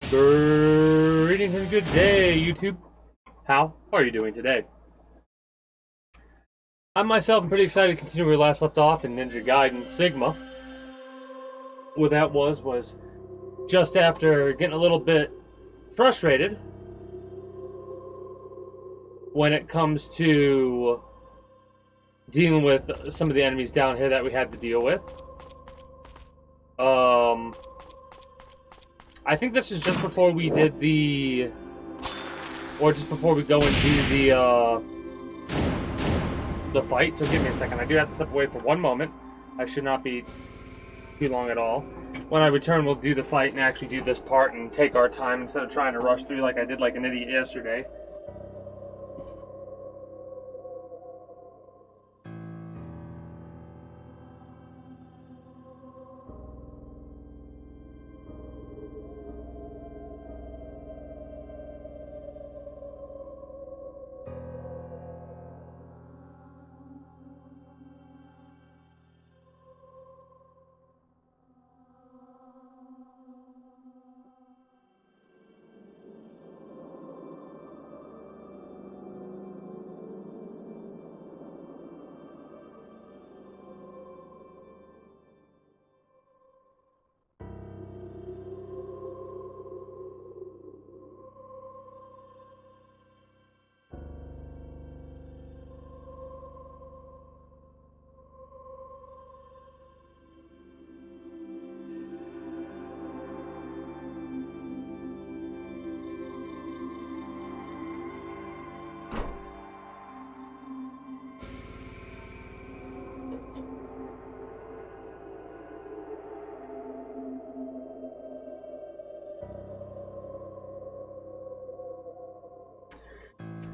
Greetings and good day, YouTube. How are you doing today? I myself am pretty excited to continue where we last left off in Ninja Gaiden Sigma. What that was just after getting a little bit frustrated when it comes to dealing with some of the enemies down here that we had to deal with. I think this is just before we did the, or just before we go and do the fight. So give me a second. I do have to step away for one moment. I should not be too long at all. When I return, we'll do the fight and actually do this part and take our time instead of trying to rush through like I did like an idiot yesterday.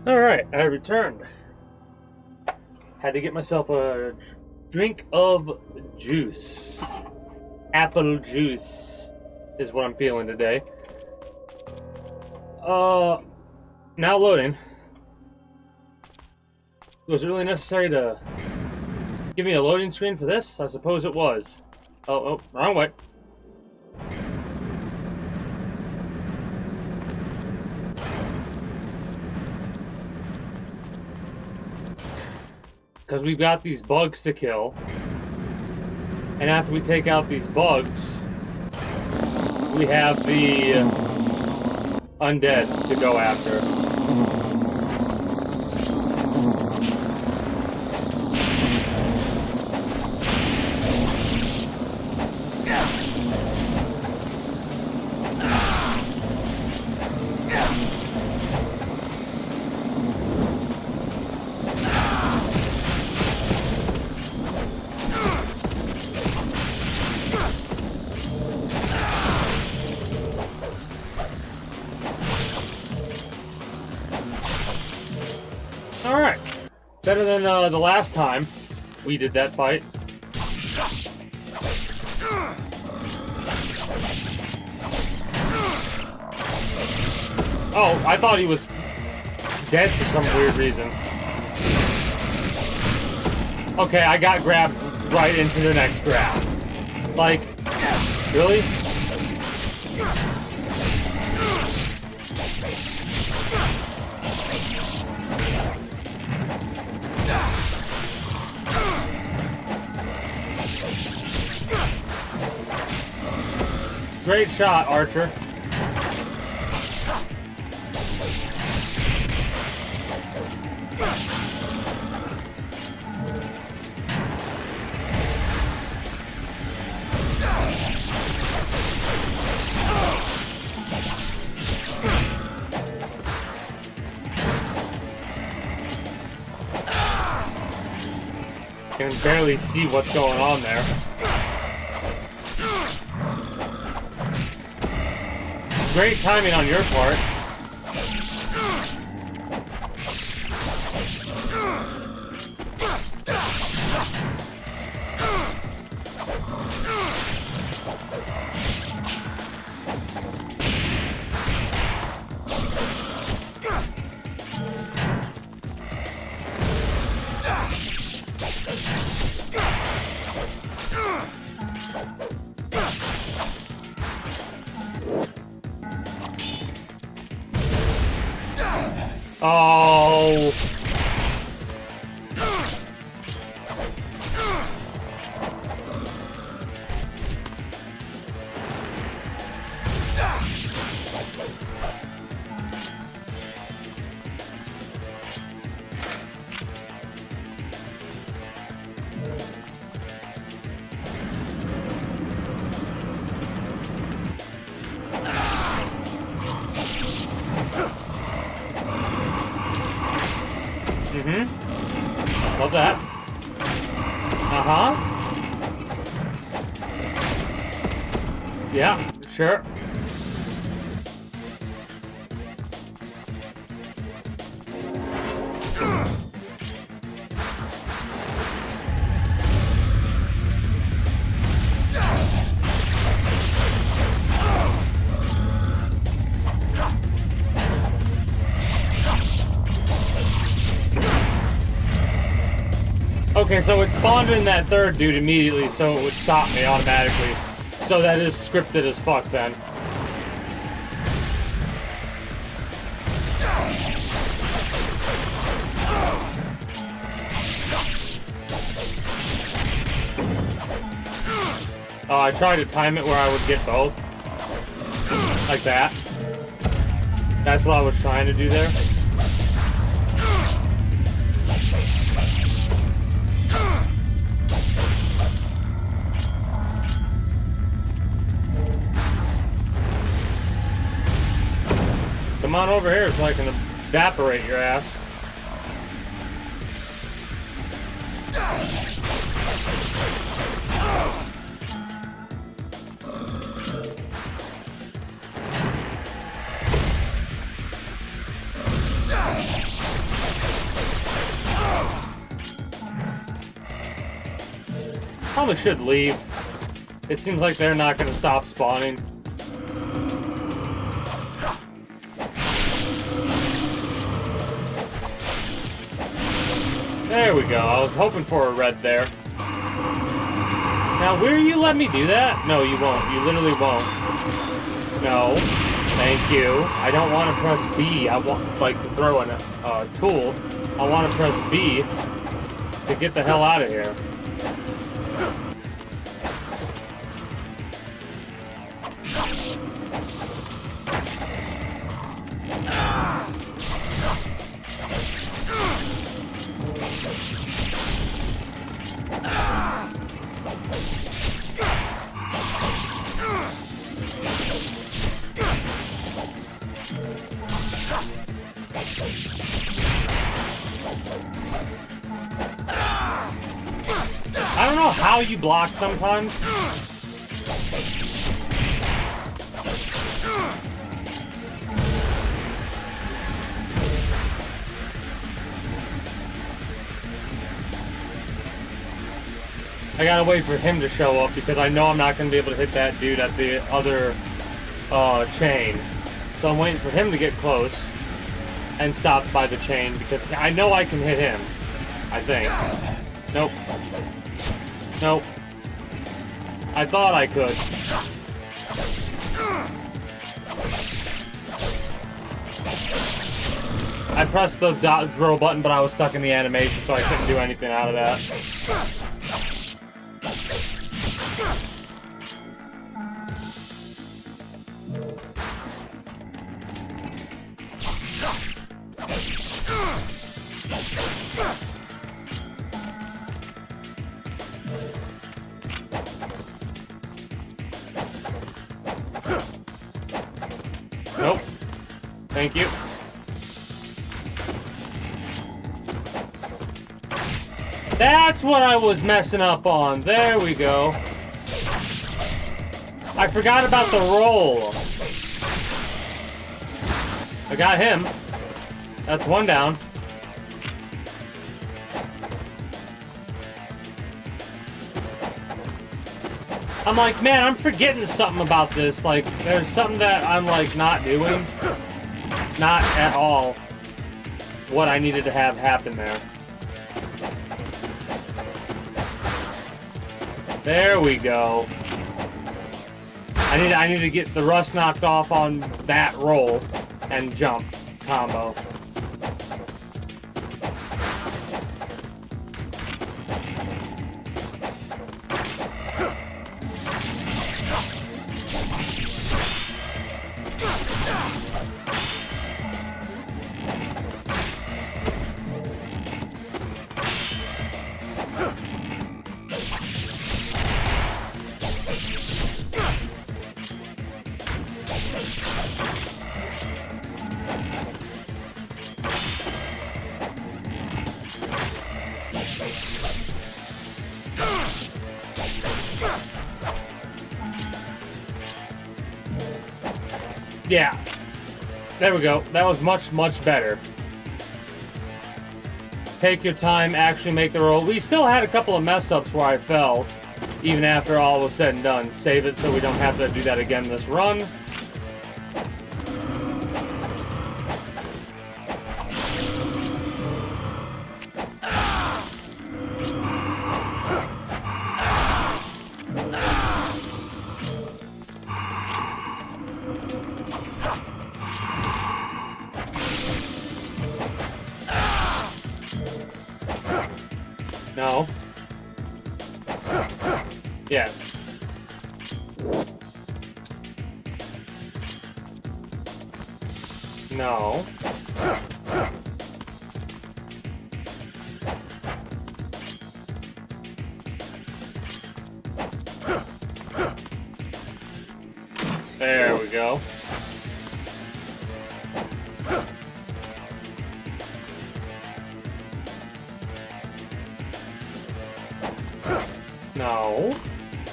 Alright, I returned. Had to get myself a drink of juice. Apple juice is what I'm feeling today. Now loading. Was it really necessary to give me a loading screen for this? I suppose it was. Oh, wrong way. Because we've got these bugs to kill. And after we take out these bugs, we have the undead to go after. Alright, better than the last time we did that fight. Oh, I thought he was dead for some weird reason. Okay, I got grabbed right into the next grab. Like, really? Great shot, Archer. Can barely see what's going on there. Great timing on your part. Oh. Love that. Uh-huh. Yeah, sure. Okay, so it spawned in that third dude immediately, so it would stop me automatically. So that is scripted as fuck then. Oh, I tried to time it where I would get both. Like that. That's what I was trying to do there. Come on over here so I can evaporate your ass. Probably should leave. It seems like they're not going to stop spawning. There we go. I was hoping for a red there. Now, will you let me do that? No, you won't. You literally won't. No. Thank you. I don't want to press B. I want, like, to throw in a tool. I want to press B to get the hell out of here. I don't know how you block sometimes. I gotta wait for him to show up because I know I'm not gonna be able to hit that dude at the other chain. So I'm waiting for him to get close and stop by the chain because I know I can hit him. I think. Nope. Nope. I thought I could. I pressed the drill button, but I was stuck in the animation, so I couldn't do anything out of that. Nope. Thank you. That's what I was messing up on. There we go. I forgot about the roll. I got him. That's one down. I'm like, man, I'm forgetting something about this. Like, there's something that I'm, like, not doing. Not at all what I needed to have happen there. There we go. I need to get the rust knocked off on that roll and jump combo. Yeah. There we go. That was much, much better. Take your time, actually make the roll. We still had a couple of mess-ups where I fell, even after all was said and done. Save it so we don't have to do that again this run. No. Yes. No. There we go. No.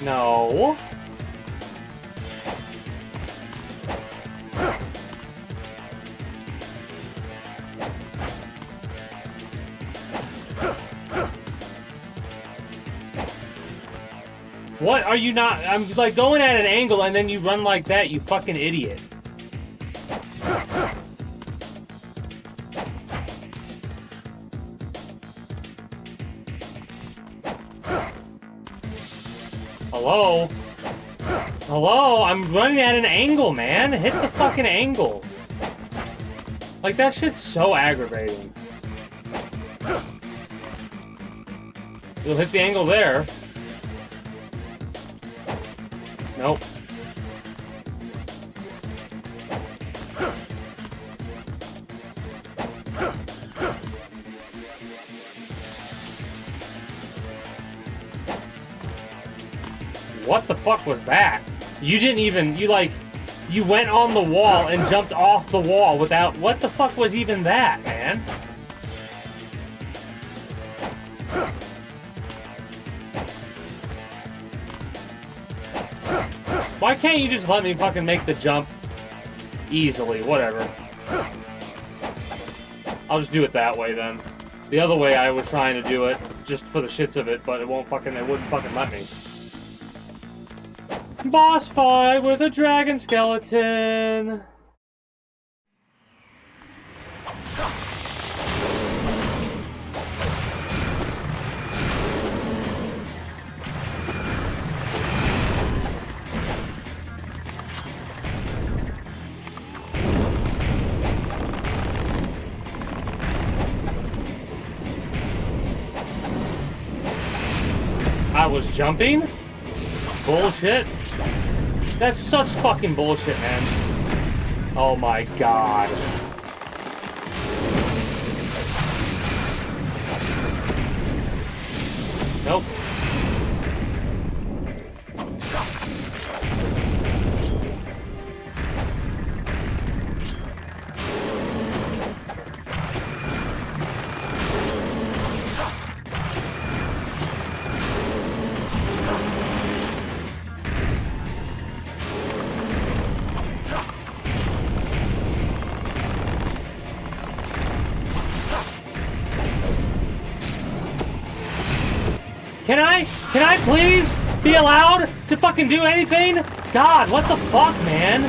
No. What are you not? I'm like going at an angle and then you run like that, you fucking idiot. Hello? Hello? I'm running at an angle, man. Hit the fucking angle. Like, that shit's so aggravating. You'll hit the angle there. Nope. What the fuck was that? You didn't even, you went on the wall and jumped off the wall without, what the fuck was even that, man? Why can't you just let me fucking make the jump easily? Whatever. I'll just do it that way then. The other way I was trying to do it just for the shits of it, but it wouldn't fucking let me. Boss fight with a dragon skeleton. I was jumping? Bullshit. That's such fucking bullshit, man. Oh my god. Nope. Can I please be allowed to fucking do anything? God, what the fuck, man?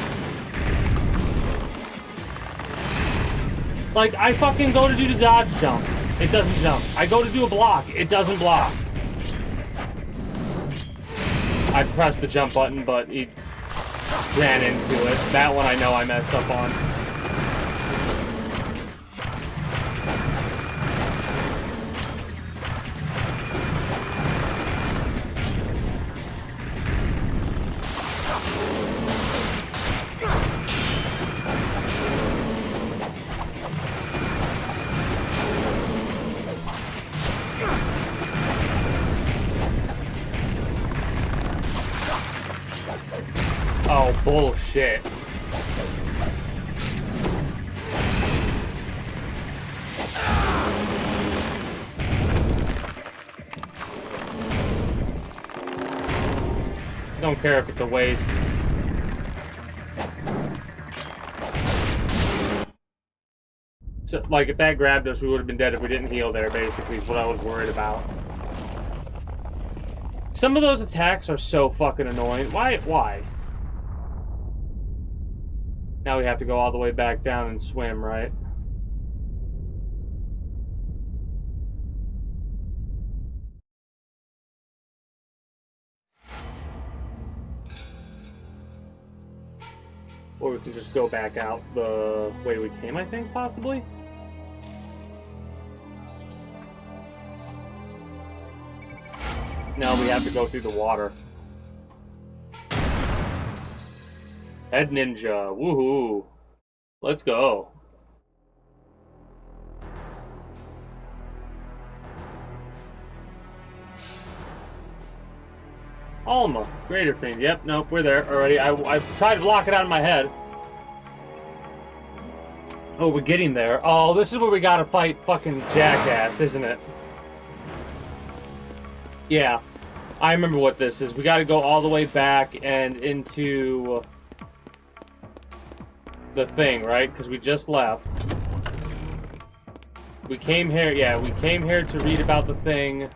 Like, I fucking go to do the dodge jump. It doesn't jump. I go to do a block. It doesn't block. I pressed the jump button, but it ran into it. That one I know I messed up on. Oh, bullshit. I don't care if it's a waste. So, like, if that grabbed us, we would have been dead if we didn't heal there, basically, is what I was worried about. Some of those attacks are so fucking annoying. Why? Now we have to go all the way back down and swim, right? Or we can just go back out the way we came, I think, possibly? No, we have to go through the water. Head ninja, woohoo! Let's go. Alma, Greater Fiend. Yep, nope, we're there already. I tried to block it out of my head. Oh, we're getting there. Oh, this is where we gotta fight fucking Jackass, isn't it? Yeah, I remember what this is. We gotta go all the way back and into the thing, right? Because we just left. We came here, yeah, we came here to read about the thing.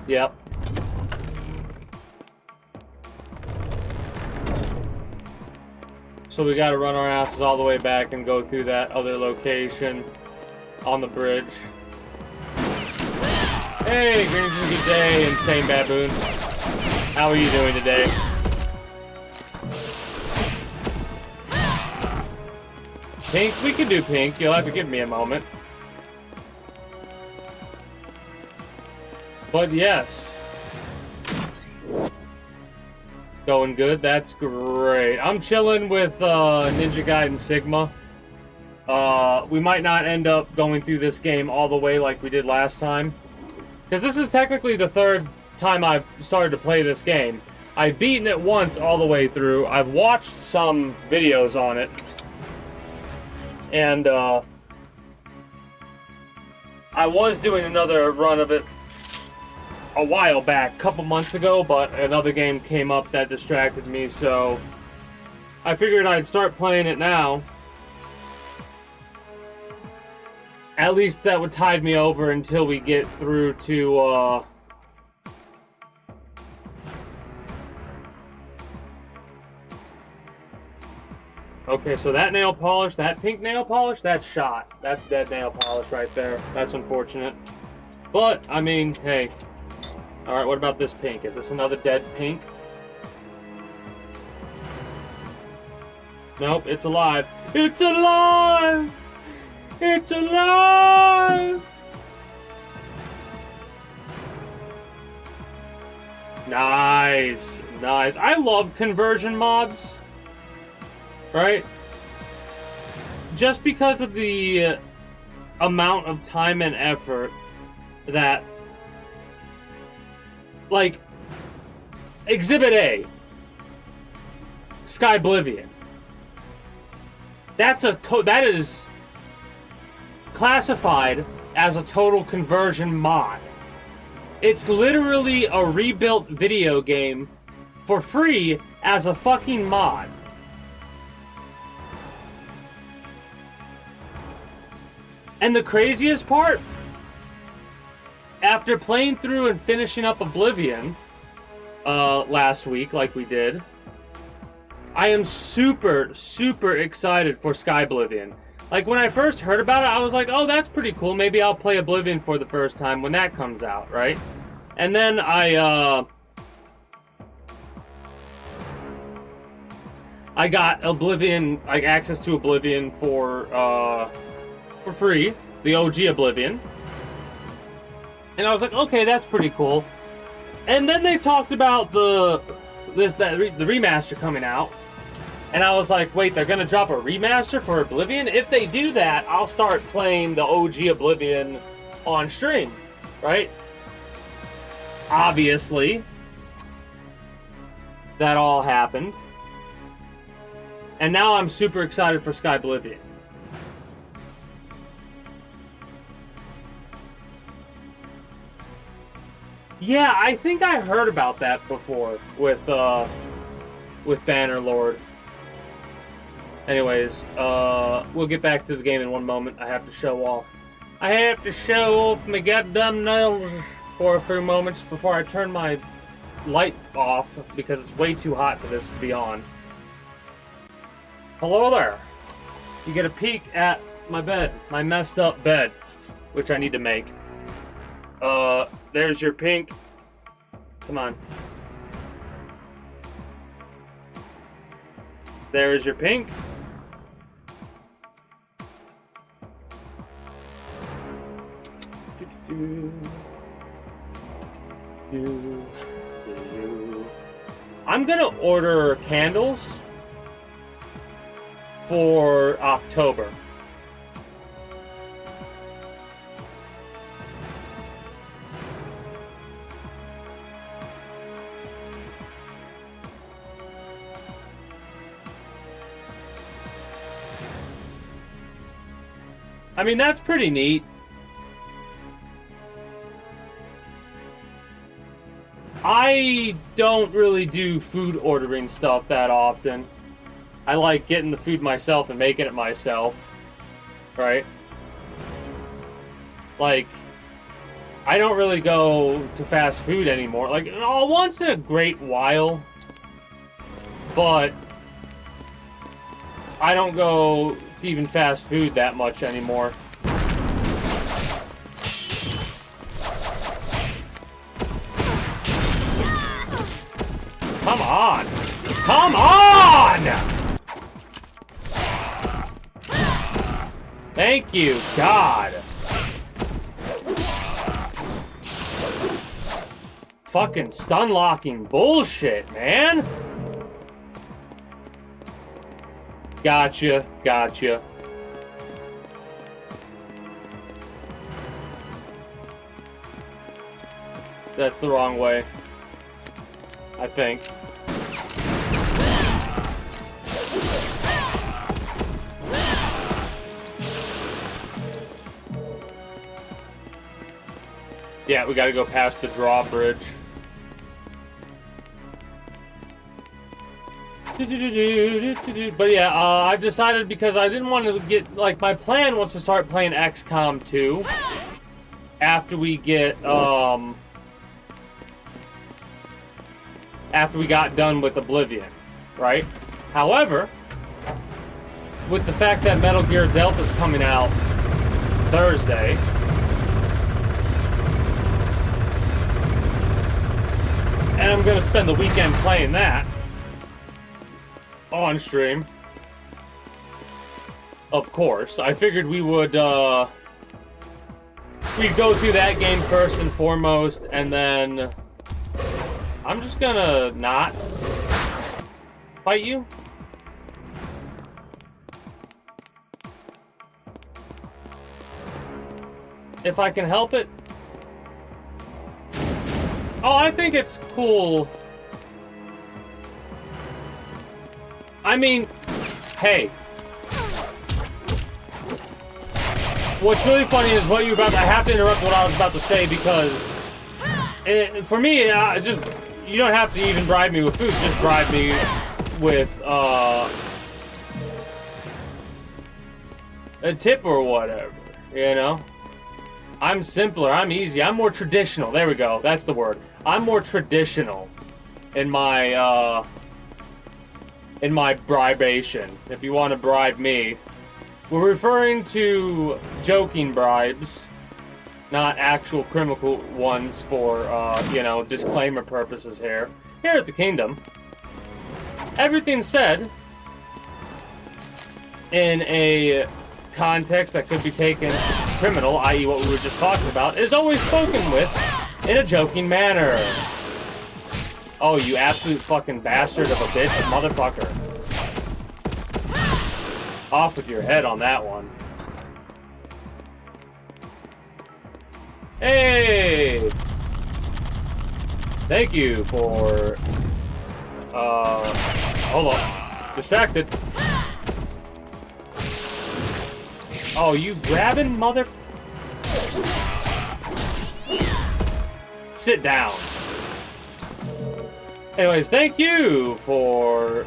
Yep. So we gotta run our asses all the way back and go through that other location on the bridge. Hey, greetings and good day, Insane Baboon. How are you doing today? Pink? We can do pink. You'll have to give me a moment. But yes. Going good. That's great. I'm chilling with Ninja Gaiden Sigma. We might not end up going through this game all the way like we did last time. Because this is technically the third time I've started to play this game. I've beaten it once all the way through. I've watched some videos on it. And I was doing another run of it a while back, a couple months ago, but another game came up that distracted me, so I figured I'd start playing it now. At least that would tide me over until we get through to, Okay, so that nail polish, that pink nail polish, that's shot. That's dead nail polish right there. That's unfortunate. But, I mean, hey. Alright, what about this pink? Is this another dead pink? Nope, it's alive. It's alive! It's alive! Nice. Nice. I love conversion mods. Right? Just because of the amount of time and effort that, like, Exhibit A, Sky Oblivion. That is classified as a total conversion mod. It's literally a rebuilt video game for free as a fucking mod. And the craziest part, after playing through and finishing up Oblivion last week, like we did, I am super, super excited for Sky Oblivion. Like, when I first heard about it, I was like, oh, that's pretty cool. Maybe I'll play Oblivion for the first time when that comes out, right? And then I got Oblivion, like, access to Oblivion for free, the OG Oblivion. And I was like, okay, that's pretty cool. And then they talked about the remaster coming out. And I was like, wait, they're gonna drop a remaster for Oblivion? If they do that, I'll start playing the OG Oblivion on stream, right? Obviously, that all happened. And now I'm super excited for Sky Oblivion. Yeah, I think I heard about that before with Bannerlord. Anyways, we'll get back to the game in one moment. I have to show off. I have to show off my goddamn nails for a few moments before I turn my light off because it's way too hot for this to be on. Hello there. You get a peek at my bed, my messed up bed, which I need to make. There's your pink. Come on. There's your pink. I'm gonna order candles for October. I mean, that's pretty neat. I don't really do food ordering stuff that often. I like getting the food myself and making it myself, right? Like, I don't really go to fast food anymore. Like, once in a great while, but I don't go to even fast food that much anymore. Come on! Come on! Thank you, God. Fucking stun locking bullshit, man. Gotcha, gotcha. That's the wrong way, I think. Yeah, we gotta go past the drawbridge. But yeah, I've decided because I didn't want to get, like, my plan was to start playing XCOM 2 after we get, after we got done with Oblivion, right? However, with the fact that Metal Gear Delta's coming out Thursday, and I'm gonna spend the weekend playing that on stream, of course, I figured we would, we'd go through that game first and foremost, and then I'm just gonna not fight you. If I can help it. Oh, I think it's cool. I mean, hey. What's really funny is what you're about to... I have to interrupt what I was about to say because... for me, just... You don't have to even bribe me with food. Just bribe me with, a tip or whatever. You know? I'm simpler. I'm easy. I'm more traditional. There we go. That's the word. I'm more traditional in my, bribation, if you want to bribe me. We're referring to joking bribes, not actual criminal ones for, you know, disclaimer purposes here. Here at the Kingdom, everything said in a context that could be taken criminal, i.e. what we were just talking about, is always spoken with in a joking manner. Oh, you absolute fucking bastard of a bitch, motherfucker. Off with your head on that one. Hey! Thank you for... hold on. Distracted. Oh, you grabbing mother... Sit down. Anyways, thank you for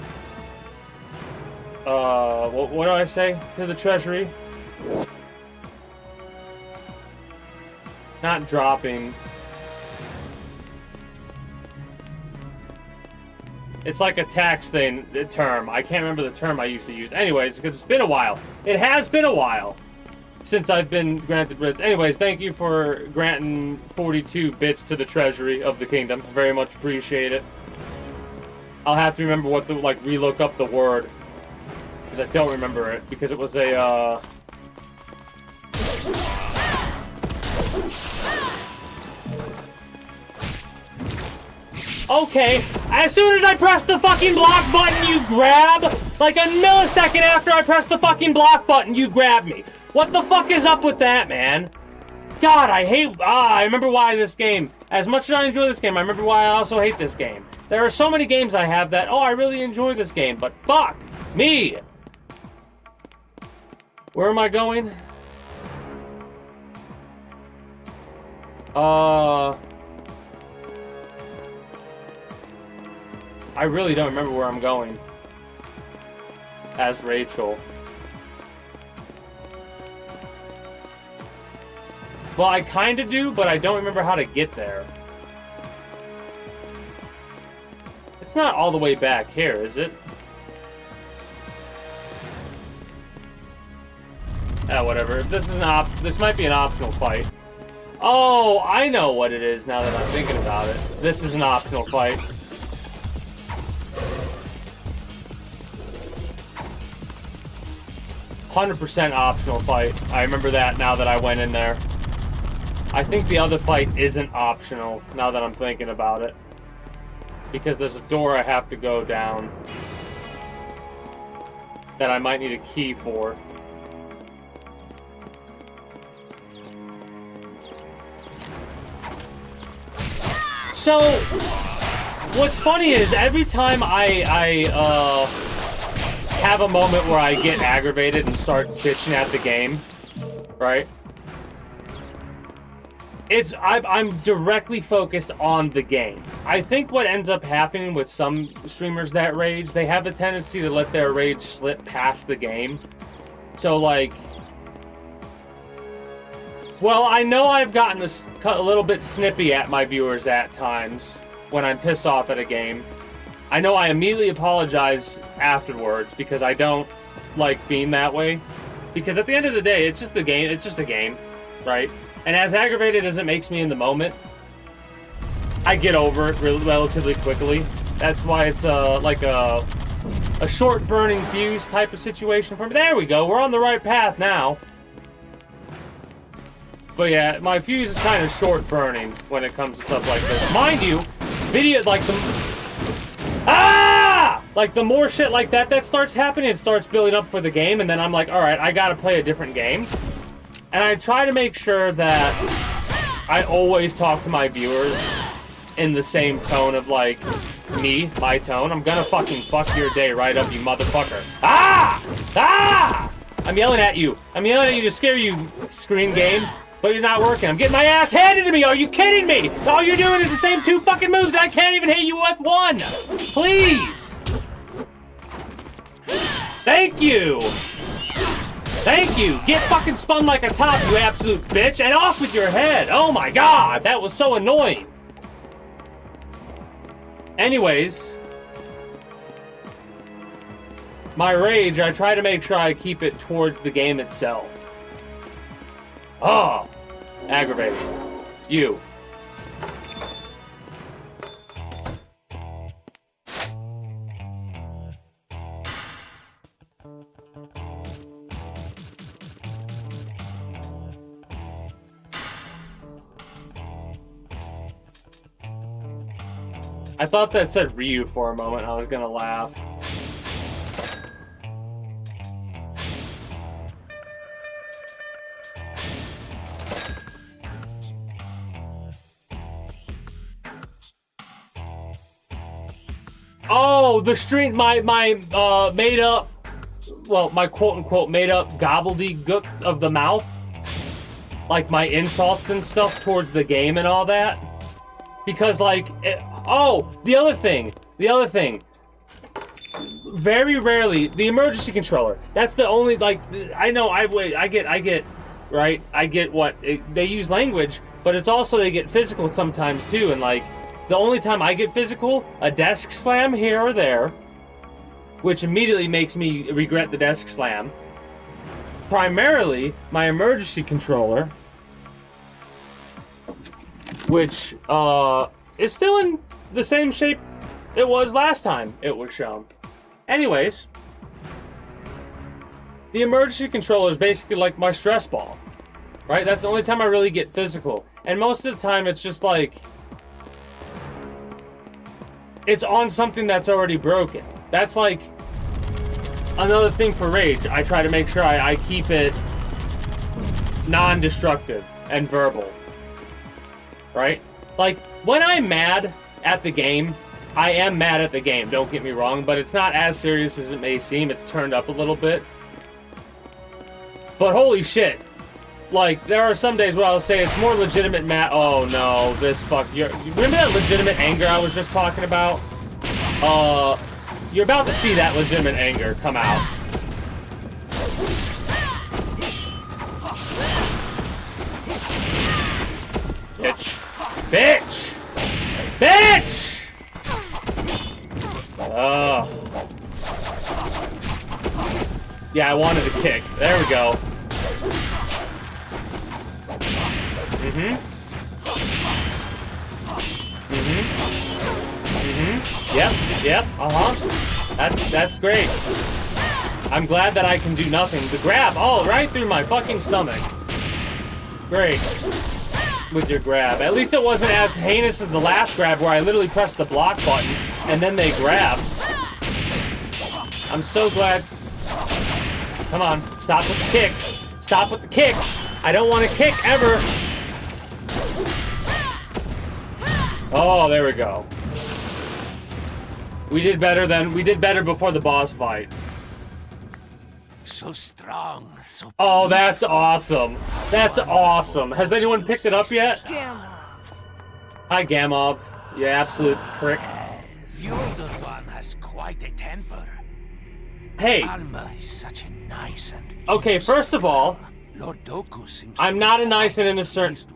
what do I say to the treasury? Not dropping. It's like a tax thing, the term. I can't remember the term I used to use. Anyways, because it's been a while. It has been a while since I've been granted bits. Anyways, thank you for granting 42 bits to the treasury of the kingdom. Very much appreciate it. I'll have to remember what the, like, relook up the word. Because I don't remember it. Because it was a, Okay, as soon as I press the fucking block button, you grab. Like a millisecond after I press the fucking block button, you grab me. What the fuck is up with that, man? God, I hate... I remember why this game... As much as I enjoy this game, I remember why I also hate this game. There are so many games I have that, I really enjoy this game, but fuck me! Where am I going? I really don't remember where I'm going. As Rachel. Well, I kinda do, but I don't remember how to get there. It's not all the way back here, is it? Whatever. If this is this might be an optional fight. Oh, I know what it is now that I'm thinking about it. This is an optional fight. "100% optional fight." I remember that now that I went in there. I think the other fight isn't optional, now that I'm thinking about it. Because there's a door I have to go down that I might need a key for. So, what's funny is every time I have a moment where I get aggravated and start bitching at the game, right? I'm directly focused on the game. I think what ends up happening with some streamers that rage, they have a tendency to let their rage slip past the game. So, like... Well, I know I've gotten a little bit snippy at my viewers at times when I'm pissed off at a game. I know I immediately apologize afterwards because I don't like being that way. Because at the end of the day, it's just the game. It's just a game, right? And as aggravated as it makes me in the moment, I get over it relatively quickly. That's why it's like a short burning fuse type of situation for me. There we go. We're on the right path now. But yeah, my fuse is kind of short burning when it comes to stuff like this. Mind you, like the more shit like that starts happening, it starts building up for the game, and then I'm like, alright, I gotta play a different game. And I try to make sure that I always talk to my viewers in the same tone of, like, my tone. I'm gonna fucking fuck your day right up, you motherfucker. I'm yelling at you. I'm yelling at you to scare you, screen game. But you're not working. I'm getting my ass handed to me. Are you kidding me? All you're doing is the same two fucking moves and I can't even hit you with one. Please. Thank you. Thank you. Get fucking spun like a top, you absolute bitch. And off with your head. Oh my god. That was so annoying. Anyways. My rage, I try to make sure I keep it towards the game itself. Oh, aggravating. You. I thought that said Ryu for a moment. I was gonna laugh. Oh, the stream, my made up, well, my quote-unquote made up gobbledygook of the mouth. Like my insults and stuff towards the game and all that. Because, like, oh, the other thing. very rarely the emergency controller. That's the only, like, I know I get right. I get what they use language, but it's also they get physical sometimes too. And like the only time I get physical, a desk slam here or there, which immediately makes me regret the desk slam. Primarily my emergency controller, which is still in the same shape it was last time it was shown. Anyways, the emergency controller is basically like my stress ball, right? That's the only time I really get physical. And most of the time it's just like, it's on something that's already broken. That's like another thing for Rage. I try to make sure I keep it non-destructive and verbal, right? Like, when I'm mad at the game, I am mad at the game, don't get me wrong, but it's not as serious as it may seem. It's turned up a little bit. But holy shit. Like, there are some days where I'll say it's more legitimate oh no, this fuck. Remember that legitimate anger I was just talking about? You're about to see that legitimate anger come out. Bitch. Bitch! Bitch! Yeah, I wanted to kick. There we go. Yep, That's great. I'm glad that I can do nothing. The grab, right through my fucking stomach. Great. With your grab. At least it wasn't as heinous as the last grab where I literally pressed the block button and then they grab. I'm so glad. Come on, stop with the kicks. Stop with the kicks. I don't want to kick ever. Oh, there we go. We did better before the boss fight. So strong, so oh, that's awesome. That's awesome. Has anyone picked it up yet? Hi, Gamov. You absolute prick. The older one has quite a temper. Hey. Alma is such a nice and okay, first of all, Lord Doku seems I'm not a nice and innocent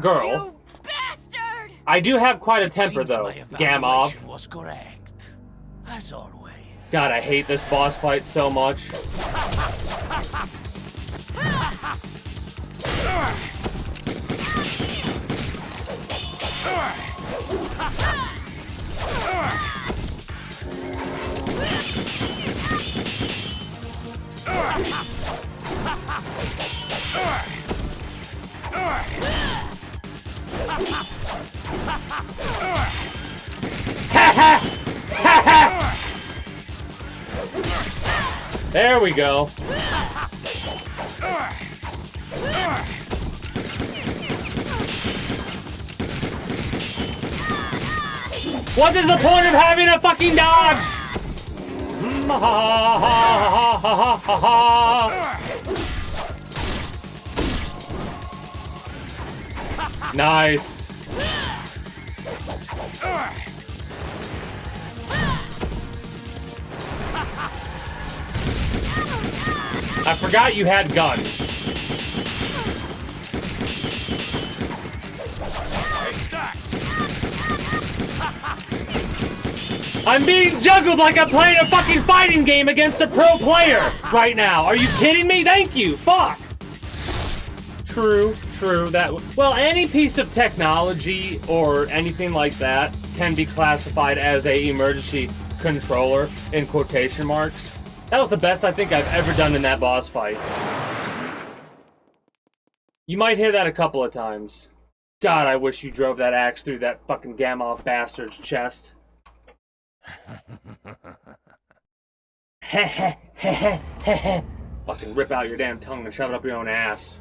girl. You bastard! I do have quite a temper, though, Gamov. Was correct, as always. God, I hate this boss fight so much. There we go. What is the point of having a fucking dodge? Nice. I forgot you had guns. I'm being juggled like I'm playing a fucking fighting game against a pro player right now. Are you kidding me? Thank you. Fuck. True. Well, any piece of technology or anything like that can be classified as a emergency controller in quotation marks. That was the best I think I've ever done in that boss fight. You might hear that a couple of times. God, I wish you drove that axe through that fucking Gamma bastard's chest. Fucking rip out your damn tongue and shove it up your own ass.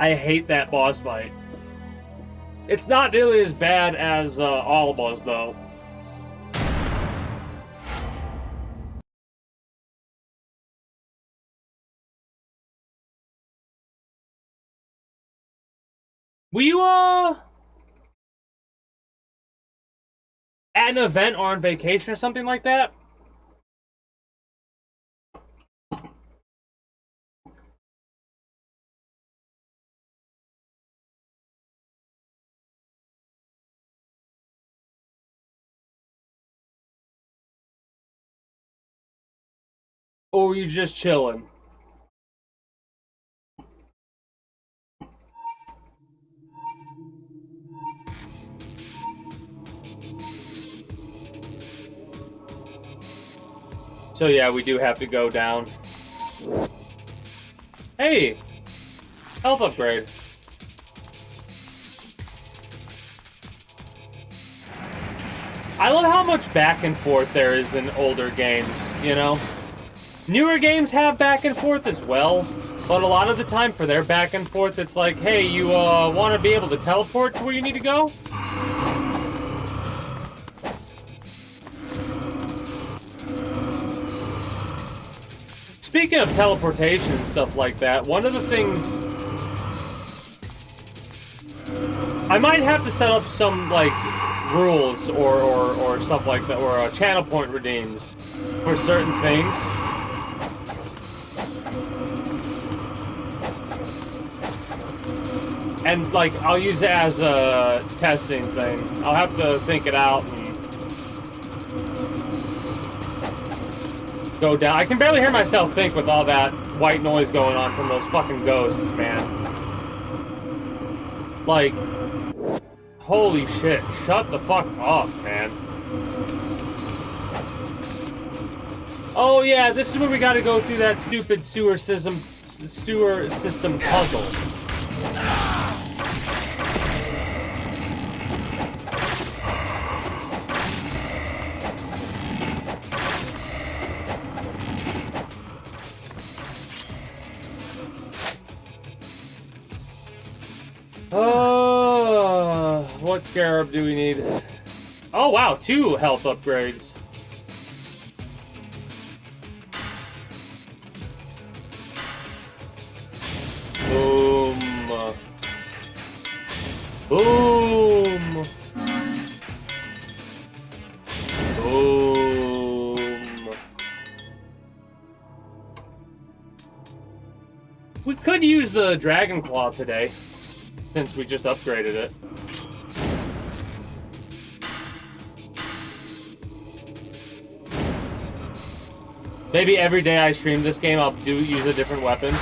I hate that boss fight. It's not nearly as bad as Alba's, though. Were you, at an event or on vacation or something like that? Or were you just chilling? So yeah, we do have to go down. Hey! Health upgrade. I love how much back and forth there is in older games, you know? Newer games have back and forth as well, but a lot of the time for their back and forth, it's like, hey, you want to be able to teleport to where you need to go? Speaking of teleportation and stuff like that, one of the things... I might have to set up some, like, rules or stuff like that, or channel point redeems for certain things. And, like, I'll use it as a testing thing. I'll have to think it out and go down. I can barely hear myself think with all that white noise going on from those fucking ghosts, man. Like, holy shit, shut the fuck up, man. Oh yeah, this is where we gotta go through that stupid sewer system puzzle. What scarab do we need? Oh wow, 2 health upgrades. Boom. Boom. Boom. We could use the Dragon Claw today, since we just upgraded it. Maybe every day I stream this game, I'll use a different weapon.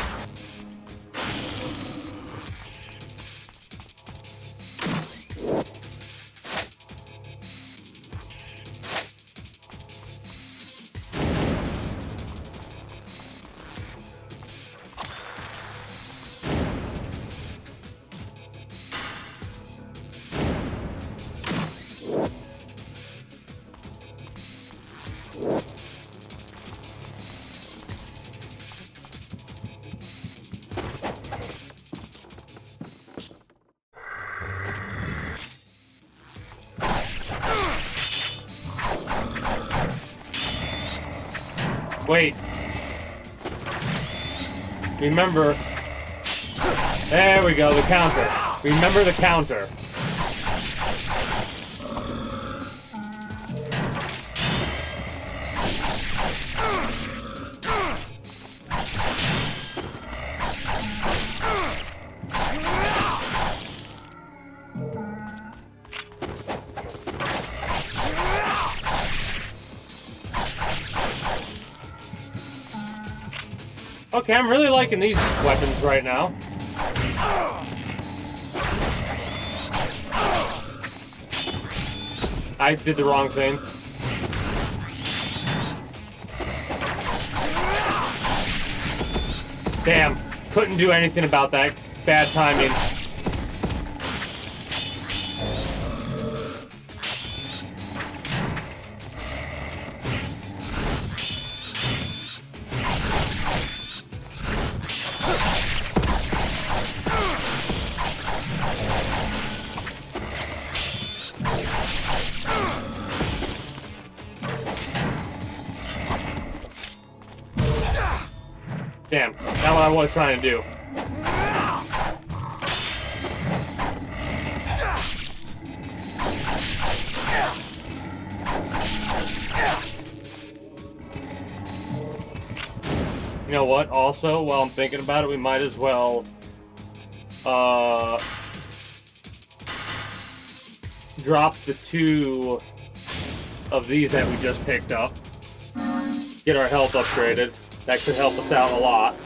Wait. Remember. There we go, the counter. Remember the counter. Okay, I'm really liking these weapons right now. I did the wrong thing. Damn, couldn't do anything about that. Bad timing. Damn, not what I was trying to do. You know what? Also, while I'm thinking about it, we might as well drop the 2 of these that we just picked up. Get our health upgraded. That could help us out a lot.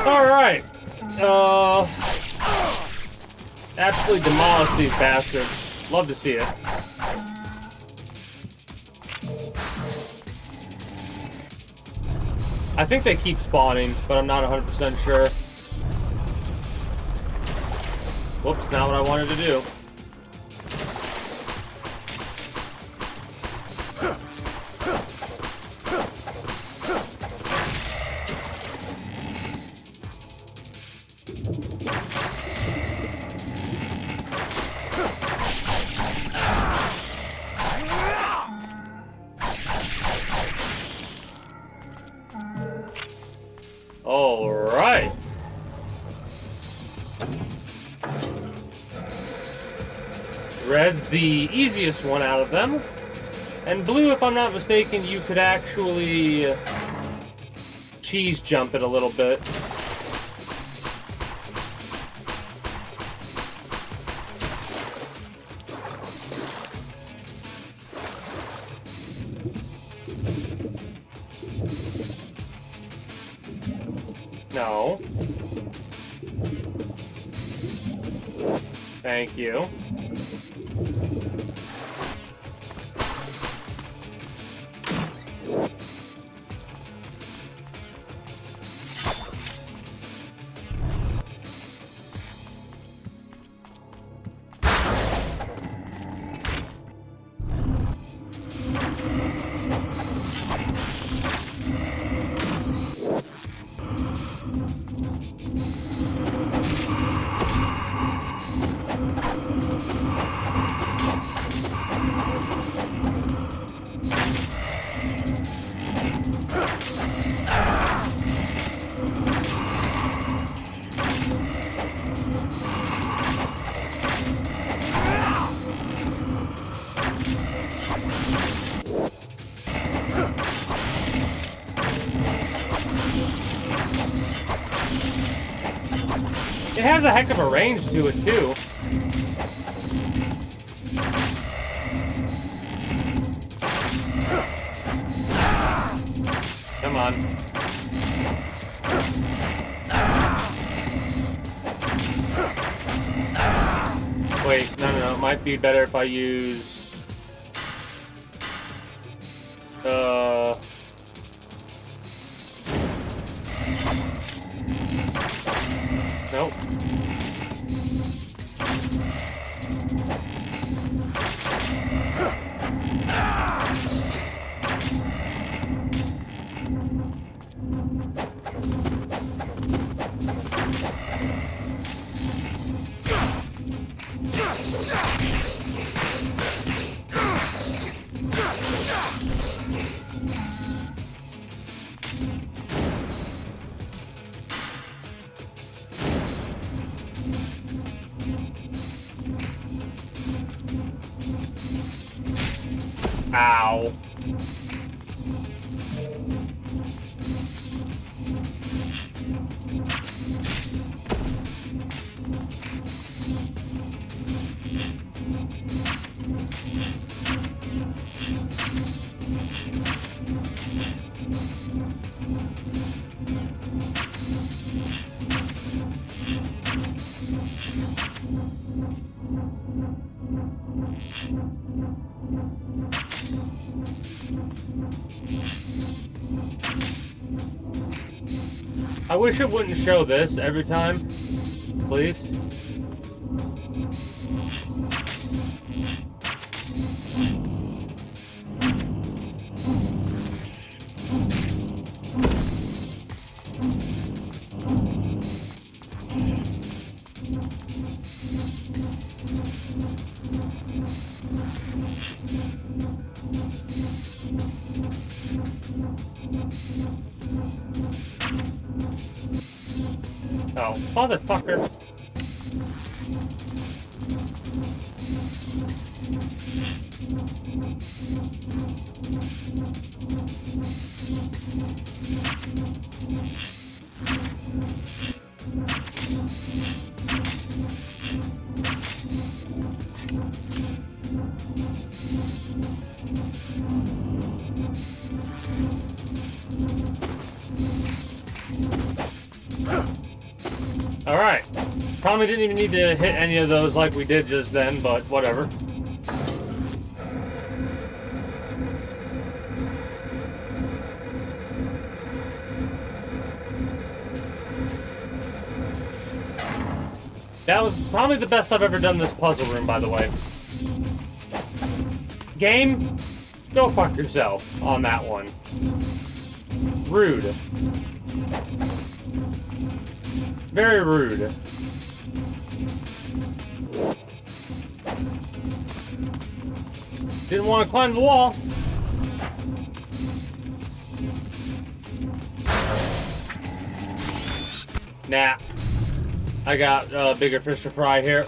Alright. Absolutely demolish these bastards. Love to see it. I think they keep spawning, but I'm not 100% sure. Whoops, not what I wanted to do. All right. Red's the easiest one out of them. And blue, if I'm not mistaken, you could actually cheese jump it a little bit. No. Thank you. It has a heck of a range to it, too. Come on. Wait, no. It might be better if I use... Nope. Ow. I wish it wouldn't show this every time, please. Oh, motherfucker. Alright. Probably didn't even need to hit any of those like we did just then, but whatever. That was probably the best I've ever done this puzzle room, by the way. Game, go fuck yourself on that one. Rude. Very rude. Didn't want to climb the wall. Nah. I got bigger fish to fry here.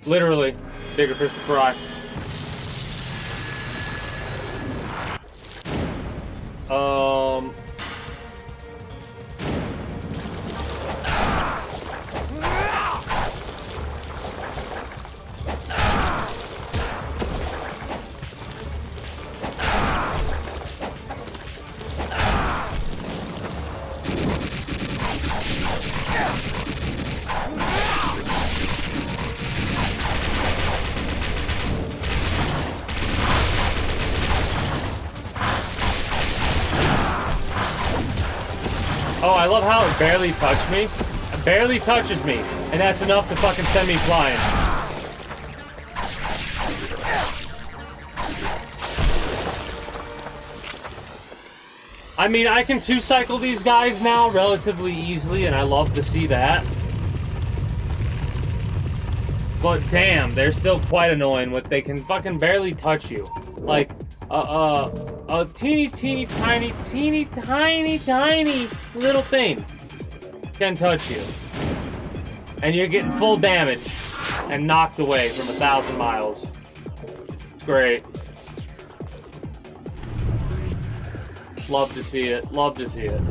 Literally, bigger fish to fry. Oh, I love how it barely touched me. It barely touches me, and that's enough to fucking send me flying. I mean, I can two-cycle these guys now relatively easily, and I love to see that. But damn, they're still quite annoying with they can fucking barely touch you. Like, a teeny tiny little thing can touch you. And you're getting full damage and knocked away from 1,000 miles. It's great. Love to see it. Love to see it.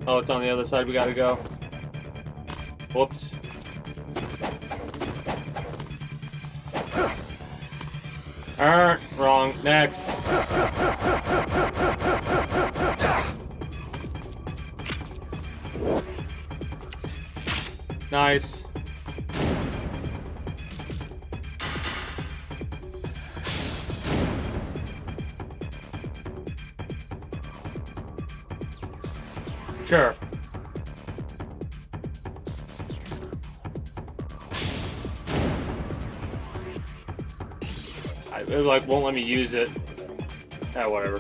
Oh, it's on the other side we gotta go. Whoops. Wrong. Next. Nice. Sure. It like won't let me use it. Ah, whatever.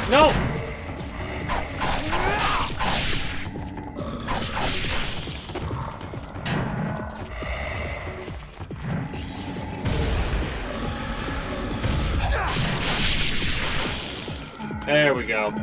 No! There we go.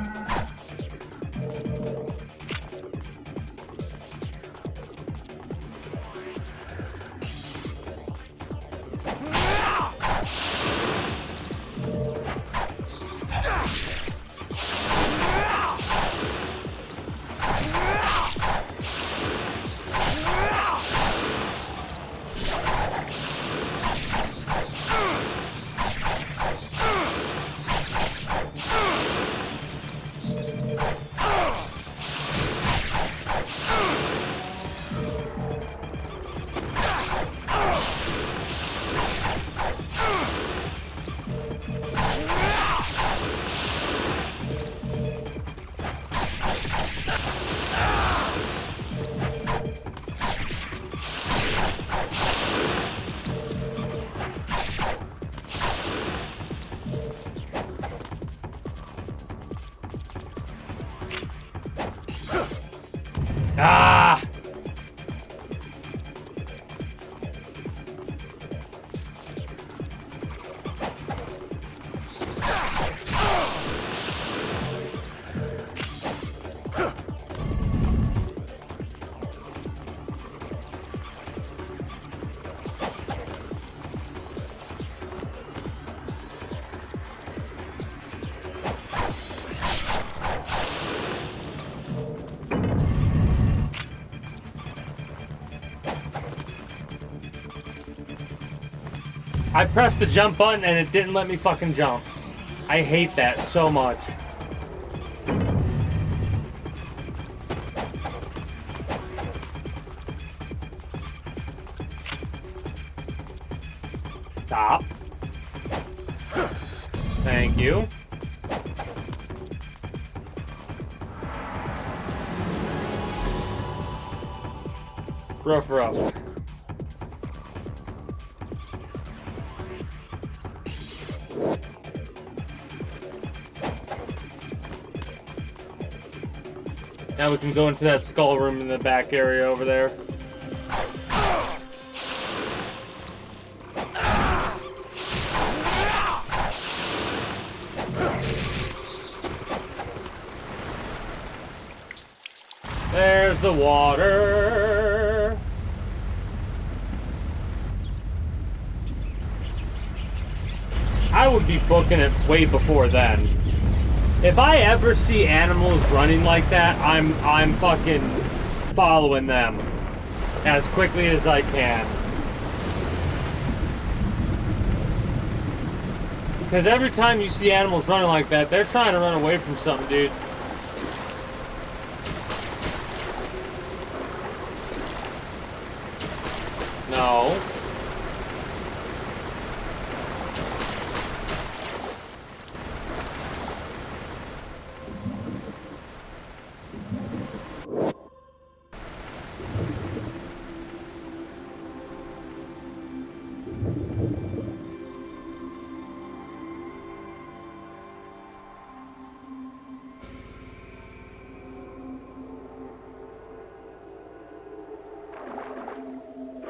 I pressed the jump button and it didn't let me fucking jump. I hate that so much. Stop. Thank you. Rough. Now we can go into that skull room in the back area over there. There's the water. I would be booking it way before then. If I ever see animals running like that, I'm fucking following them as quickly as I can. Because every time you see animals running like that, they're trying to run away from something, dude. No.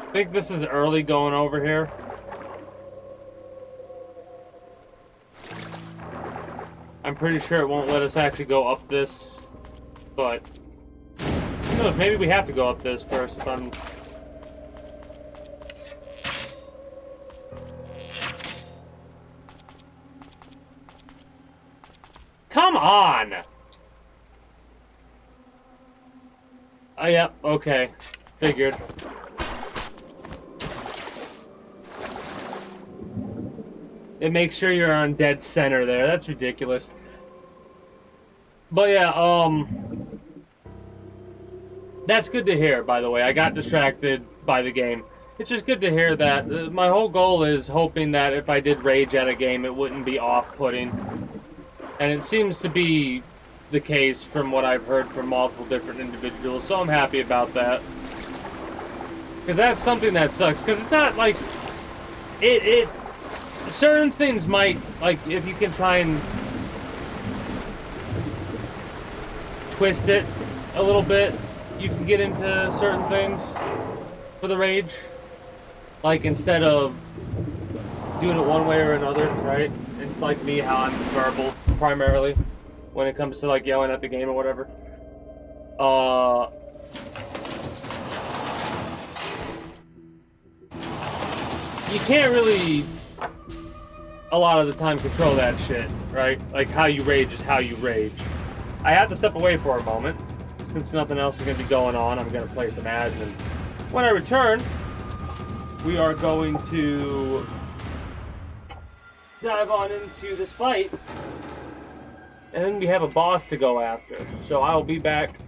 I think this is early going over here. I'm pretty sure it won't let us actually go up this, but who knows, maybe we have to go up this first if I'm... Come on! Oh, yeah, okay. Figured. It makes sure you're on dead center there. That's ridiculous. But yeah, that's good to hear, by the way. I got distracted by the game. It's just good to hear that. My whole goal is hoping that if I did rage at a game, it wouldn't be off-putting. And it seems to be the case from what I've heard from multiple different individuals, so I'm happy about that. Because that's something that sucks, because it's not like... Certain things might, like, if you can try and twist it a little bit, you can get into certain things for the rage. Like, instead of doing it one way or another, right? It's like me, how I'm verbal, primarily, when it comes to, like, yelling at the game or whatever. You can't really... a lot of the time control that shit, right? Like, how you rage is how you rage. I have to step away for a moment. Since nothing else is going to be going on, I'm going to play some ads, and when I return, we are going to dive on into this fight, and then we have a boss to go after. So I'll be back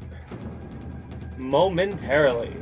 momentarily.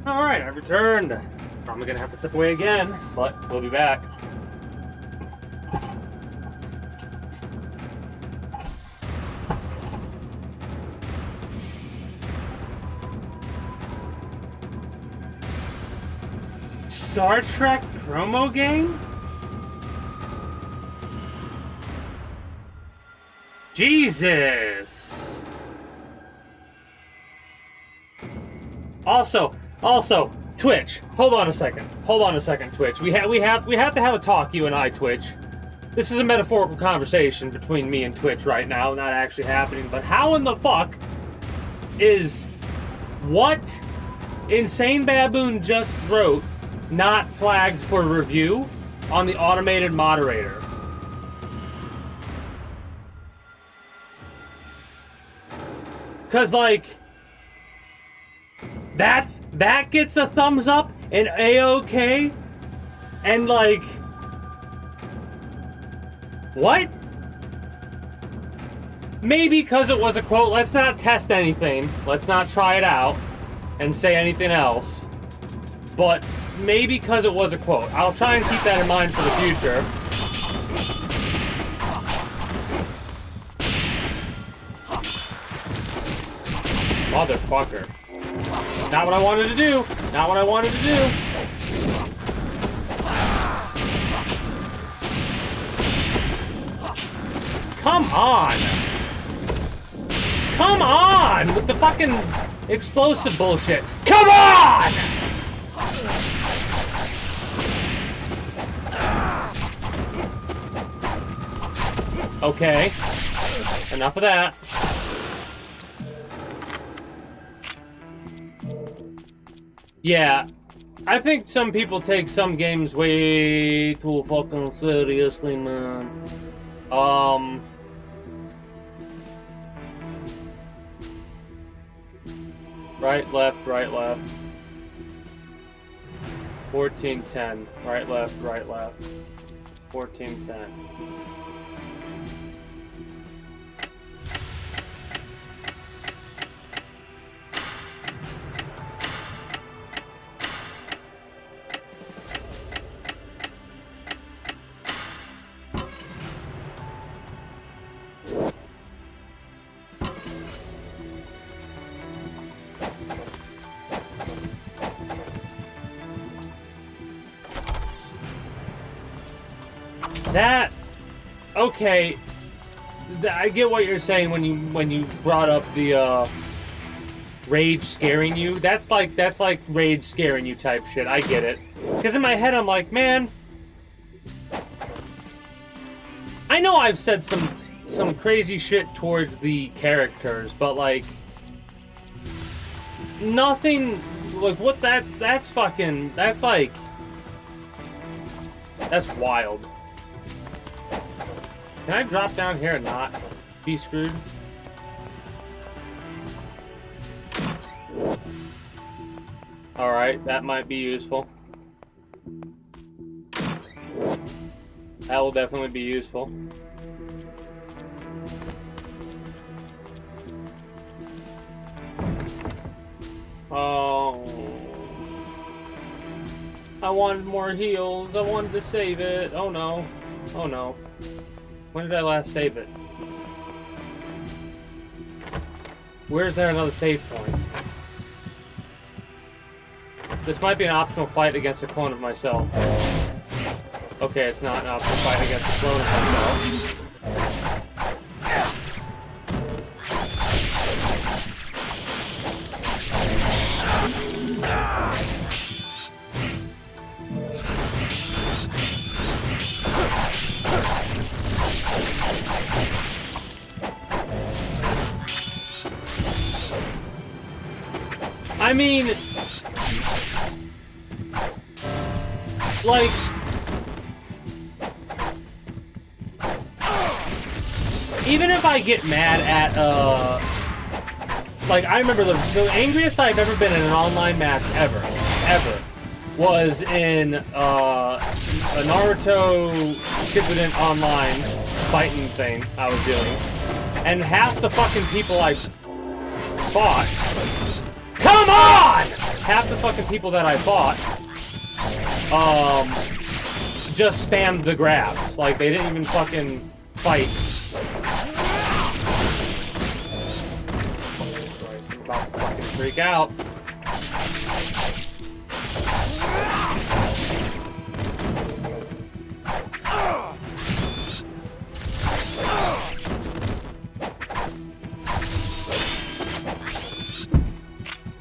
Alright, I returned. Probably gonna have to step away again, but we'll be back. Star Trek promo game? Jesus! Also, Twitch. Hold on a second, Twitch. We have to have a talk, you and I, Twitch. This is a metaphorical conversation between me and Twitch right now, not actually happening. But how in the fuck is what Insane Baboon just wrote not flagged for review on the automated moderator? Cause like that gets a thumbs up and A-OK, and like what? Maybe because it was a quote. Let's not test anything. Let's not try it out and say anything else. But maybe because it was a quote. I'll try and keep that in mind for the future. Motherfucker. Not what I wanted to do. Not what I wanted to do. Come on. Come on with the fucking explosive bullshit. Come on! Okay. Enough of that. Yeah, I think some people take some games way too fucking seriously, man. Right, left, right, left. 1410. Right, left, right, left. 1410. That, okay, I get what you're saying when you brought up the rage scaring you. That's like rage scaring you type shit. I get it. Because in my head I'm like, man, I know I've said some crazy shit towards the characters, but like nothing like what that's fucking, that's like, that's wild. Can I drop down here and not be screwed? Alright, that might be useful. That will definitely be useful. Oh. I wanted more heals. I wanted to save it. Oh no. Oh no. When did I last save it? Where's there another save point? This might be an optional fight against a clone of myself. Okay, it's not an optional fight against a clone of myself. I mean, like, even if I get mad at, like, I remember the angriest I've ever been in an online match ever, was in, a Naruto Shippuden online fighting thing I was doing, and half the fucking people I fought Come on! Half the fucking people that I fought, just spammed the grabs. Like, they didn't even fucking fight. I'm about to fucking freak out.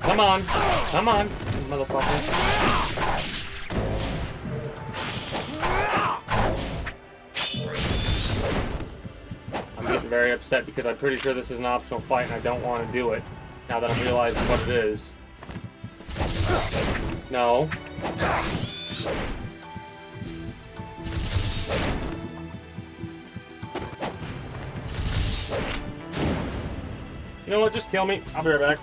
Come on. Come on, motherfucker. I'm getting very upset because I'm pretty sure this is an optional fight and I don't want to do it. Now that I'm realizing what it is. No. You know what? Just kill me. I'll be right back.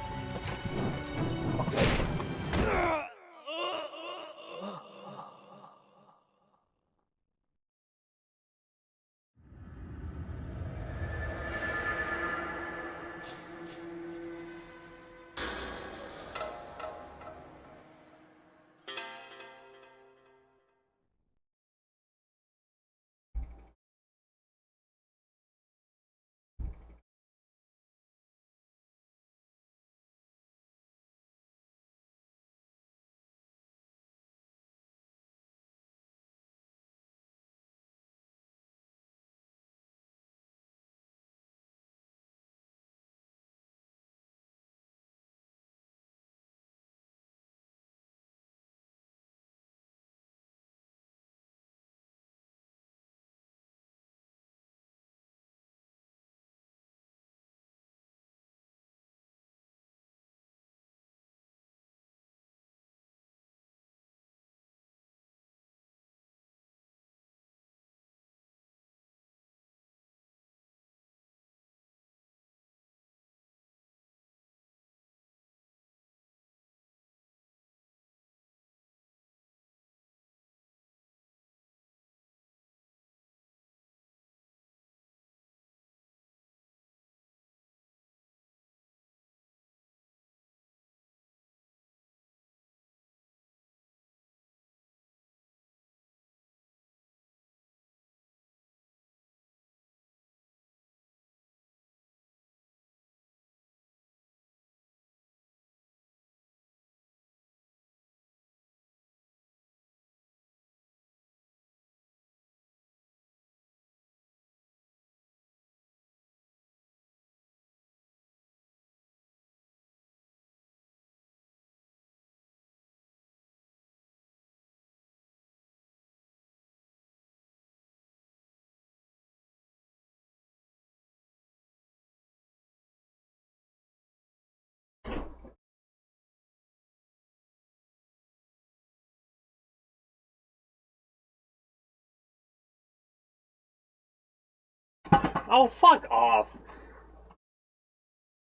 Oh, fuck off.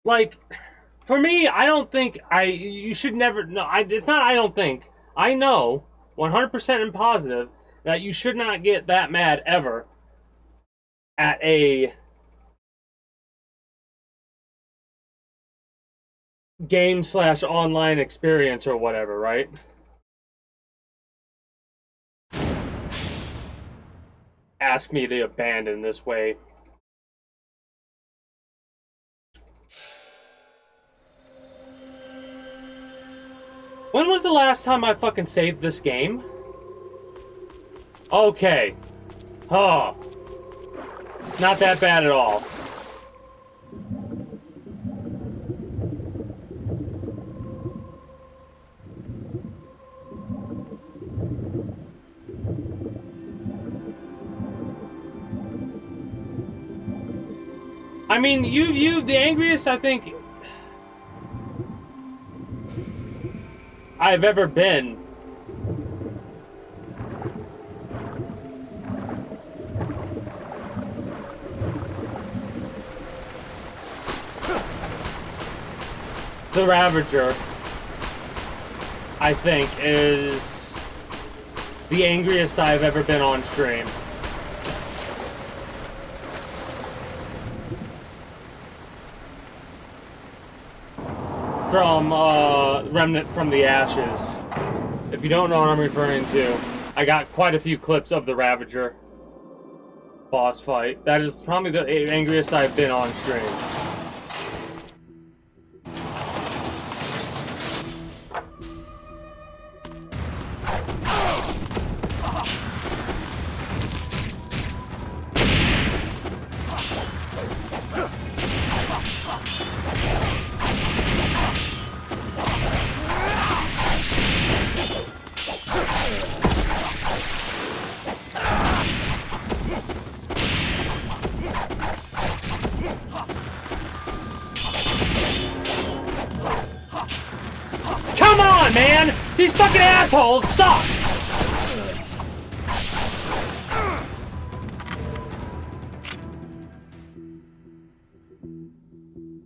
Like, for me, I don't think you should never, no, it's not I don't think. I know, 100% and positive, that you should not get that mad ever at a game/online experience or whatever, right? Ask me to abandon this way. When was the last time I fucking saved this game? Okay. Huh. Not that bad at all. I mean, the angriest I think I've ever been. The Ravager, I think, is the angriest I've ever been on stream. from Remnant from the Ashes. If you don't know what I'm referring to, I got quite a few clips of the Ravager boss fight. That is probably the angriest I've been on stream. Come on, man! These fucking assholes suck!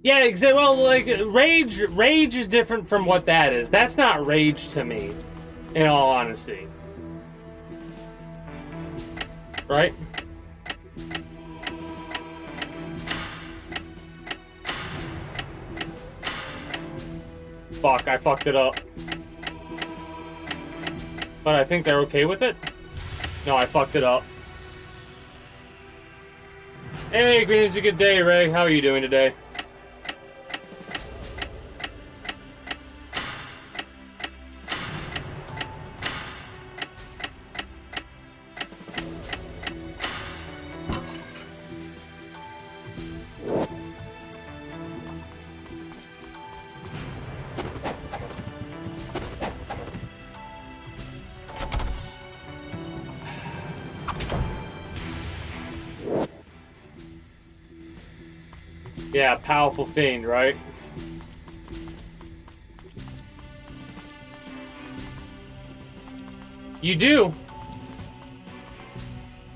Yeah, exactly. Well, like, rage is different from what that is. That's not rage to me, in all honesty. Right? Fuck, I fucked it up. But I think they're okay with it. No, I fucked it up. Hey, greetings, a good day, Ray. How are you doing today? Yeah, powerful fiend, right? You do?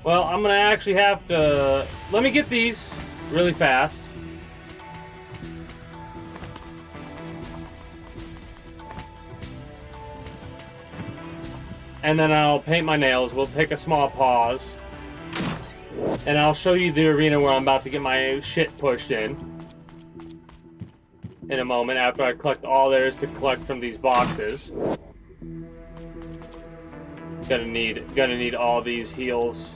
Well, I'm gonna actually have to... Let me get these really fast. And then I'll paint my nails. We'll take a small pause. And I'll show you the arena where I'm about to get my shit pushed in a moment after I collect all there is to collect from these boxes. Gonna need all these heals.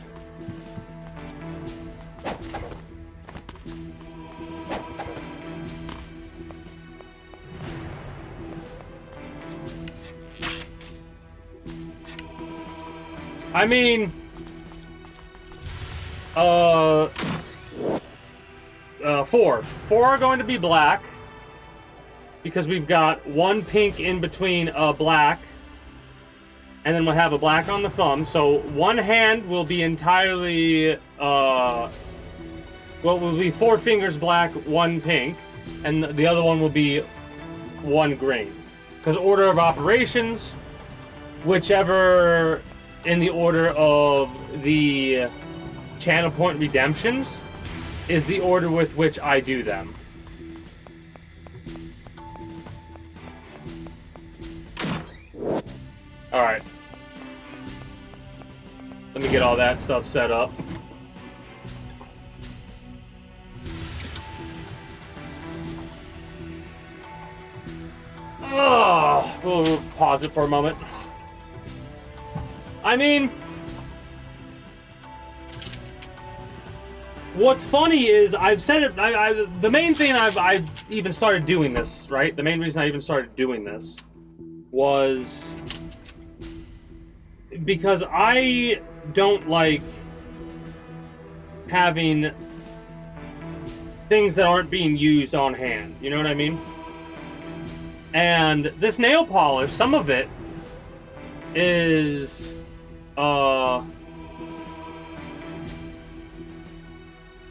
I mean, four are going to be black because we've got one pink in between black, and then we'll have a black on the thumb. So one hand will be entirely well, will be 4 fingers black, 1 pink, and the other one will be 1 green. Because order of operations, whichever in the order of the channel point redemptions is the order with which I do them. Alright. Let me get all that stuff set up. Oh, we'll pause it for a moment. I mean, what's funny is I've said it. The main thing I've even started doing this, right? The main reason I even started doing this was because I don't like having things that aren't being used on hand. You know what I mean? And this nail polish, some of it is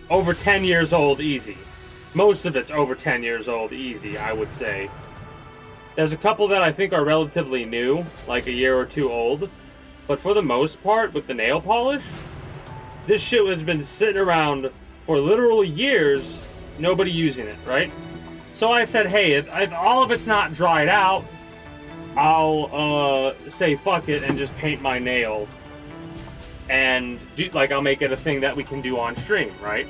over 10 years old easy. Most of it's over 10 years old easy, I would say. There's a couple that I think are relatively new, like a year or 2 old. But for the most part, with the nail polish, this shit has been sitting around for literal years, nobody using it, right? So I said, hey, if all of it's not dried out, I'll say fuck it and just paint my nail. And I'll make it a thing that we can do on stream, right?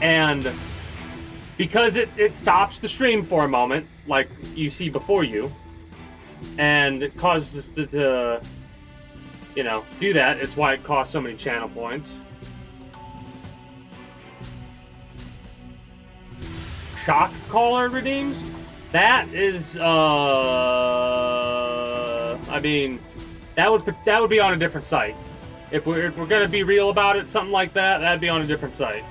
And because it stops the stream for a moment, like you see before you, and it causes us to you know, do that. It's why it costs so many channel points. Shock Caller redeems? That is, I mean, that would be on a different site. If we're gonna be real about it, something like that, that'd be on a different site.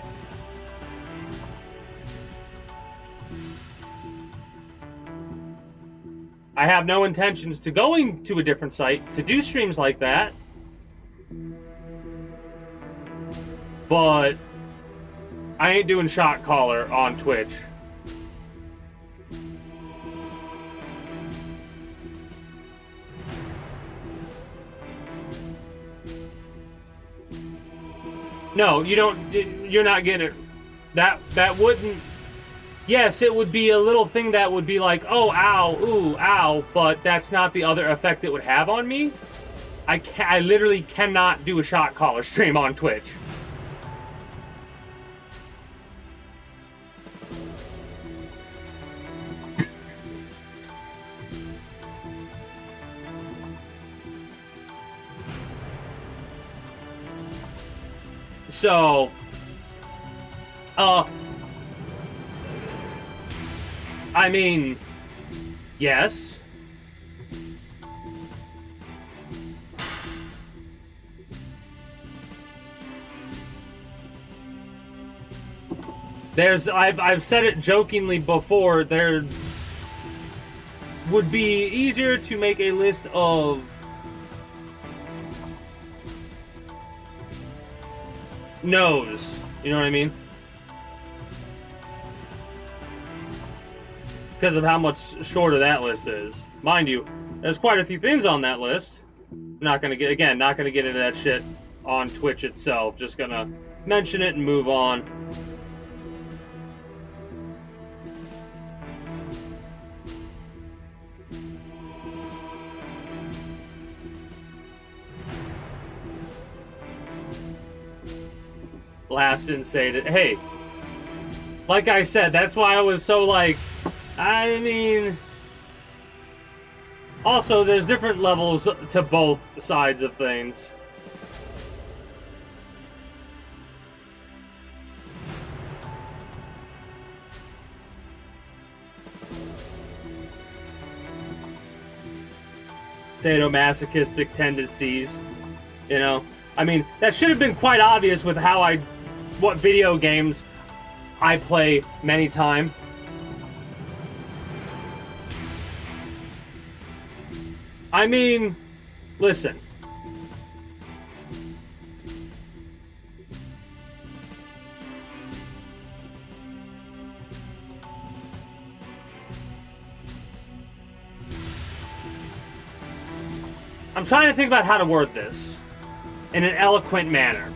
I have no intentions to going to a different site to do streams like that. But I ain't doing Shot Caller on Twitch. No, you don't. You're not getting it. That wouldn't. Yes, it would be a little thing that would be like, oh, ow, ooh, ow, but that's not the other effect it would have on me. I literally cannot do a Shot Caller stream on Twitch. So, I mean, yes. I've said it jokingly before, there would be easier to make a list of no's. You know what I mean? Because of how much shorter that list is. Mind you, there's quite a few things on that list. Not gonna get into that shit on Twitch itself. Just gonna mention it and move on. Last and say that, hey, like I said, that's why I was so like, I mean, also there's different levels to both sides of things. Sadomasochistic tendencies, you know. I mean, that should have been quite obvious with what video games I play many times. I mean, listen. I'm trying to think about how to word this in an eloquent manner.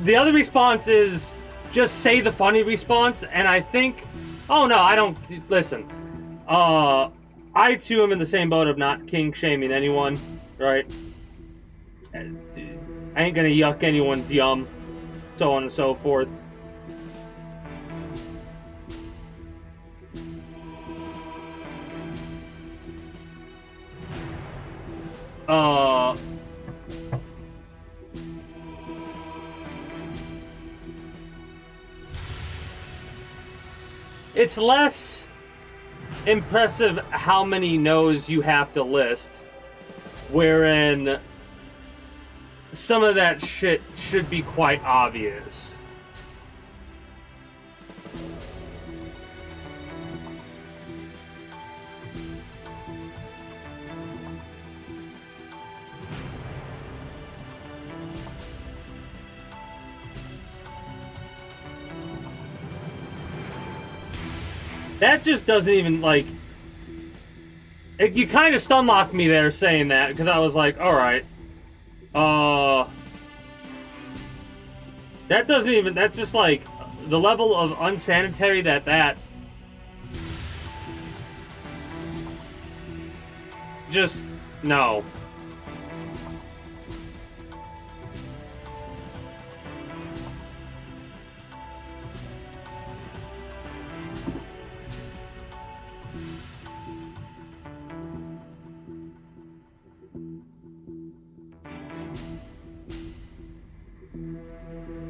The other response is just say the funny response, and I think, oh no, I don't, listen, I too am in the same boat of not king shaming anyone, right? I ain't gonna yuck anyone's yum, so on and so forth. It's less impressive how many no's you have to list, wherein some of that shit should be quite obvious. That just doesn't even, like... you kind of stun-locked me there saying that, because I was like, alright. That doesn't even... That's just, like, the level of unsanitary that... Just... No.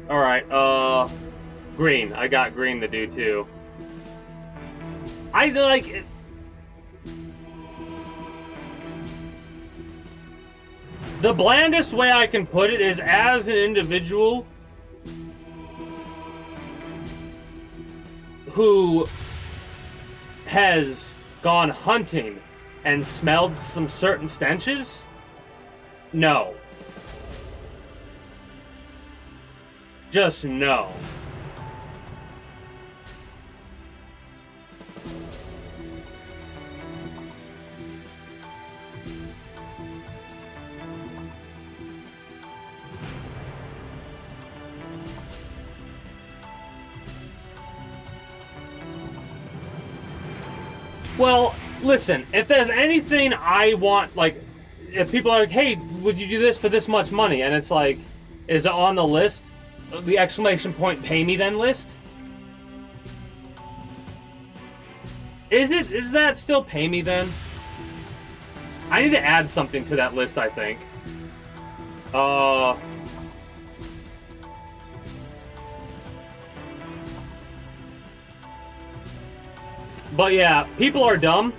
Alright, green. I got green to do too. I like it. The blandest way I can put it is, as an individual who has gone hunting and smelled some certain stenches, no. Just no. Well, listen, if there's anything I want, like, if people are like, hey, would you do this for this much money? And it's like, is it on the list? The exclamation point pay me then list? Is that still pay me then? I need to add something to that list, I think. But yeah, people are dumb.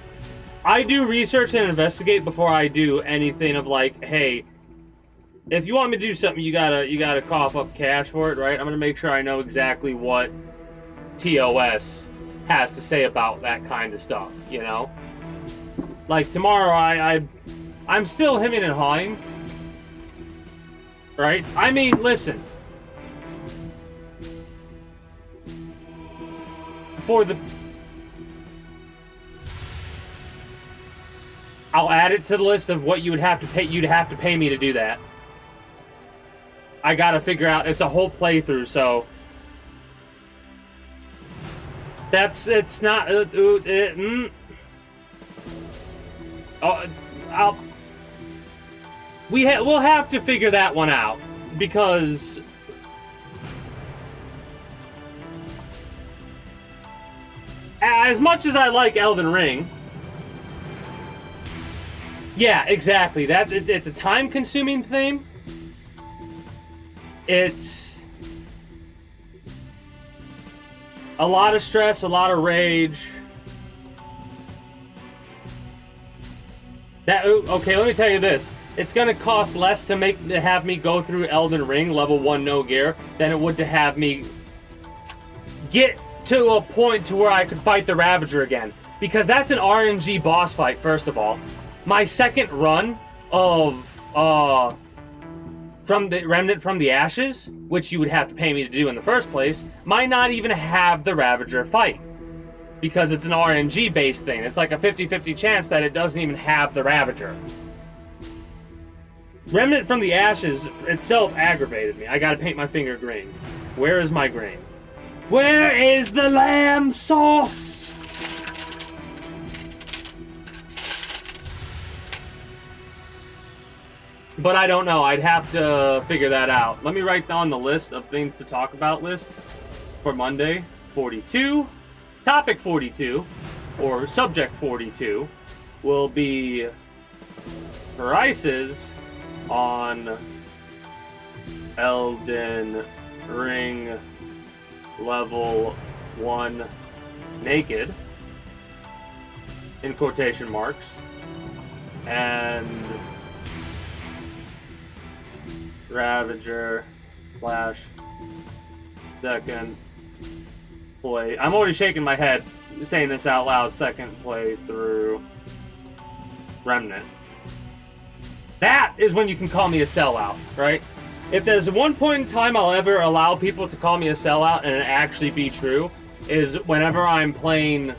I do research and investigate before I do anything of like, hey, if you want me to do something, you gotta cough up cash for it, right? I'm gonna make sure I know exactly what TOS has to say about that kind of stuff, you know? Like tomorrow, I'm still hemming and hawing, right? I mean, listen. For the... I'll add it to the list of what you would have to pay. You'd have to pay me to do that. I gotta figure out. It's a whole playthrough, so it's not. We'll have to figure that one out, because as much as I like Elden Ring. Yeah, exactly. It's a time-consuming thing. It's a lot of stress, a lot of rage. Okay, let me tell you this. It's gonna cost less to have me go through Elden Ring level 1 no gear than it would to have me get to a point to where I could fight the Ravager again. Because that's an RNG boss fight, first of all. My second run of from the Remnant from the Ashes, which you would have to pay me to do in the first place, might not even have the Ravager fight. Because it's an RNG based thing. It's like a 50-50 chance that it doesn't even have the Ravager. Remnant from the Ashes itself aggravated me. I gotta paint my finger green. Where is my green? Where is the lamb sauce? But I don't know. I'd have to figure that out. Let me write down the list of things to talk about list for Monday. 42. Topic 42, or subject 42, will be prices on Elden Ring level 1 naked, in quotation marks, and Ravager slash second play. I'm already shaking my head saying this out loud. Second play through Remnant. That is when you can call me a sellout, right? If there's one point in time I'll ever allow people to call me a sellout and it actually be true, is whenever I'm playing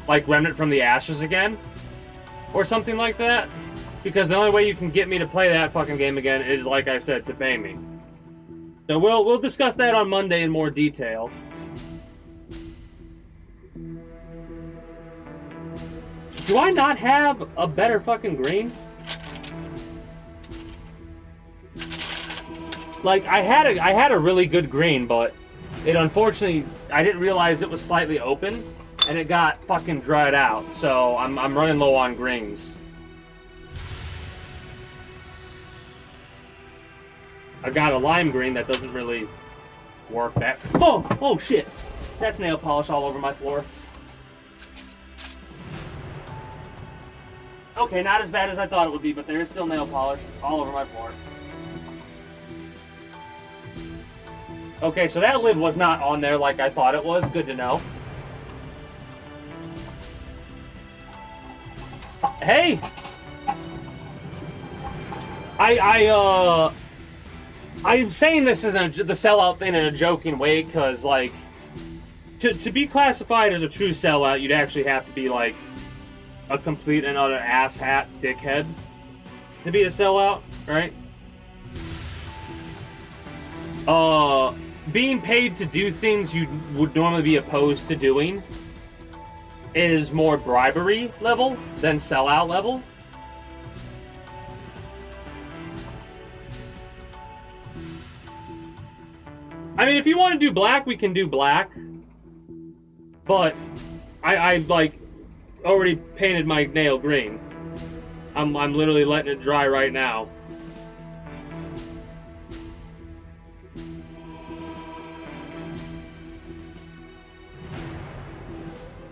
like Remnant from the Ashes again, or something like that. Because the only way you can get me to play that fucking game again is, like I said, to pay me. So we'll discuss that on Monday in more detail. Do I not have a better fucking green? Like, I had a really good green, but it unfortunately, I didn't realize it was slightly open, and it got fucking dried out. So I'm running low on greens. I got a lime green that doesn't really work that. Oh shit! That's nail polish all over my floor. Okay, not as bad as I thought it would be, but there is still nail polish all over my floor. Okay, so that lid was not on there like I thought it was. Good to know. Hey! I'm saying this isn't the sellout thing in a joking way, because, like, to be classified as a true sellout, you'd actually have to be, like, a complete and utter asshat dickhead to be a sellout, right? Being paid to do things you would normally be opposed to doing is more bribery level than sellout level. I mean, if you want to do black, we can do black. But I like already painted my nail green. I'm literally letting it dry right now.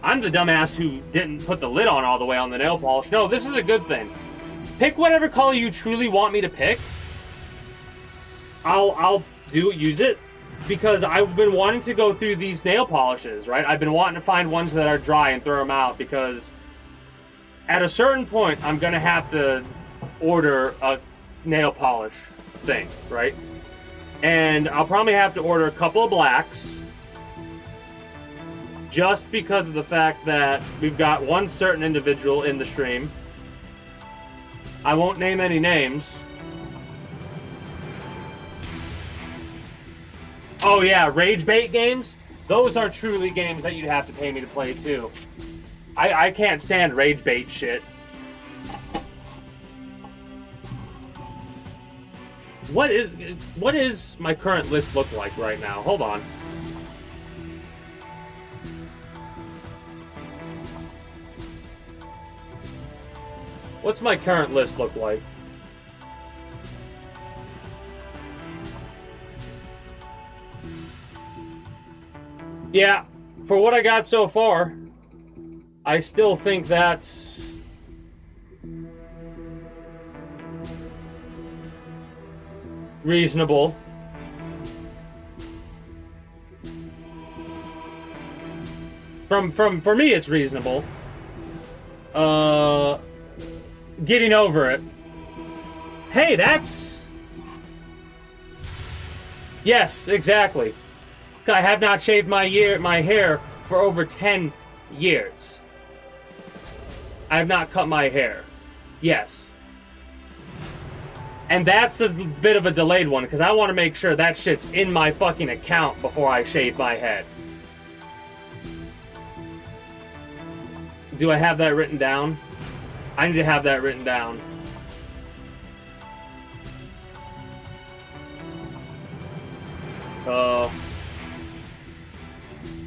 I'm the dumbass who didn't put the lid on all the way on the nail polish. No, this is a good thing. Pick whatever color you truly want me to pick. I'll use it, because I've been wanting to go through these nail polishes, right? I've been wanting to find ones that are dry and throw them out, because at a certain point, I'm gonna have to order a nail polish thing, right? And I'll probably have to order a couple of blacks, just because of the fact that we've got one certain individual in the stream. I won't name any names. Oh yeah, rage bait games? Those are truly games that you'd have to pay me to play too. I can't stand rage bait shit. What is my current list look like right now? Hold on. What's my current list look like? Yeah, for what I got so far, I still think that's reasonable. For me, it's reasonable. Getting over it. Hey, that's... Yes, exactly. I have not shaved my hair for over 10 years. I have not cut my hair. Yes. And that's a bit of a delayed one, because I want to make sure that shit's in my fucking account before I shave my head. Do I have that written down? I need to have that written down.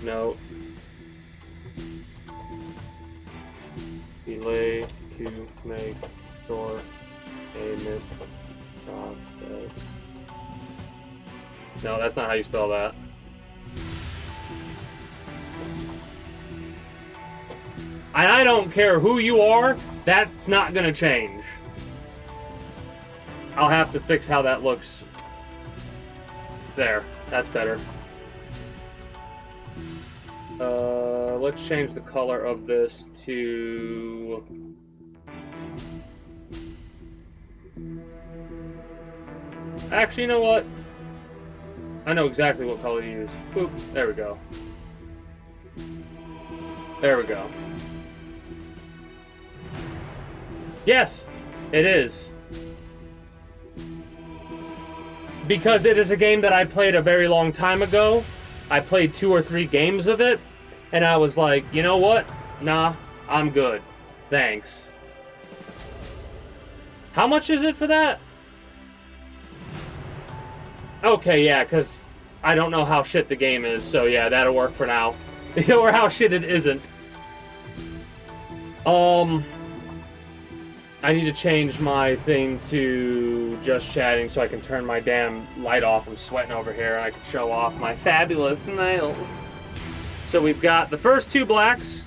No. Delay to make sure payment process. No, that's not how you spell that. I don't care who you are, that's not gonna change. I'll have to fix how that looks. There, that's better. Let's change the color of this to... Actually, you know what? I know exactly what color to use. Boop, there we go. There we go. Yes, it is. Because it is a game that I played a very long time ago. I played 2 or 3 games of it, and I was like, you know what? Nah, I'm good. Thanks. How much is it for that? Okay, yeah, because I don't know how shit the game is, so yeah, that'll work for now. Or how shit it isn't. I need to change my thing to just chatting so I can turn my damn light off. I'm sweating over here and I can show off my fabulous nails. So we've got the first two blacks.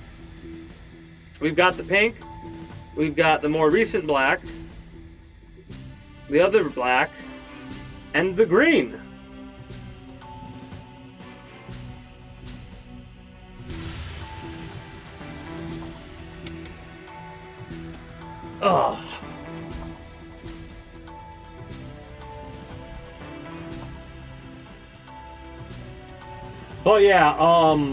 We've got the pink. We've got the more recent black. The other black. And the green. Ugh. But yeah,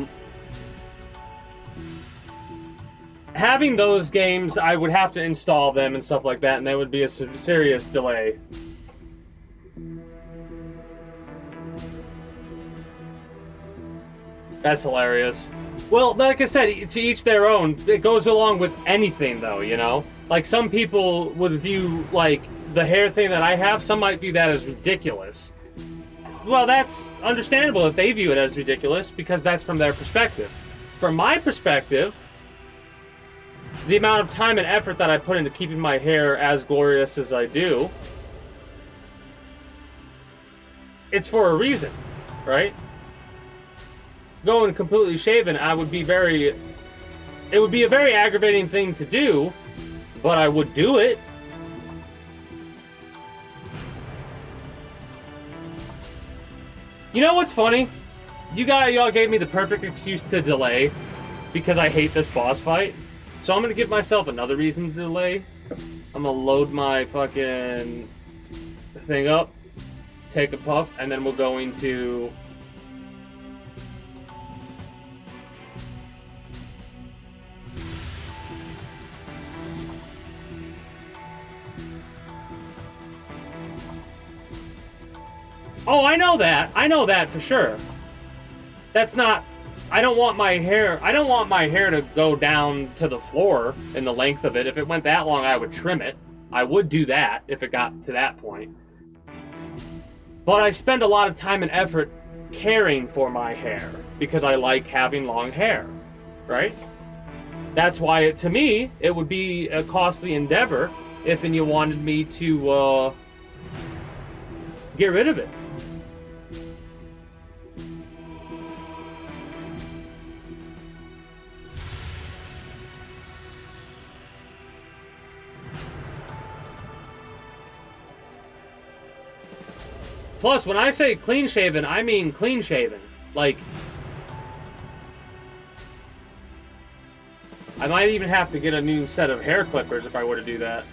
having those games, I would have to install them and stuff like that, and that would be a serious delay. That's hilarious. Well, like I said, to each their own. It goes along with anything, though, you know? Like, some people would view, like, the hair thing that I have, some might view that as ridiculous. Well, that's understandable if they view it as ridiculous, because that's from their perspective. From my perspective, the amount of time and effort that I put into keeping my hair as glorious as I do, it's for a reason, right? Going completely shaven, it would be a very aggravating thing to do, but I would do it. You know what's funny? Y'all gave me the perfect excuse to delay because I hate this boss fight. So I'm gonna give myself another reason to delay. I'm gonna load my fucking thing up, take a puff, and then we're going to Oh, I know that. I know that for sure. That's not... I don't want my hair to go down to the floor in the length of it. If it went that long, I would trim it. I would do that if it got to that point. But I spend a lot of time and effort caring for my hair because I like having long hair, right? That's why, to me, it would be a costly endeavor if you wanted me to get rid of it. Plus, when I say clean shaven, I mean clean shaven. Like, I might even have to get a new set of hair clippers if I were to do that.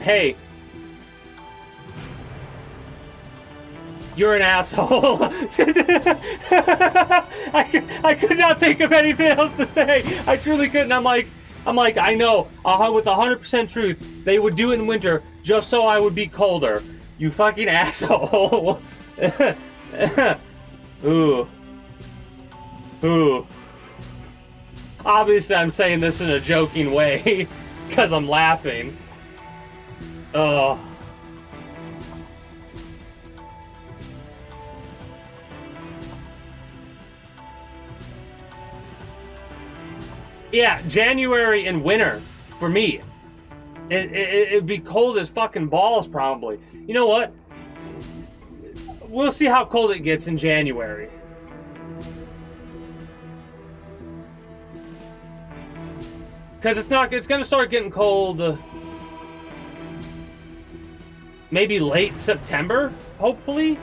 Hey. You're an asshole. I could not think of anything else to say. I truly couldn't. I'm like, I know, with 100% truth, they would do it in winter just so I would be colder. You fucking asshole. Ooh. Ooh. Obviously, I'm saying this in a joking way, because I'm laughing. Oh. Yeah, January and winter, for me. It'd be cold as fucking balls, probably. You know what? We'll see how cold it gets in January. Because it's gonna start getting cold maybe late September, hopefully.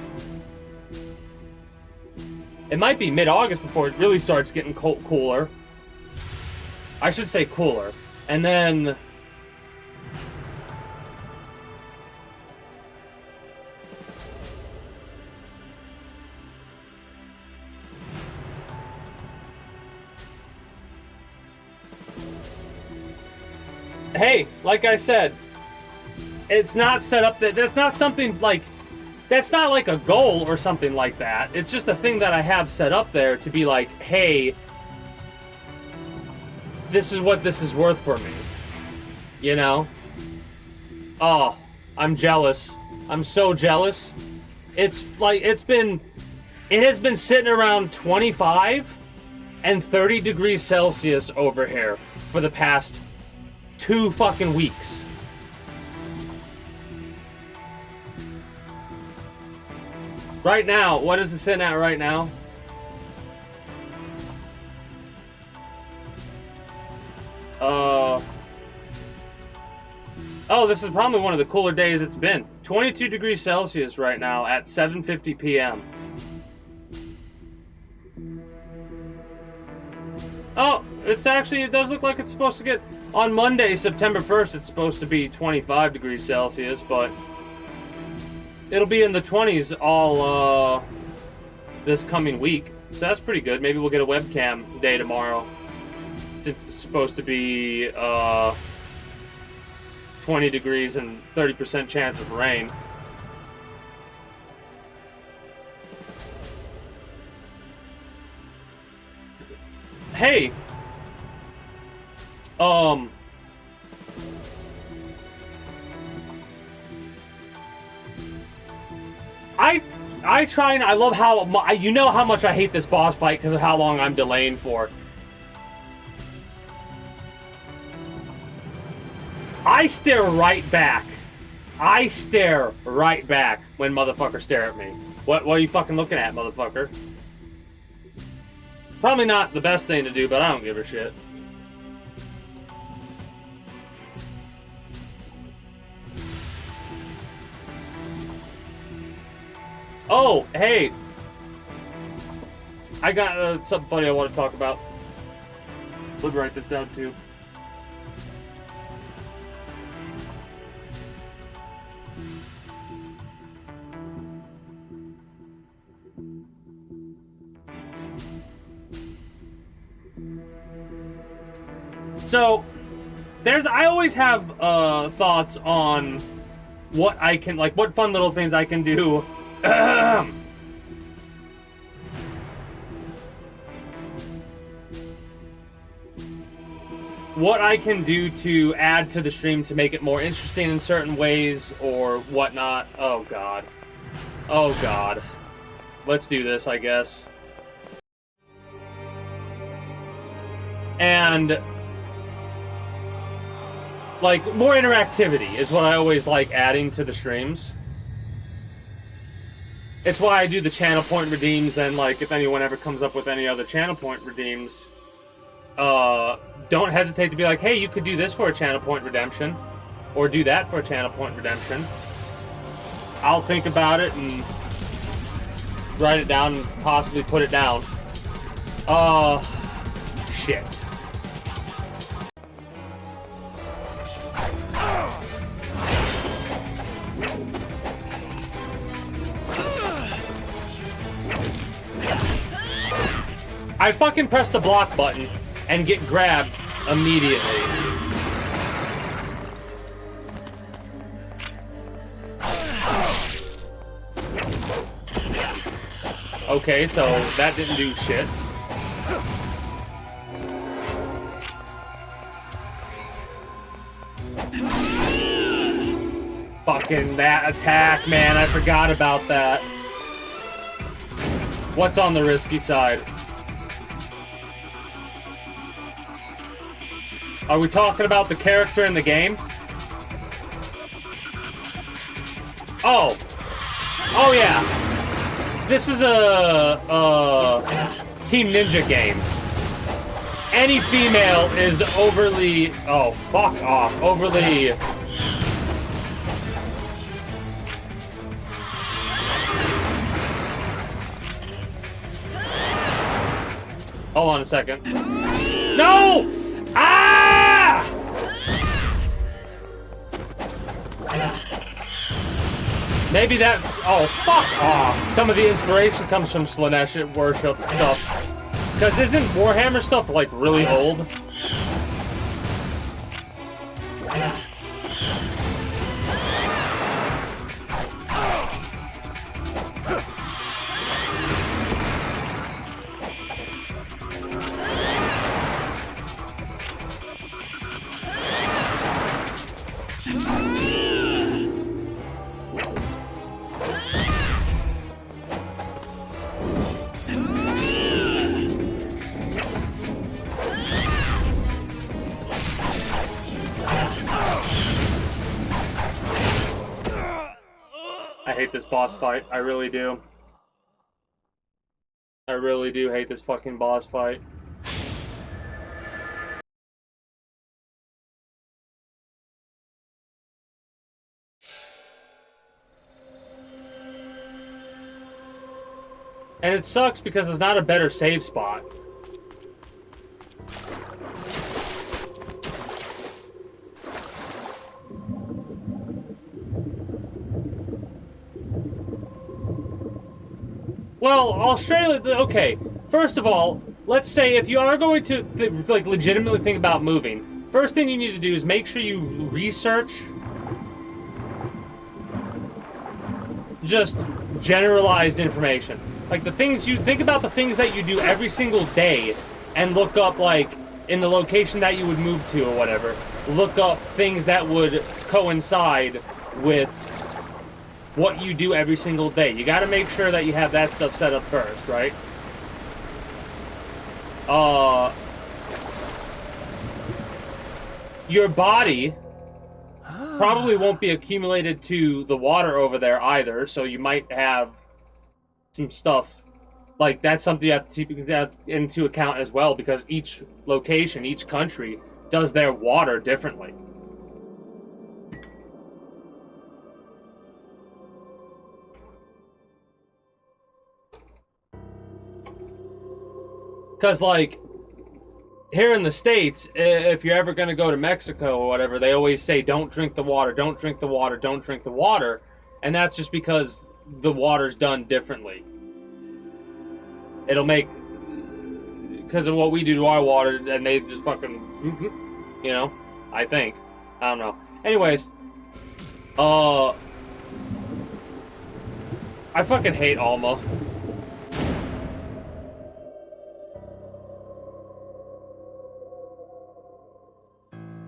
It might be mid-August before it really starts getting cooler. I should say cooler. And then... Hey, like I said, it's not set up that's not something like... That's not like a goal or something like that. It's just a thing that I have set up there to be like, hey... This is what this is worth for me. You know? Oh, I'm jealous. I'm so jealous. It's like, it has been sitting around 25 and 30 degrees Celsius over here for the past 2 fucking weeks. Right now, what is it sitting at right now? Oh, this is probably one of the cooler days it's been. 22 degrees Celsius right now at 7:50 p.m. Oh, it does look like it's supposed to get, on Monday, September 1st, it's supposed to be 25 degrees Celsius, but it'll be in the 20s all, this coming week. So that's pretty good. Maybe we'll get a webcam day tomorrow, since it's supposed to be, 20 degrees and 30% chance of rain. Hey, I try and I love how you know how much I hate this boss fight because of how long I'm delaying for. I stare right back. I stare right back when motherfuckers stare at me. What are you fucking looking at, motherfucker? Probably not the best thing to do, but I don't give a shit. Oh, hey. I got something funny I want to talk about. Let me write this down too. So, I always have thoughts on what I can, like, what fun little things I can do. What I can do to add to the stream to make it more interesting in certain ways or whatnot. Oh, God. Oh, God. Let's do this, I guess. And like, more interactivity is what I always like adding to the streams. It's why I do the channel point redeems, and like, if anyone ever comes up with any other channel point redeems, don't hesitate to be like, hey, you could do this for a channel point redemption, or do that for a channel point redemption. I'll think about it and write it down and possibly put it down. Shit. I fucking press the block button and get grabbed immediately. Okay, so that didn't do shit. Fucking that attack, man, I forgot about that. What's on the risky side? Are we talking about the character in the game? Oh. Oh, yeah. This is a Team Ninja game. Any female is overly... Oh, fuck off. Overly... Hold on a second. No! Ah! Maybe that's... Oh, fuck off. Some of the inspiration comes from Slanesh worship stuff. Because isn't Warhammer stuff, like, really old? hate this boss fight. I really do. I really do hate this fucking boss fight. And it sucks because there's not a better save spot. Well, Australia, okay. First of all, let's say if you are going to like legitimately think about moving, first thing you need to do is make sure you research just generalized information. Like the things you think about, the things that you do every single day, and look up like in the location that you would move to or whatever. Look up things that would coincide with what you do every single day. You got to make sure that you have that stuff set up first, right? Your body probably won't be accumulated to the water over there either, so you might have some stuff like that's something you have to take into account as well, because each location, each country does their water differently. Because, like, here in the States, if you're ever going to go to Mexico or whatever, they always say, don't drink the water, don't drink the water, don't drink the water. And that's just because the water's done differently. It'll make, because of what we do to our water, and they just fucking, you know, I think. I don't know. Anyways, I fucking hate Alma.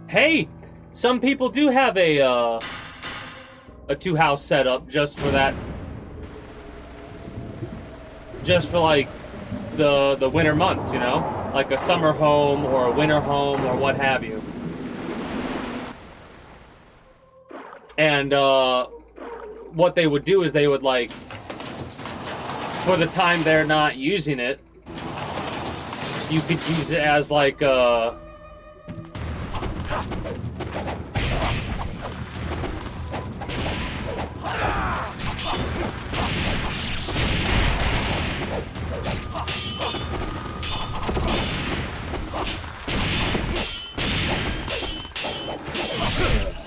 Hey, some people do have a two-house setup just for that. Just for, like, the winter months, you know? Like a summer home or a winter home or what have you. And, what they would do is they would, like, for the time they're not using it, you could use it as, like,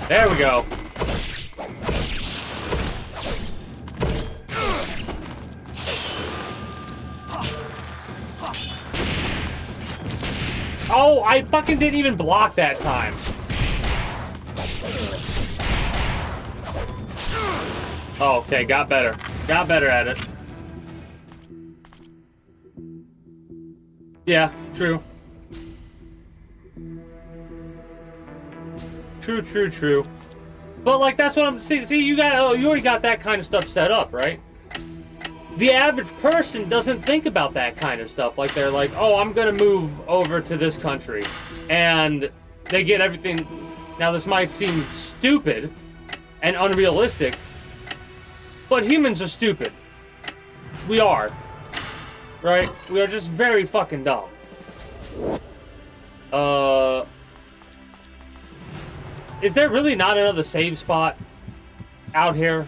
there we go. Oh, I fucking didn't even block that time. Oh, okay, got better. Got better at it. Yeah, true. True. But, like, that's what I'm... See, you already got that kind of stuff set up, right? The average person doesn't think about that kind of stuff. Like, they're like, oh, I'm gonna move over to this country. And they get everything... Now, this might seem stupid and unrealistic, but humans are stupid. We are. Right? We are just very fucking dumb. Is there really not another save spot out here?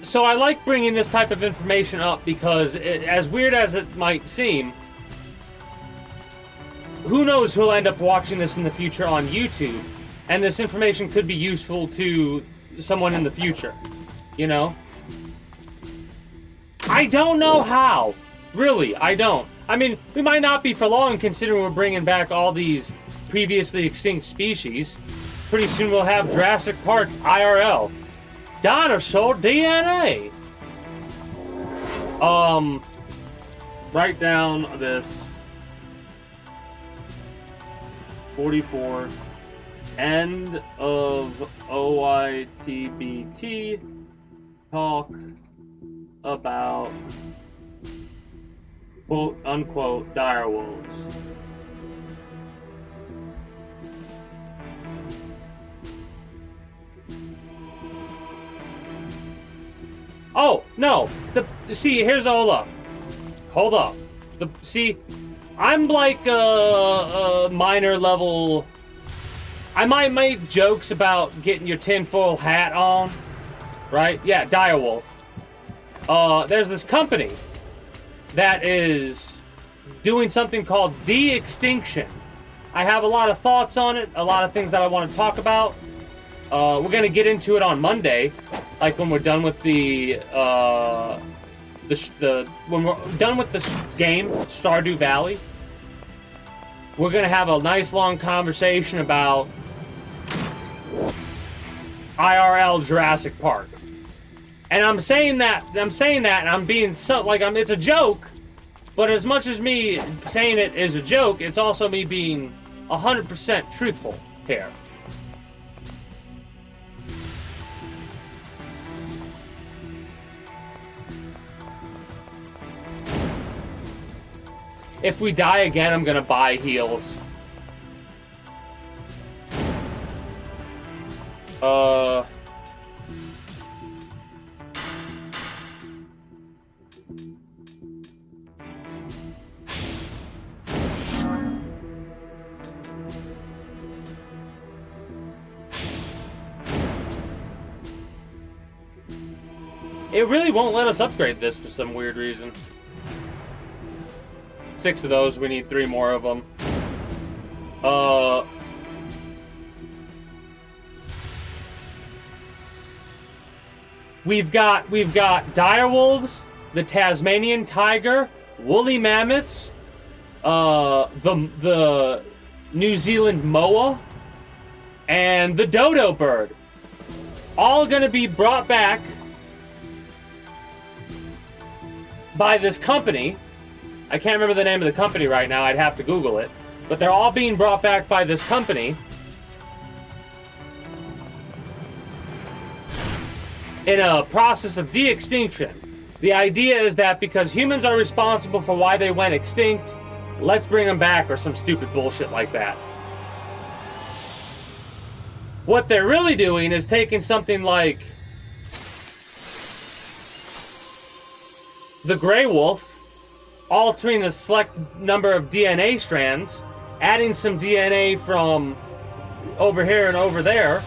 So I like bringing this type of information up because, as weird as it might seem, who knows who'll end up watching this in the future on YouTube, and this information could be useful to someone in the future, you know? I don't know how. Really, I don't. I mean, we might not be for long considering we're bringing back all these previously extinct species. Pretty soon we'll have Jurassic Park IRL. Dinosaur DNA. Write down this 44 end of OITBT talk about quote unquote dire wolves. Oh, no. See, here's hold up. Hold up. See, I'm like a minor level. I might make jokes about getting your tinfoil hat on, right? Yeah, Direwolf. There's this company that is doing something called de-extinction. I have a lot of thoughts on it, a lot of things that I want to talk about. We're gonna get into it on Monday, like when we're done with when we're done with the game, Stardew Valley. We're gonna have a nice long conversation about IRL Jurassic Park. And I'm saying that, and I'm being so, like, it's a joke, but as much as me saying it is a joke, it's also me being 100% truthful here. If we die again, I'm gonna buy heals. It really won't let us upgrade this for some weird reason. 6 of those, we need 3 more of them. We've got direwolves, the Tasmanian tiger, woolly mammoths, the New Zealand moa, and the dodo bird. All gonna be brought back by this company. I can't remember the name of the company right now, I'd have to Google it. But they're all being brought back by this company in a process of de-extinction. The idea is that because humans are responsible for why they went extinct, let's bring them back, or some stupid bullshit like that. What they're really doing is taking something like the gray wolf, altering a select number of DNA strands, adding some DNA from over here and over there,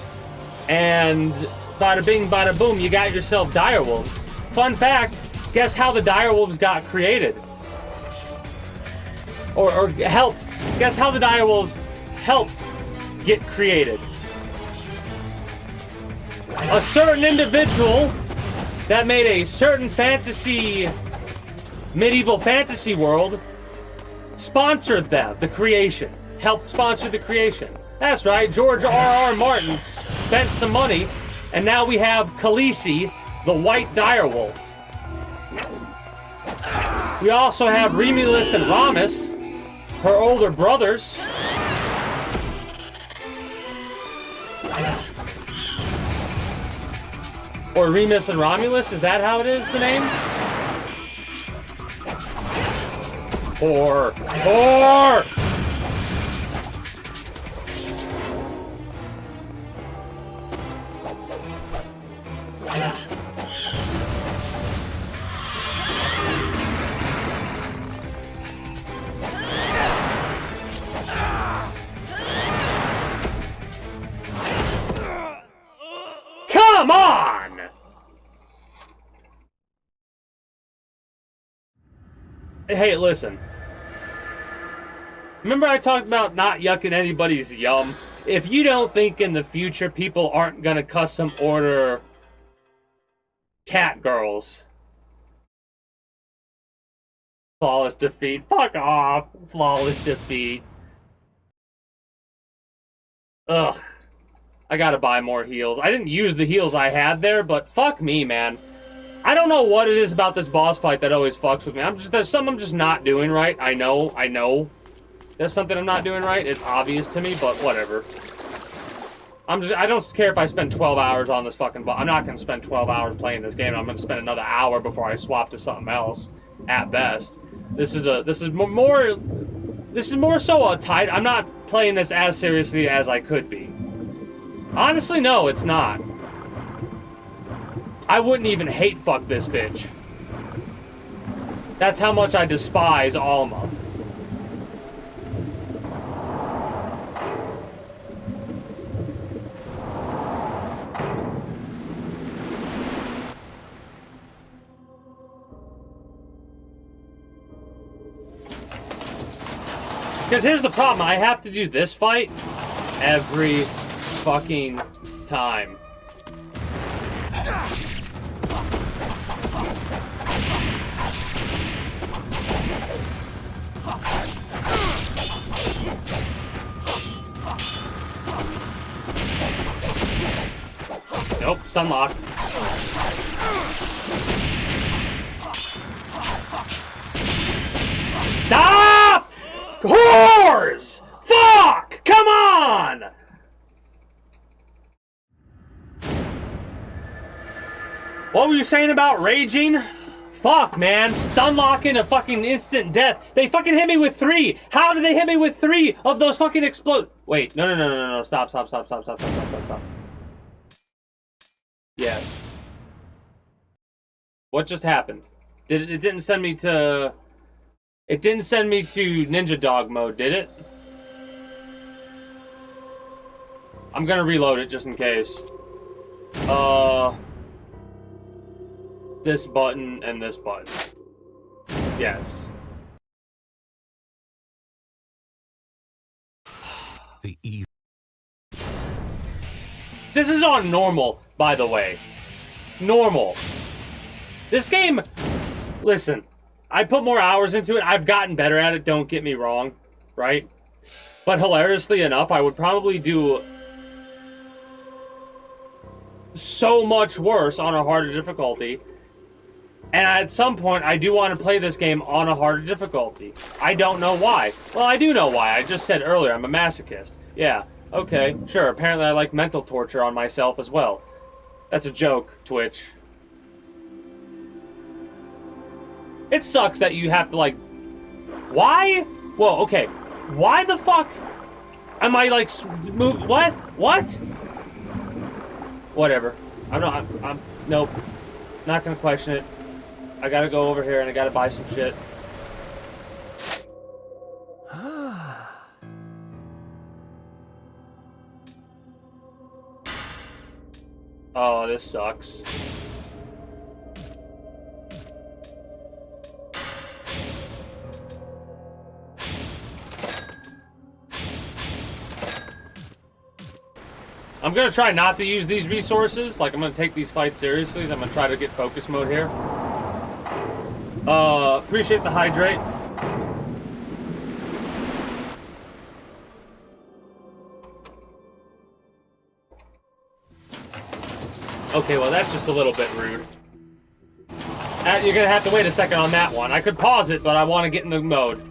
and bada bing, bada boom, you got yourself direwolves. Fun fact, guess how the direwolves got created? Or helped. Guess how the direwolves helped get created? A certain individual that made a certain medieval fantasy world sponsored the creation. Helped sponsor the creation. That's right, George R.R. Martin spent some money, and now we have Khaleesi, the white direwolf. We also have Remulus and Ramus, her older brothers. Or Remus and Romulus, is that how it is, the name? Or come on! Hey, listen. Remember I talked about not yucking anybody's yum? If you don't think in the future people aren't gonna custom order cat girls. Flawless defeat. Fuck off. Flawless defeat. Ugh. I gotta buy more heals. I didn't use the heals I had there, but fuck me, man. I don't know what it is about this boss fight that always fucks with me. There's something I'm just not doing right. I know. There's something I'm not doing right. It's obvious to me, but whatever. I don't care if I spend 12 hours on this fucking boss. I'm not gonna spend 12 hours playing this game. I'm gonna spend another hour before I swap to something else, at best. This is more so a tight. I'm not playing this as seriously as I could be. Honestly, no, it's not. I wouldn't even hate fuck this bitch. That's how much I despise Alma. Because here's the problem, I have to do this fight every fucking time. Nope, stun lock. Stop! Whores! Fuck! Come on! What were you saying about raging? Fuck, man. Stun locking a fucking instant death. They fucking hit me with 3. How did they hit me with 3 of those fucking explode? Wait, no. Stop. Yes. What just happened? It didn't send me to... It didn't send me to Ninja Dog mode, did it? I'm gonna reload it just in case. This button and this button. Yes. The evil. This is on normal, by the way. Normal. This game... Listen, I put more hours into it. I've gotten better at it, don't get me wrong. Right? But hilariously enough, I would probably do so much worse on a harder difficulty. And at some point, I do want to play this game on a harder difficulty. I don't know why. Well, I do know why. I just said earlier, I'm a masochist. Yeah, okay, sure. Apparently I like mental torture on myself as well. That's a joke, Twitch. It sucks that you have to, like... Why? Whoa, okay. Why the fuck am I, like, move... What? What? Whatever. I'm nope. Not gonna question it. I gotta go over here and I gotta buy some shit. Oh, this sucks. I'm gonna try not to use these resources. Like, I'm gonna take these fights seriously. I'm gonna try to get focus mode here. Appreciate the hydrate. Okay, well, that's just a little bit rude. You're gonna have to wait a second on that one. I could pause it, but I want to get in the mode.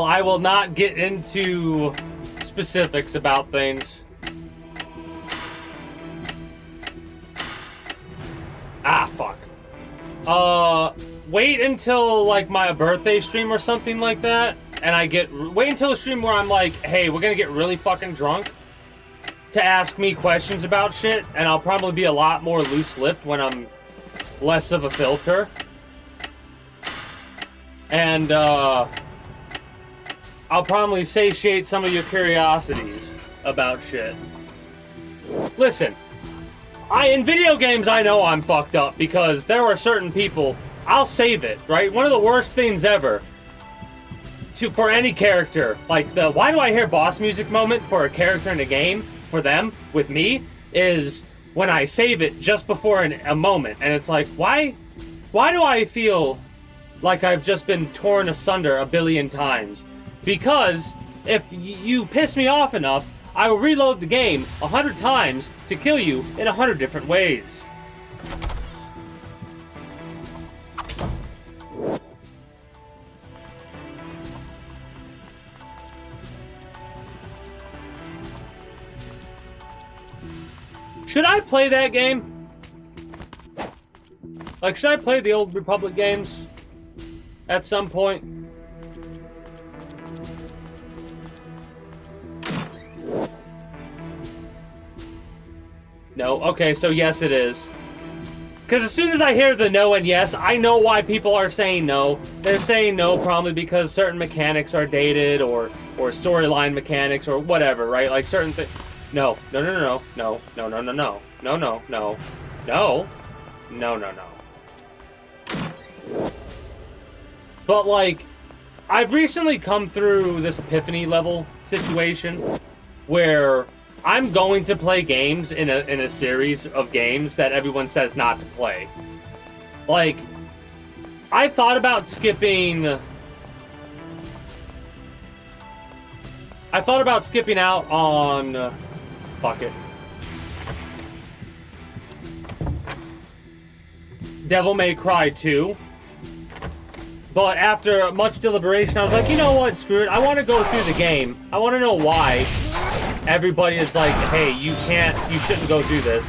I will not get into specifics about things. Ah, fuck. Wait until, like, my birthday stream or something like that, and wait until a stream where I'm like, hey, we're gonna get really fucking drunk to ask me questions about shit, and I'll probably be a lot more loose-lipped when I'm less of a filter. And, I'll probably satiate some of your curiosities about shit. Listen, in video games, I know I'm fucked up because there are certain people, I'll save it, right? One of the worst things ever for any character, like the why do I hear boss music moment for a character in a game, for them, with me, is when I save it just before a moment, and it's like, why do I feel like I've just been torn asunder a billion times? Because if you piss me off enough, I will reload the game 100 times to kill you in 100 different ways. Should I play that game? Like, should I play the Old Republic games at some point? No? Okay, so yes it is. Because as soon as I hear the no and yes, I know why people are saying no. They're saying no probably because certain mechanics are dated or storyline mechanics or whatever, right? Like certain things. No. No, no, no, no. No, no, no, no. No, no, no. No. No, no, no. But, like, I've recently come through this epiphany level situation where I'm going to play games in a series of games that everyone says not to play. Like, I thought about skipping out on fuck it. Devil May Cry 2. But after much deliberation, I was like, you know what, screw it. I want to go through the game. I want to know why everybody is like, hey, you shouldn't go through this.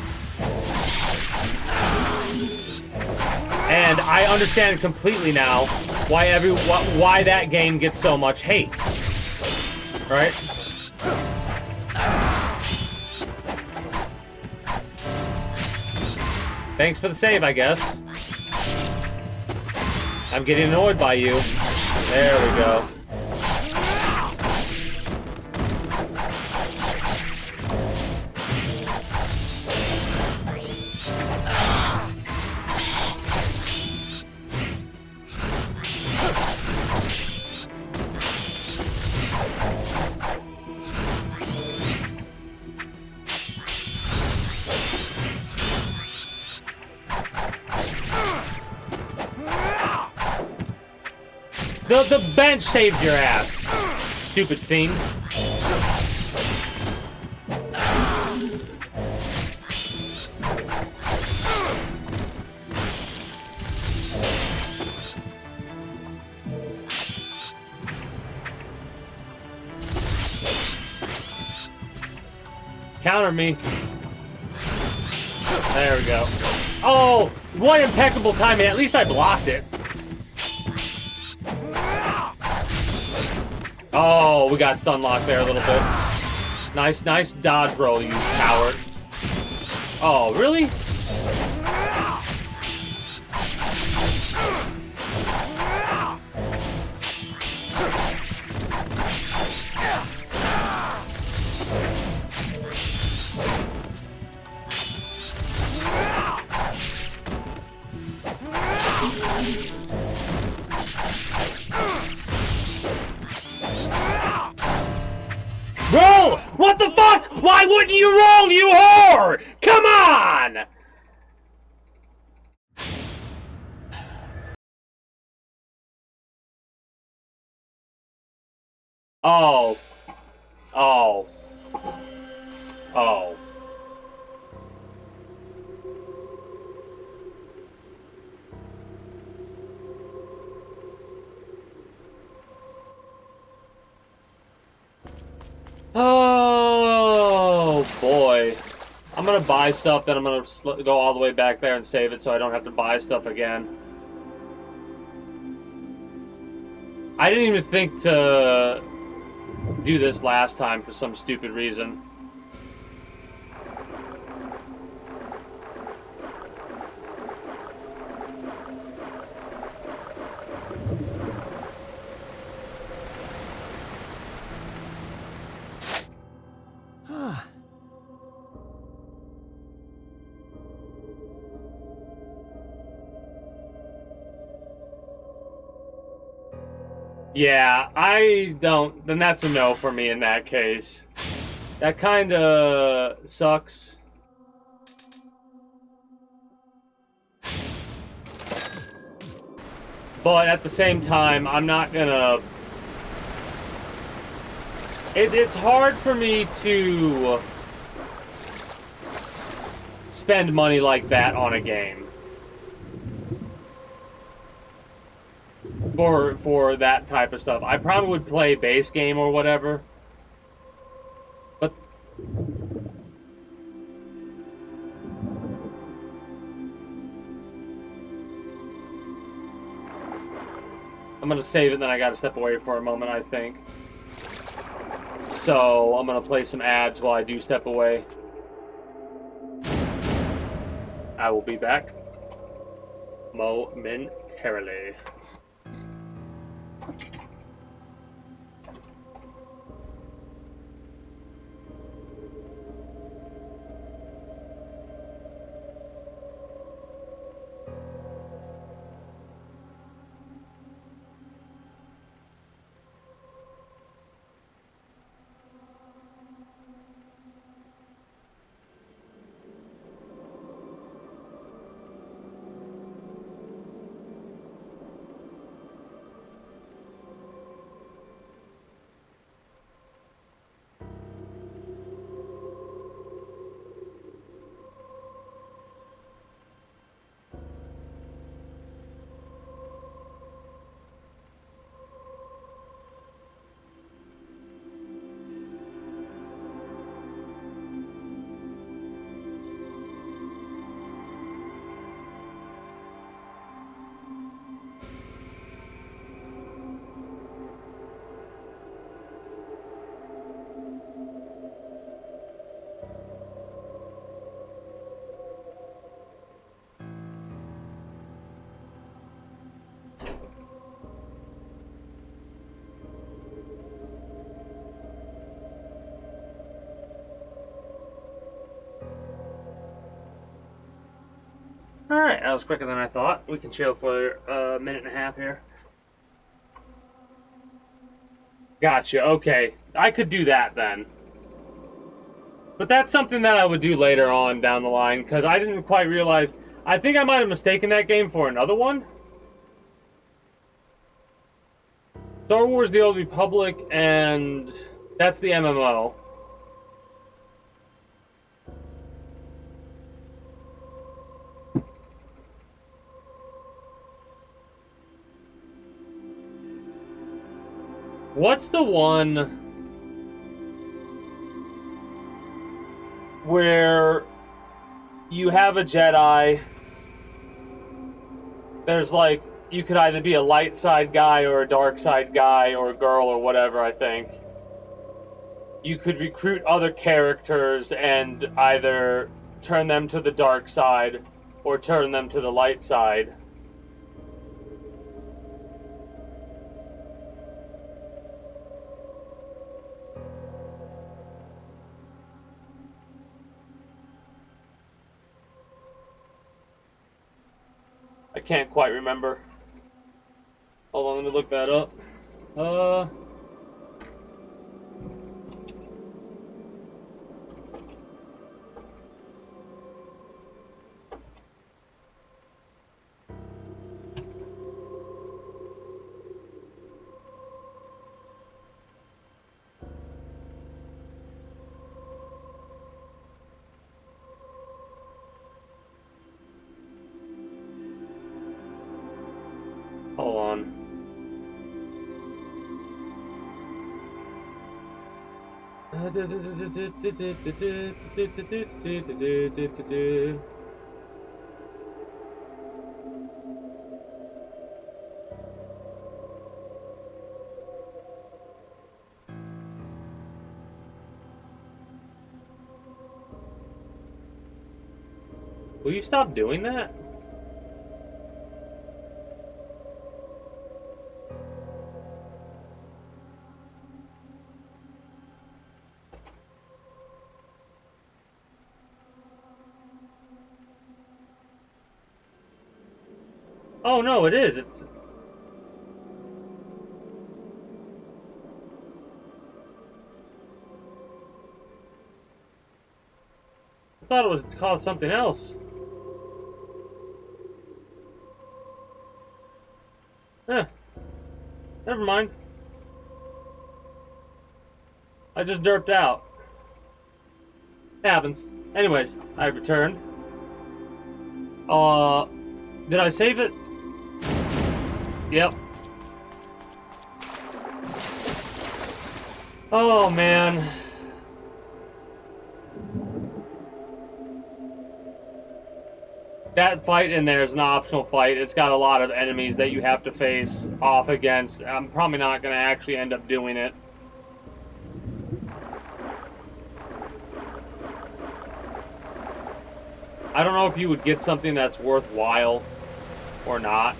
And I understand completely now why that game gets so much hate. Right? Thanks for the save, I guess. I'm getting annoyed by you. There we go. The bench saved your ass, stupid fiend. Counter me. There we go. Oh, what impeccable timing. At least I blocked it. Oh, we got stun locked there a little bit. Nice dodge roll, you coward. Oh, really? Roll! What the fuck? Why wouldn't you roll, you whore? Come on! Oh. Oh. Oh. Oh, boy. I'm gonna buy stuff, then I'm gonna go all the way back there and save it so I don't have to buy stuff again. I didn't even think to do this last time for some stupid reason. Yeah, I don't. Then that's a no for me in that case. That kind of sucks. But at the same time, I'm not gonna It's hard for me to spend money like that on a game for that type of stuff. I probably would play base game or whatever, but I'm gonna save it. Then I gotta step away for a moment, I think. So I'm gonna play some ads while I do step away. I will be back momentarily. Alright, that was quicker than I thought. We can chill for a minute and a half here. Gotcha, okay. I could do that then. But that's something that I would do later on down the line, because I didn't quite realize... I think I might have mistaken that game for another one. Star Wars The Old Republic, and that's the MMO. What's the one where you have a Jedi? There's like, you could either be a light side guy or a dark side guy or a girl or whatever, I think. You could recruit other characters and either turn them to the dark side or turn them to the light side. I can't quite remember. Hold on, let me look that up. Hold on. Will you stop doing that? Oh no, it is. It's... I thought it was called something else. Eh. Never mind. I just derped out. Happens. Anyways, I've returned. Did I save it? Yep. Oh, man. That fight in there is an optional fight. It's got a lot of enemies that you have to face off against. I'm probably not going to actually end up doing it. I don't know if you would get something that's worthwhile or not.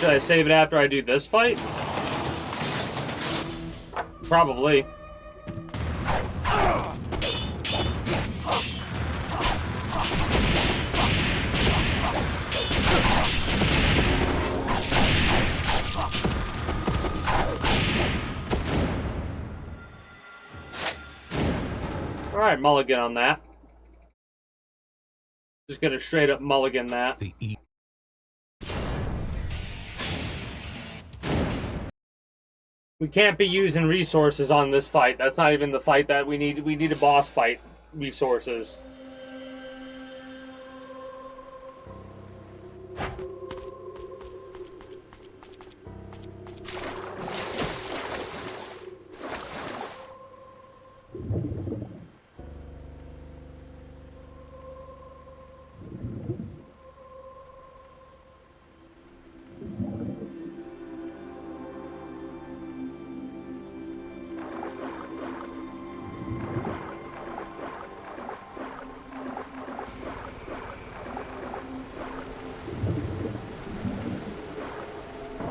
Should I save it after I do this fight? Probably. Alright, mulligan on that. Just gonna straight up mulligan that. We can't be using resources on this fight. That's not even the fight that we need. We need a boss fight resources.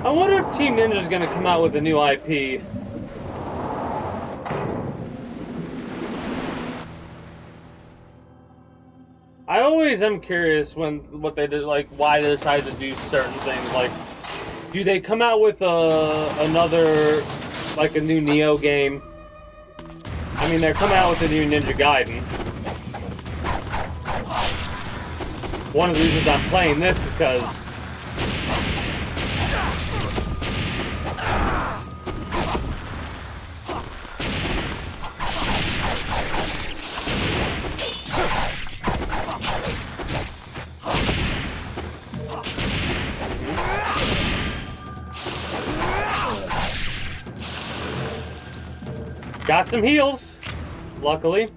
I wonder if Team Ninja's gonna come out with a new IP. I always am curious when what they did, like why they decided to do certain things. Like, do they come out with another, like a new Neo game? I mean, they're coming out with a new Ninja Gaiden. One of the reasons I'm playing this is because got some heals, luckily.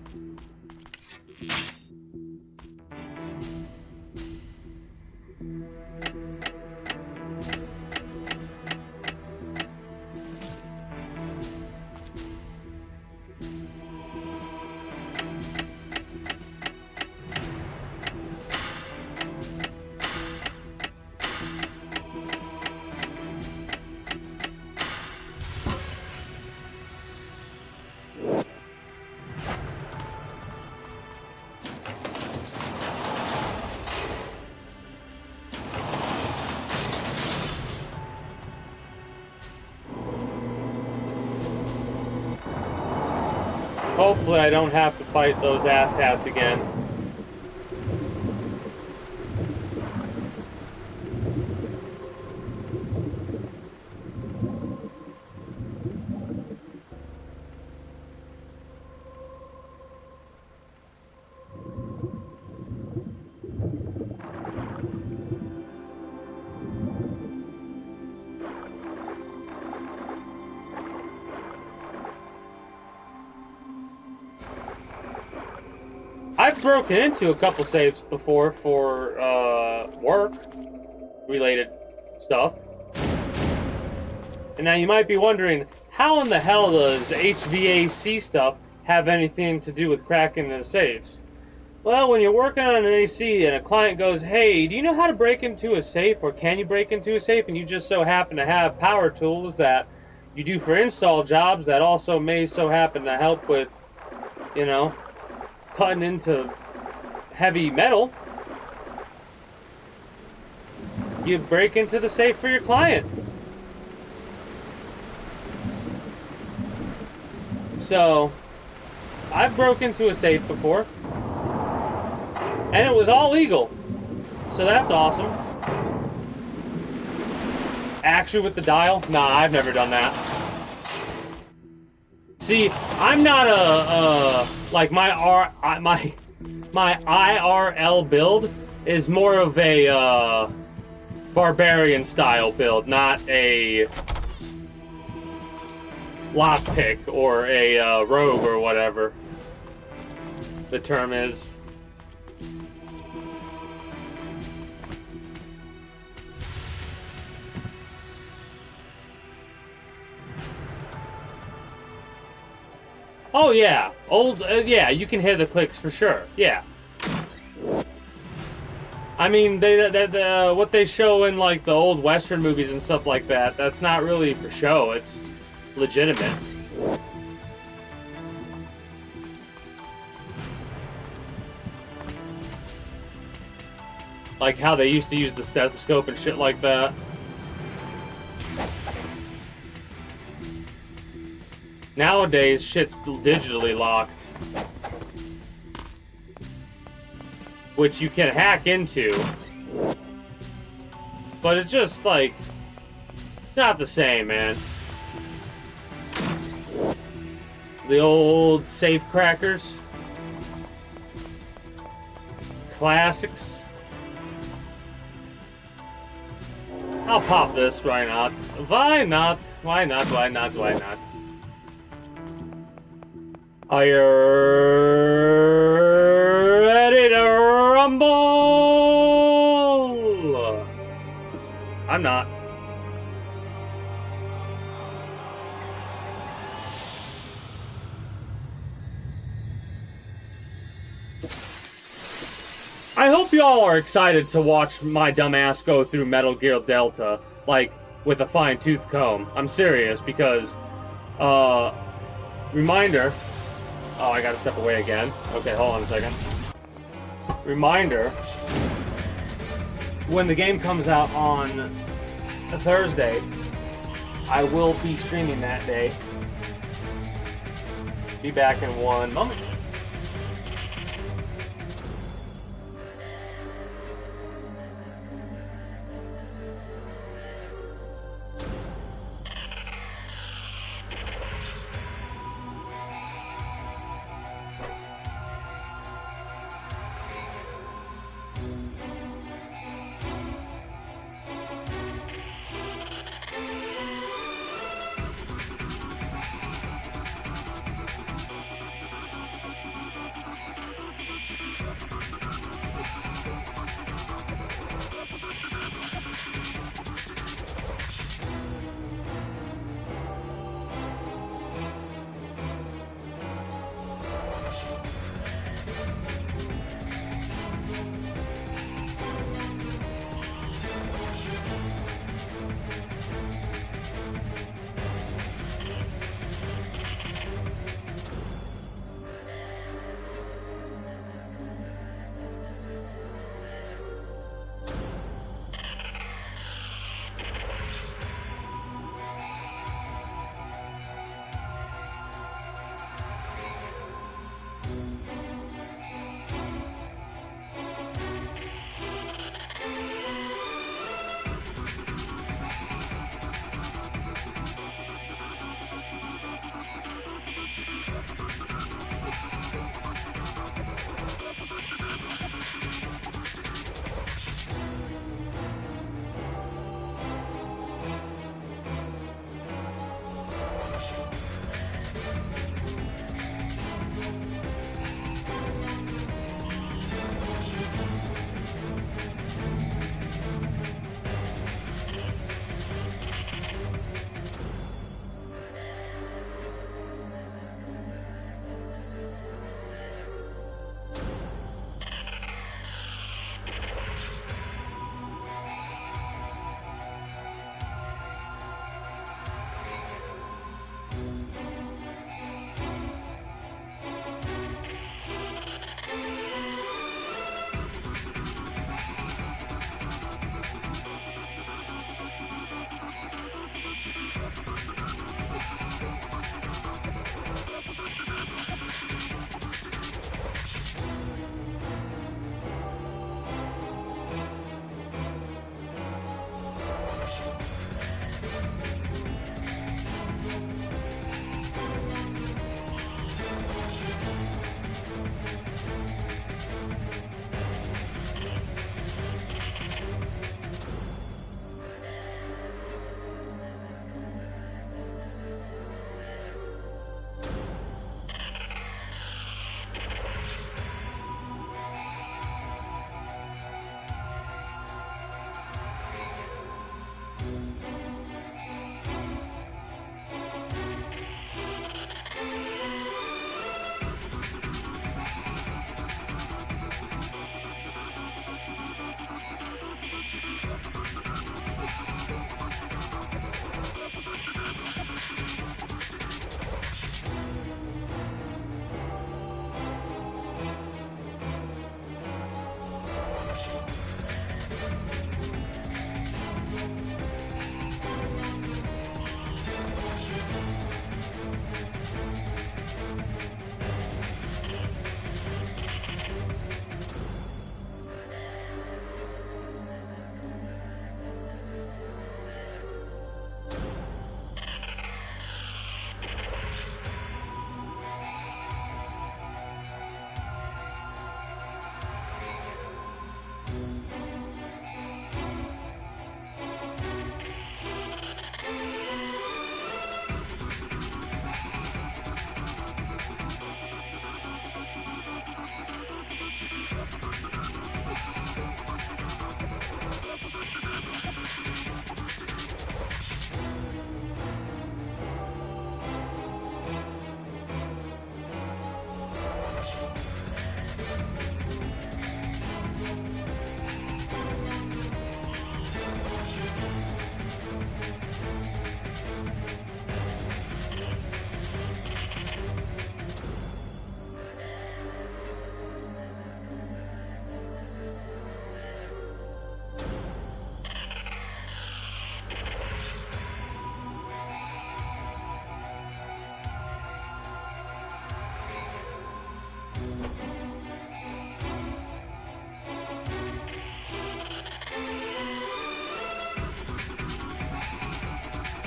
Hopefully I don't have to fight those asshats again. I've broken into a couple saves before for work-related stuff. And now you might be wondering, how in the hell does HVAC stuff have anything to do with cracking the saves? Well, when you're working on an AC and a client goes, hey, do you know how to break into a safe, or can you break into a safe, and you just so happen to have power tools that you do for install jobs that also may so happen to help with, you know, cutting into heavy metal, you break into the safe for your client. So, I've broke into a safe before, and it was all legal. So that's awesome. Actually, with the dial? Nah, I've never done that. See, I'm not like my IRL build is more of a barbarian style build, not a lockpick or a rogue or whatever the term is. Oh yeah, yeah, you can hear the clicks for sure. Yeah. I mean, what they show in like the old Western movies and stuff like that, that's not really for show. It's legitimate. Like how they used to use the stethoscope and shit like that. Nowadays, shit's digitally locked. Which you can hack into. But it's just, like, not the same, man. The old safe crackers. Classics. I'll pop this, why not? Why not? Why not? Why not? Why not? Are you ready to rumble? I'm not. I hope y'all are excited to watch my dumbass go through Metal Gear Delta, like, with a fine-tooth comb. I'm serious, because, reminder... Oh, I gotta step away again. Okay, hold on a second. Reminder, when the game comes out on a Thursday, I will be streaming that day. Be back in one moment.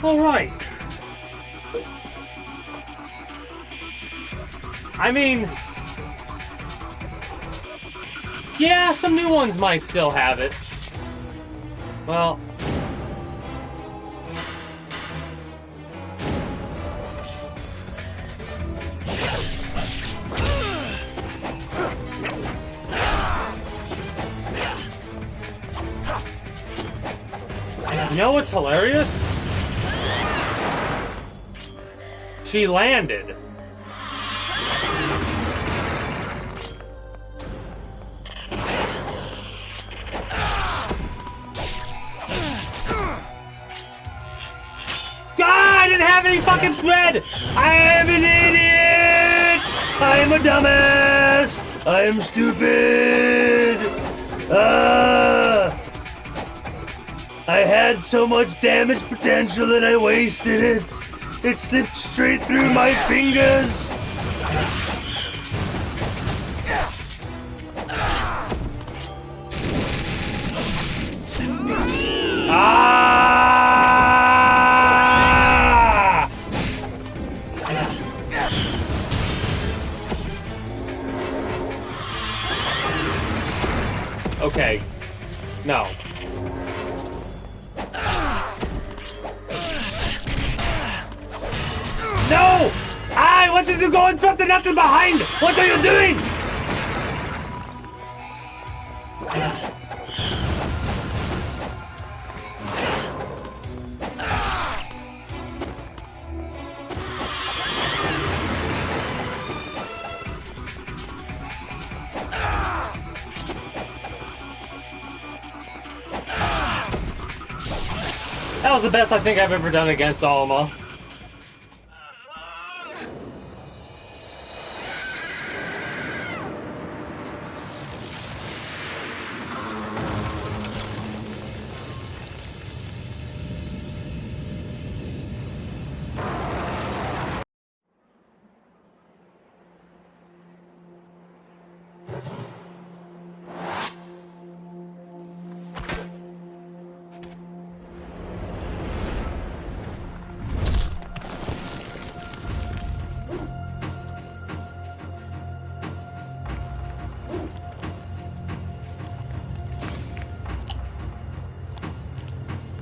Alright. I mean... yeah, some new ones might still have it. Well... you know what's hilarious? She landed. God, I didn't have any fucking thread! I am an idiot! I am a dumbass! I am stupid! I had so much damage potential that I wasted it. It slipped straight through my fingers. Ah! Okay. No. No! I wanted to go in front and nothing behind! What are you doing? That was the best I think I've ever done against Alma.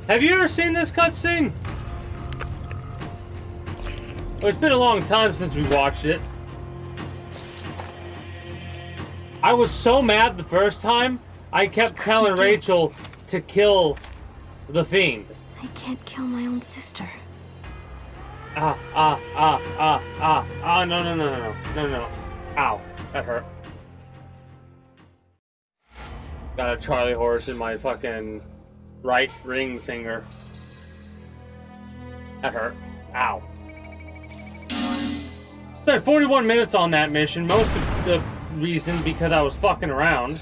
Have you ever seen this cutscene? Well, it's been a long time since we watched it. I was so mad the first time, I kept telling Rachel to kill the Fiend. I can't kill my own sister. No. Ow, that hurt. Got a Charlie horse in my fucking right ring finger. That hurt. Ow. Spent 41 minutes on that mission, most of the reason because I was fucking around.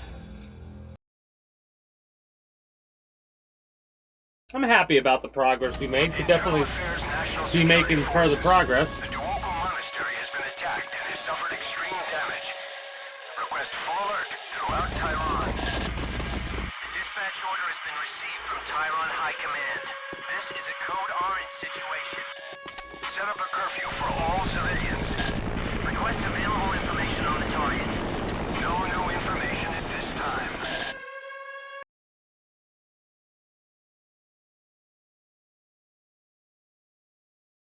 I'm happy about the progress we made. Could definitely be making further progress. The Boogaloo monastery has been attacked and has suffered extreme damage. Request full alert throughout Tyron. The dispatch order has been received from Tyron High Command. This is a Code Orange situation. Set up a curfew for all civilians. Request available information on the target. No new information at this time.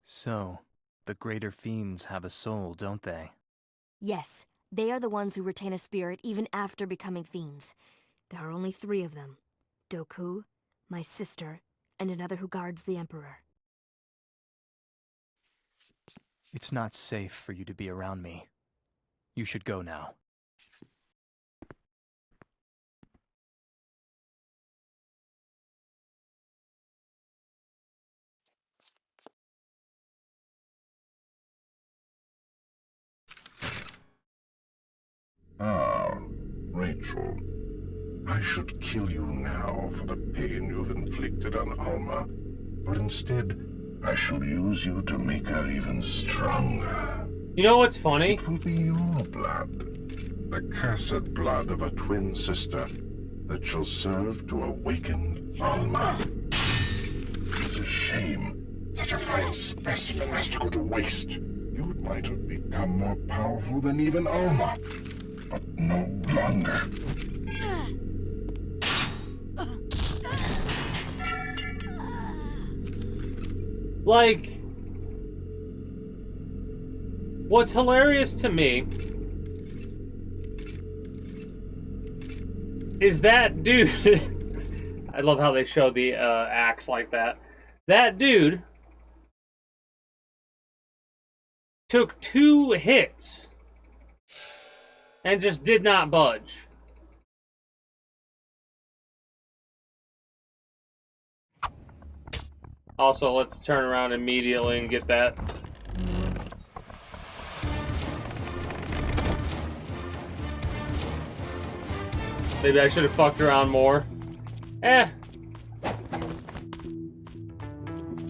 So, the greater fiends have a soul, don't they? Yes, they are the ones who retain a spirit even after becoming fiends. There are only 3 of them. Doku, my sister, and another who guards the Emperor. It's not safe for you to be around me. You should go now. Ah, Rachel. I should kill you now for the pain you've inflicted on Alma, but instead, I shall use you to make her even stronger. You know what's funny? It will be your blood, the cursed blood of a twin sister, that shall serve to awaken Alma. It's a shame that specimen has to go to waste. You might have become more powerful than even Alma, but no longer. Like, what's hilarious to me is that dude. I love how they show the axe like that. That dude took 2 hits and just did not budge. Also, let's turn around immediately and get that. Maybe I should have fucked around more.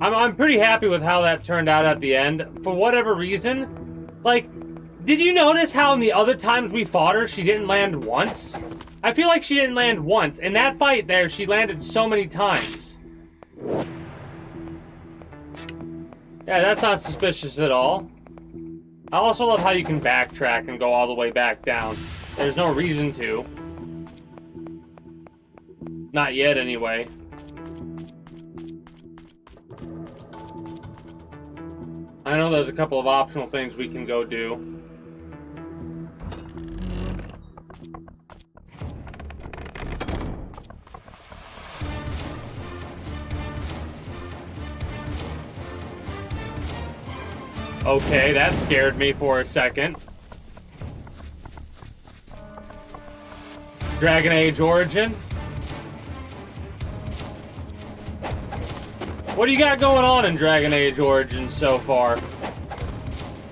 I'm pretty happy with how that turned out at the end. For whatever reason, like, did you notice how in the other times we fought her, she didn't land once? I feel like she didn't land once. In that fight there, she landed so many times. Yeah, that's not suspicious at all. I also love how you can backtrack and go all the way back down. There's no reason to. Not yet, anyway. I know there's a couple of optional things we can go do. Okay, that scared me for a second. Dragon Age Origin. What do you got going on in Dragon Age Origins so far?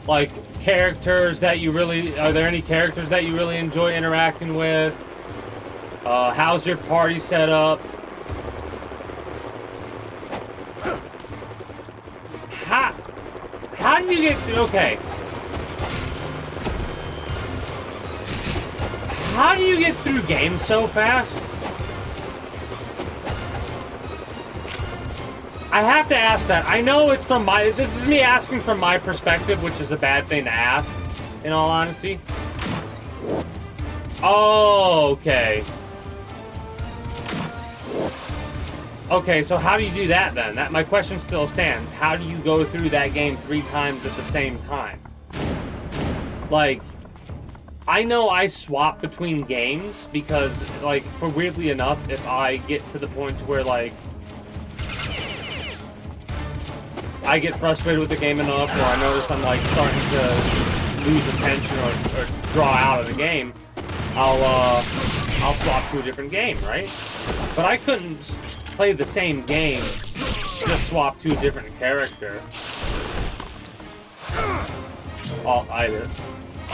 Like, characters that you really... Are there any characters that you really enjoy interacting with? How's your party set up? How do you get... Okay. How do you get through games so fast? I have to ask that. I know it's from my... This is me asking from my perspective, which is a bad thing to ask, in all honesty. Oh, okay. Okay, so how do you do that then? My question still stands. How do you go through that game 3 times at the same time? Like, I know I swap between games because, like, for weirdly enough, if I get to the point where, like, I get frustrated with the game enough, or I notice I'm, like, starting to lose attention or draw out of the game, I'll swap to a different game, right? But I couldn't play the same game, just swap to a different character. Oh, I did.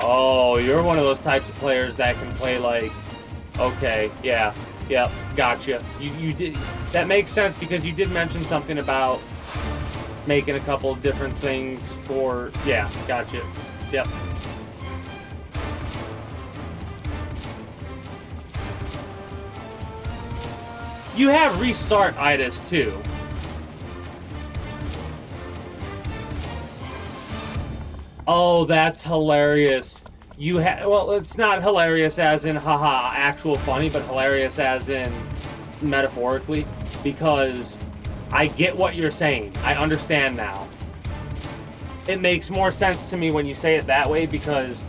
Oh, you're one of those types of players that can play, like, okay, yeah, gotcha. You did, that makes sense because you did mention something about making a couple of different things for, yeah, gotcha, yep. You have restart itis too. Oh, that's hilarious. You have, well, it's not hilarious as in haha actual funny, but hilarious as in metaphorically, because I get what you're saying. I understand now. It makes more sense to me when you say it that way because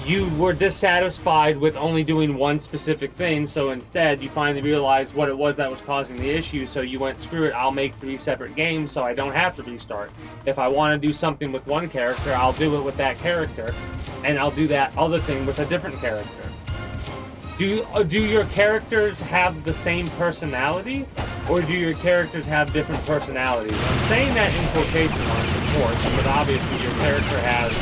you were dissatisfied with only doing one specific thing, so instead you finally realized what it was that was causing the issue, so you went, screw it, I'll make 3 separate games so I don't have to restart. If I want to do something with one character, I'll do it with that character, and I'll do that other thing with a different character. Do your characters have the same personality, or do your characters have different personalities? I'm saying that in quotation marks, of course, but obviously your character has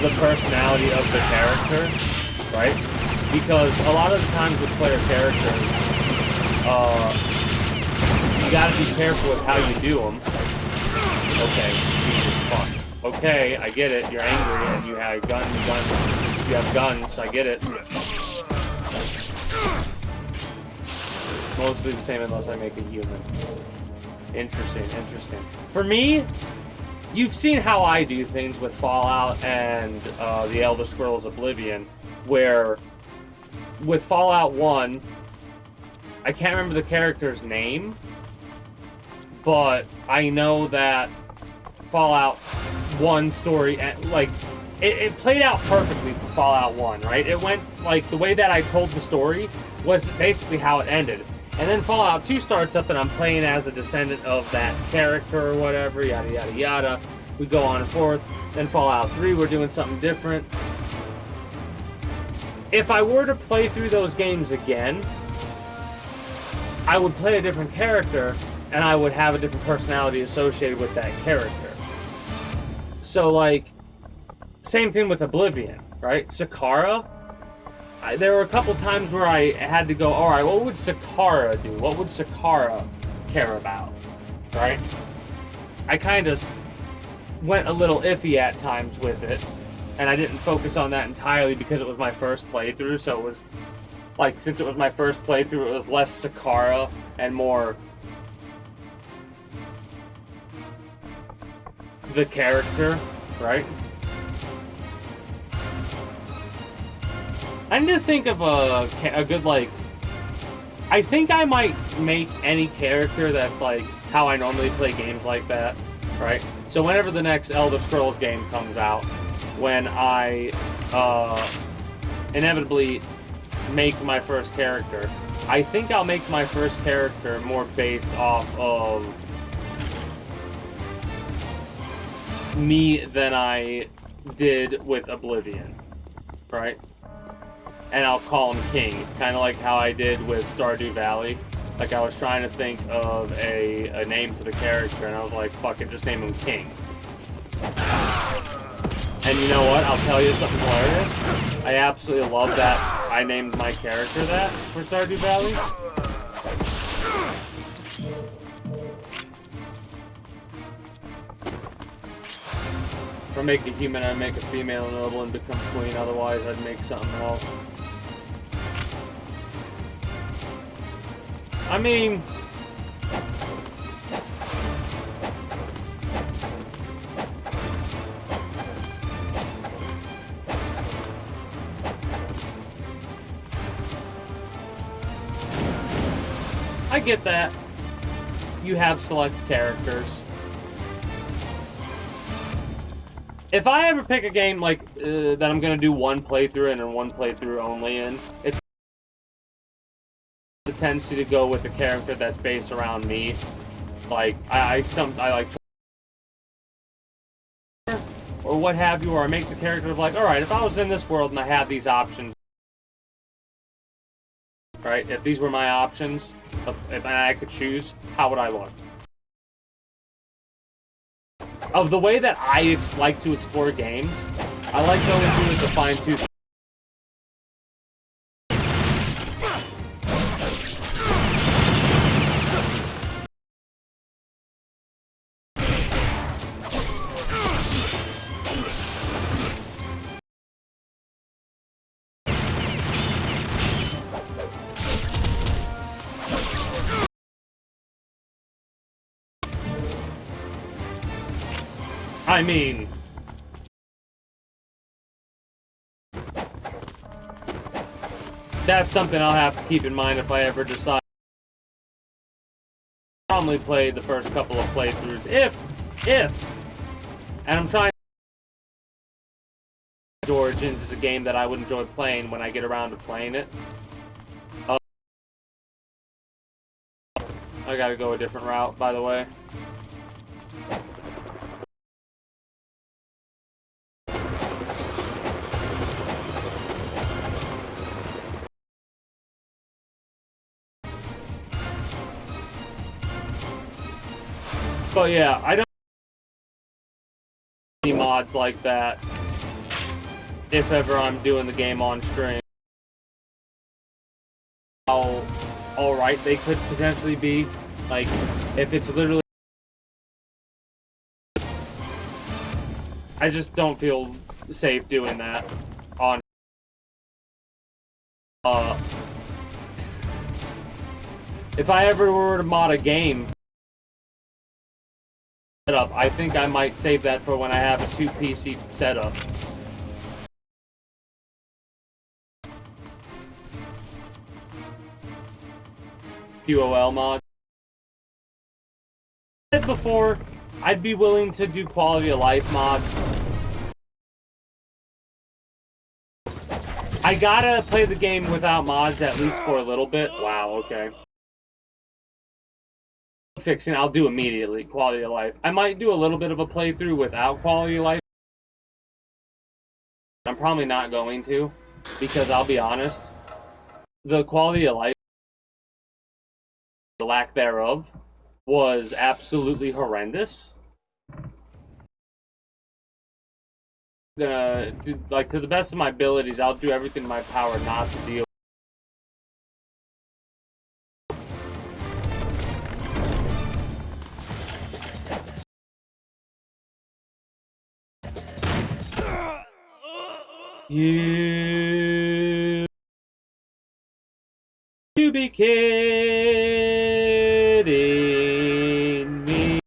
the personality of the character, right? Because a lot of the times with player characters, you gotta be careful with how you do them. Okay, Jesus fuck. Okay, I get it. You're angry and you have guns. You have guns. I get it. Mostly the same unless I make a human. Interesting, interesting. For me, you've seen how I do things with Fallout and the Elder Scrolls Oblivion, where with Fallout 1, I can't remember the character's name, but I know that Fallout 1 story, like, it played out perfectly for Fallout 1, right? It went, like, the way that I told the story was basically how it ended. And then Fallout 2 starts up and I'm playing as a descendant of that character or whatever, yada yada yada. We go on and forth. Then Fallout 3, we're doing something different. If I were to play through those games again, I would play a different character and I would have a different personality associated with that character. So, like, same thing with Oblivion, right? Sakara, there were a couple times where I had to go, alright, what would Sakara do? What would Sakara care about, right? I kind of went a little iffy at times with it, and I didn't focus on that entirely because it was my first playthrough, so it was, like, since it was my first playthrough, it was less Sakara and more the character, right? I need to think of a good, like, I think I might make any character that's, like, how I normally play games like that, right? So whenever the next Elder Scrolls game comes out, when I, inevitably make my first character, I think I'll make my first character more based off of me than I did with Oblivion, right? And I'll call him King, kind of like how I did with Stardew Valley. Like, I was trying to think of a name for the character, and I was like, fuck it, just name him King. And you know what? I'll tell you something hilarious. I absolutely love that I named my character that for Stardew Valley. If I make a human, I'd make a female noble and become queen. Otherwise, I'd make something else. I mean, I get that. You have select characters. If I ever pick a game like that I'm gonna do one playthrough in and one playthrough only in, it's the tendency to go with the character that's based around me. Like I like or what have you, or I make the character of like, all right, if I was in this world and I had these options, right? If these were my options, if I could choose, how would I look? Of the way that I like to explore games, I like going through with a fine-tooth. I mean, that's something I'll have to keep in mind if I ever decide. I'll normally play the first couple of playthroughs, if, and I'm trying. Origins is a game that I would enjoy playing when I get around to playing it. I gotta go a different route, by the way. But yeah, I don't any mods like that if ever I'm doing the game on stream. How alright they could potentially be. Like, if it's literally... I just don't feel safe doing that on... If I ever were to mod a game setup. I think I might save that for when I have a 2 PC setup. QOL mod. I said before, I'd be willing to do quality of life mods. I gotta play the game without mods at least for a little bit. Wow, okay. Fixing, I'll do immediately. Quality of life. I might do a little bit of a playthrough without quality of life. I'm probably not going to, because I'll be honest, the quality of life, the lack thereof, was absolutely horrendous. Like, to the best of my abilities, I'll do everything in my power not to deal. You be kidding me.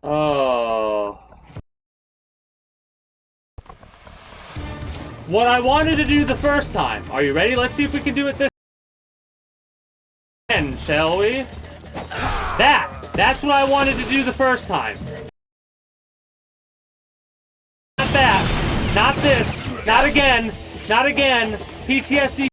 Oh. What I wanted to do the first time. Are you ready? Let's see if we can do it this time, shall we? That's what I wanted to do the first time. Not that. Not this. Not again. Not again. PTSD.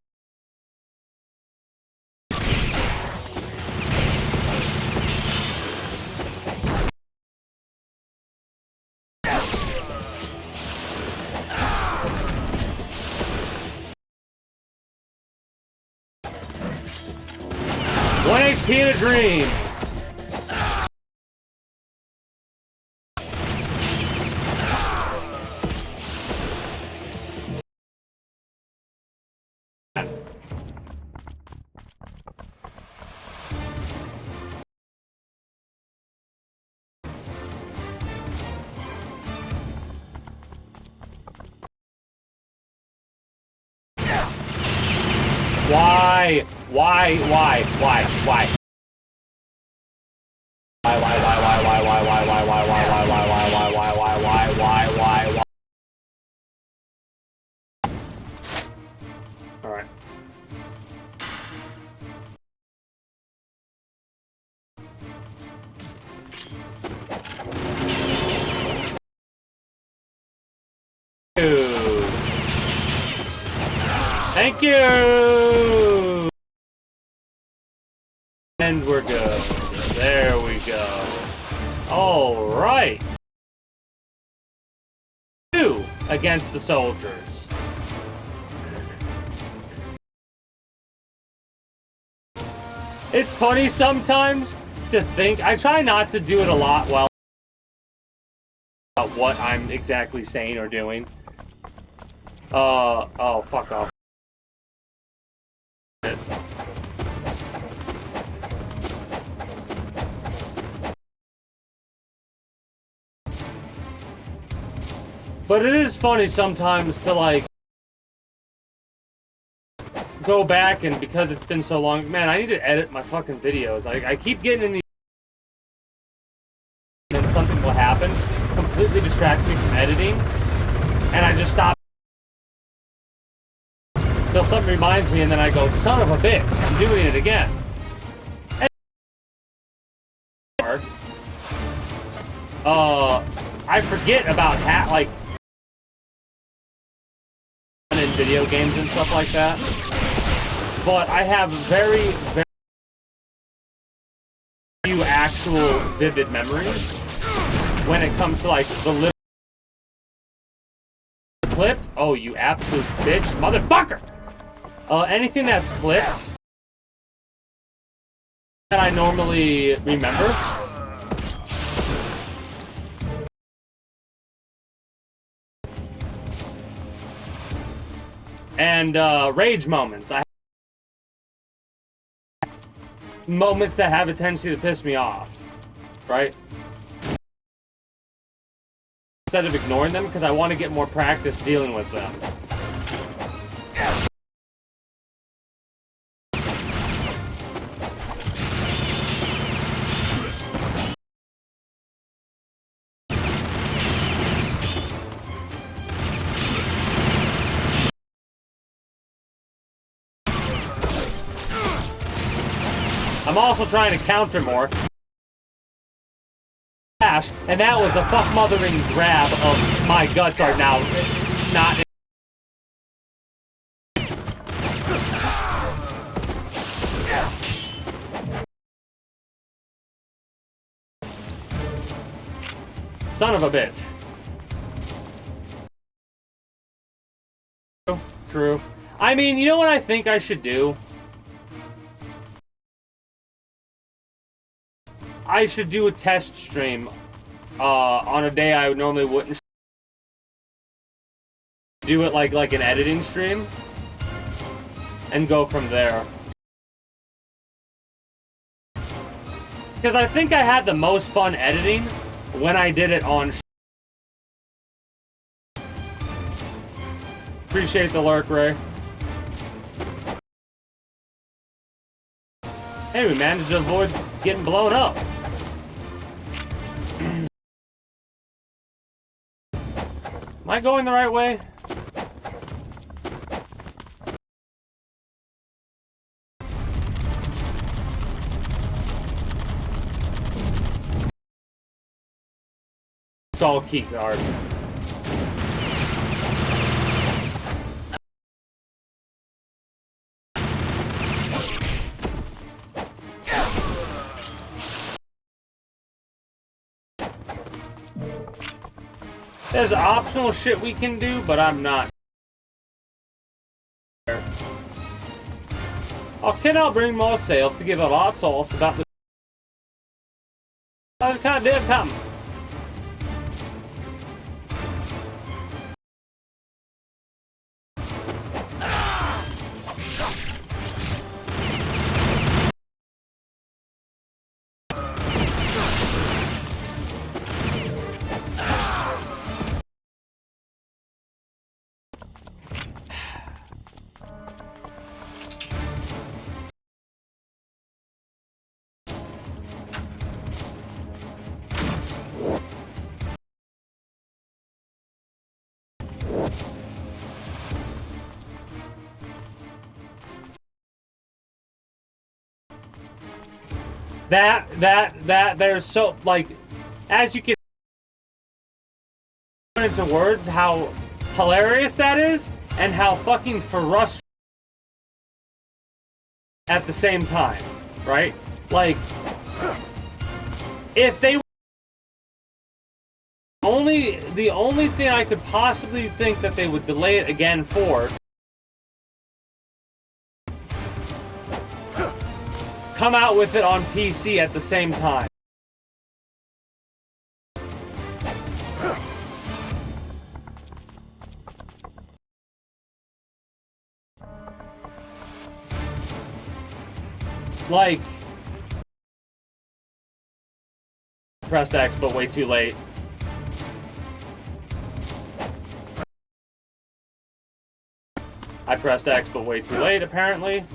One HP in a dream. Why? Why? Why? Why? Why? Why? All right. Thank you. And we're good. There we go. All right. 2 against the soldiers. It's funny sometimes to think. I try not to do it a lot while about what I'm exactly saying or doing. Oh, fuck off. But it is funny sometimes to, like, go back, and because it's been so long, man, I need to edit my fucking videos. I keep getting in these, and then something will happen, completely distract me from editing, and I just stop until something reminds me, and then I go, son of a bitch, I'm doing it again. I forget about like in video games and stuff like that, but I have very few actual vivid memories when it comes to, like, the little clipped. Oh, you absolute bitch, motherfucker! Anything that's clipped that I normally remember. And rage moments. Moments that have a tendency to piss me off, right? instead of ignoring them because I want to get more practice dealing with them. I'm also trying to counter more. And that was a fuck-mothering grab of my guts are now not... Son of a bitch. True. I mean, you know what I think I should do? I should do a test stream on a day I normally wouldn't do it like an editing stream and go from there. Because I think I had the most fun editing when I did it on. Appreciate the lurk, Ray. Hey, we managed to avoid getting blown up. Am I going the right way? Install key card. There's optional shit we can do, but I'm not. Oh, cannot bring more sales to give a hot sauce about the. I kind of did come. There's so, like, as you can put into words how hilarious that is, and how fucking frustrating at the same time, right? Like, if they the only thing I could possibly think that they would delay it again for come out with it on PC at the same time. Like, pressed X, but way too late. I pressed X, but way too late, apparently.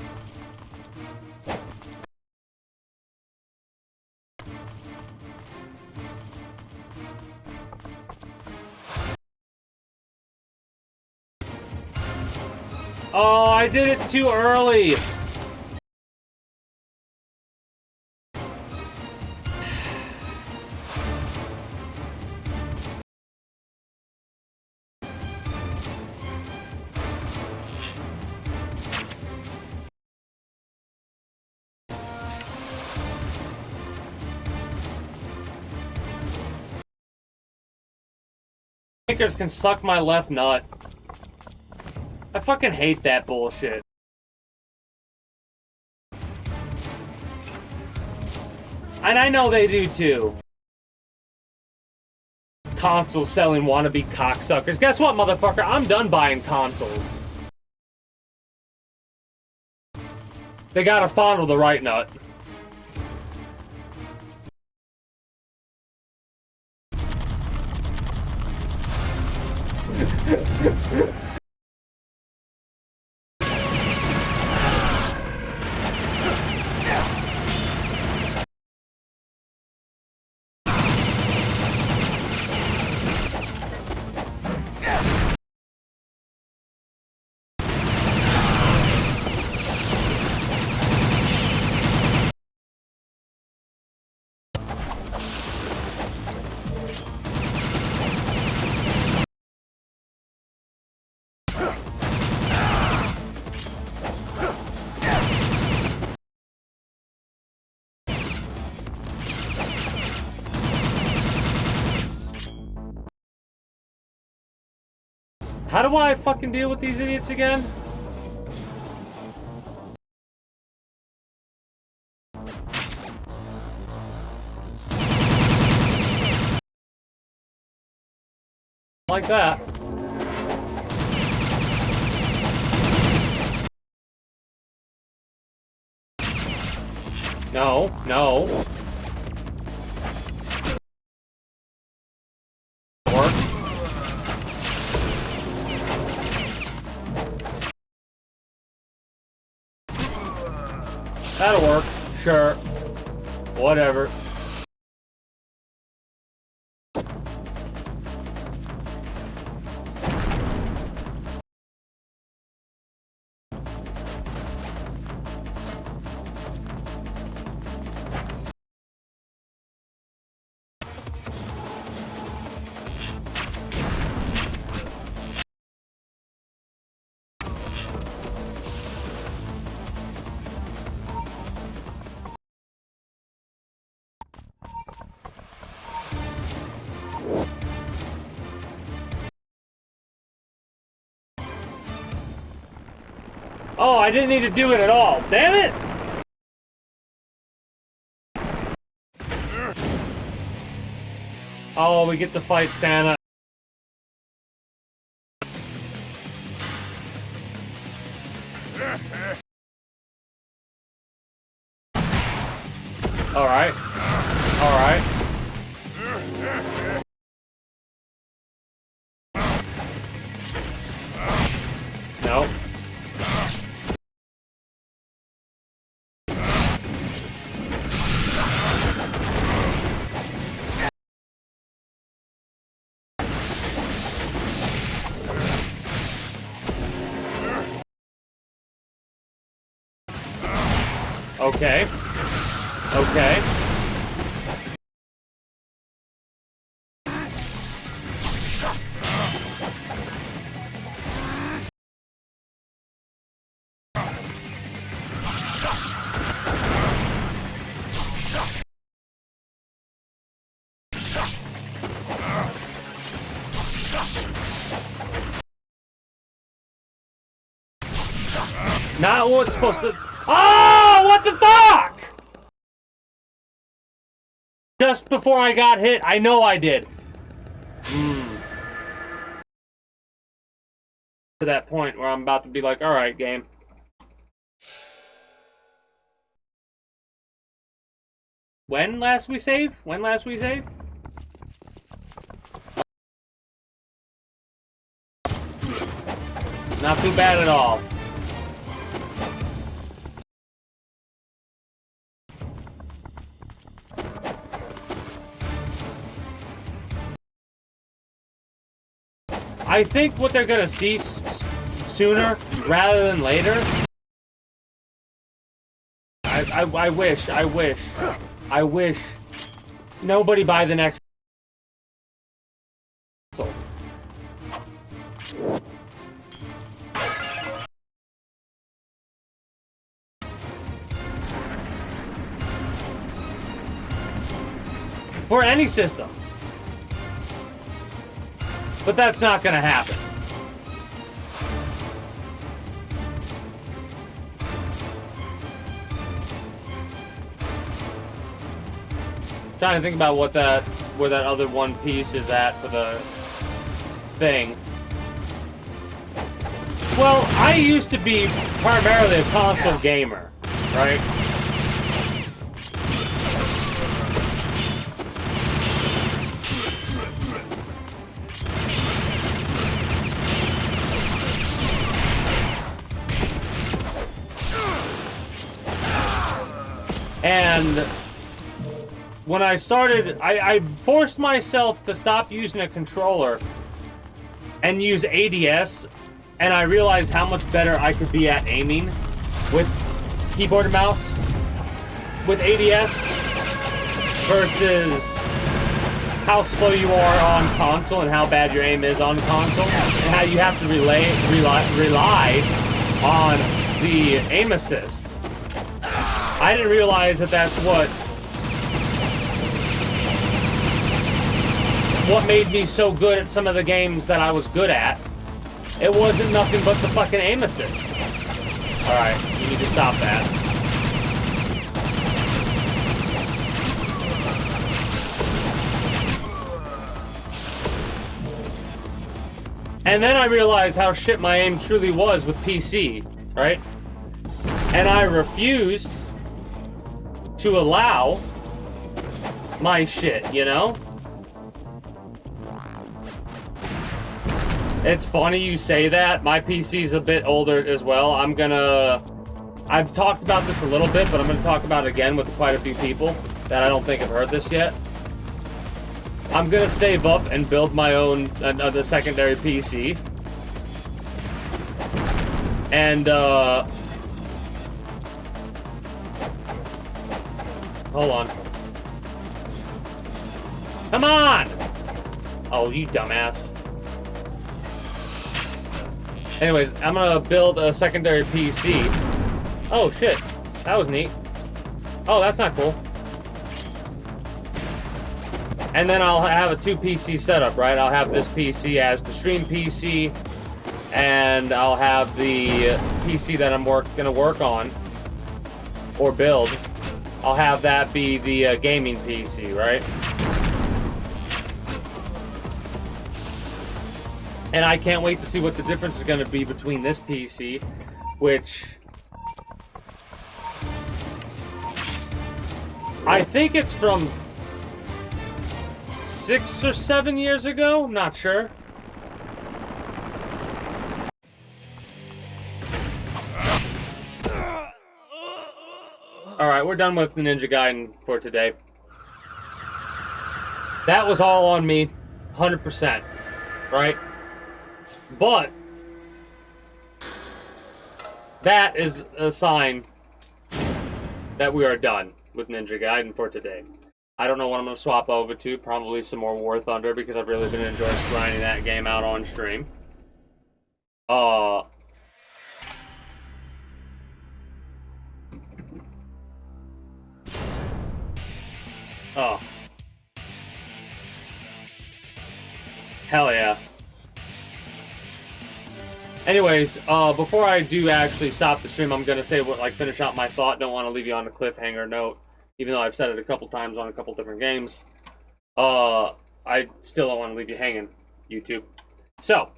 Oh, I did it too early. Makers can suck my left nut. I fucking hate that bullshit. And I know they do too. Console selling wannabe cocksuckers. Guess what, motherfucker? I'm done buying consoles. They gotta fondle the right nut. How do I fucking deal with these idiots again? Like that. No, no. Work. That'll work. Sure. Whatever. Oh, I didn't need to do it at all. Damn it! Oh, we get to fight Santa. Alright. Alright. No. Okay. Okay. Not what's supposed to. Oh, what the fuck? Just before I got hit, I know I did. To that point where I'm about to be like, all right, game. When last we save? When last we save? Not too bad at all. I think what they're gonna see sooner rather than later. I wish nobody buy the next console. For any system. But that's not gonna happen. Trying to think about where that other one piece is at for the thing. Well, I used to be primarily a console gamer, right? And when I started, I forced myself to stop using a controller and use ADS, and I realized how much better I could be at aiming with keyboard and mouse with ADS versus how slow you are on console and how bad your aim is on console, and how you have to rely on the aim assist. I didn't realize that that's what made me so good at some of the games that I was good at. It wasn't nothing but the fucking aim assist. Alright, you need to stop that. And then I realized how shit my aim truly was with PC, right? And I refused to allow my shit, you know? It's funny you say that. My PC's a bit older as well. I've talked about this a little bit, but I'm gonna talk about it again with quite a few people that I don't think have heard this yet. I'm gonna save up and build my own another secondary PC. And hold on. Come on! Oh, you dumbass. Anyways, I'm gonna build a secondary PC. Oh shit, that was neat. Oh, that's not cool. And then I'll have a 2 PC setup, right? I'll have this PC as the stream PC, and I'll have the PC that I'm gonna work on or build. I'll have that be the gaming PC, right? And I can't wait to see what the difference is going to be between this PC, which I think it's from 6 or 7 years ago. I'm not sure. Alright, we're done with the Ninja Gaiden for today. That was all on me, 100%, right? But that is a sign that we are done with Ninja Gaiden for today. I don't know what I'm going to swap over to. Probably some more War Thunder, because I've really been enjoying grinding that game out on stream. Oh. Hell yeah. Anyways, before I do actually stop the stream, I'm going to say finish out my thought. Don't want to leave you on a cliffhanger note, even though I've said it a couple times on a couple different games. I still don't want to leave you hanging, YouTube. So,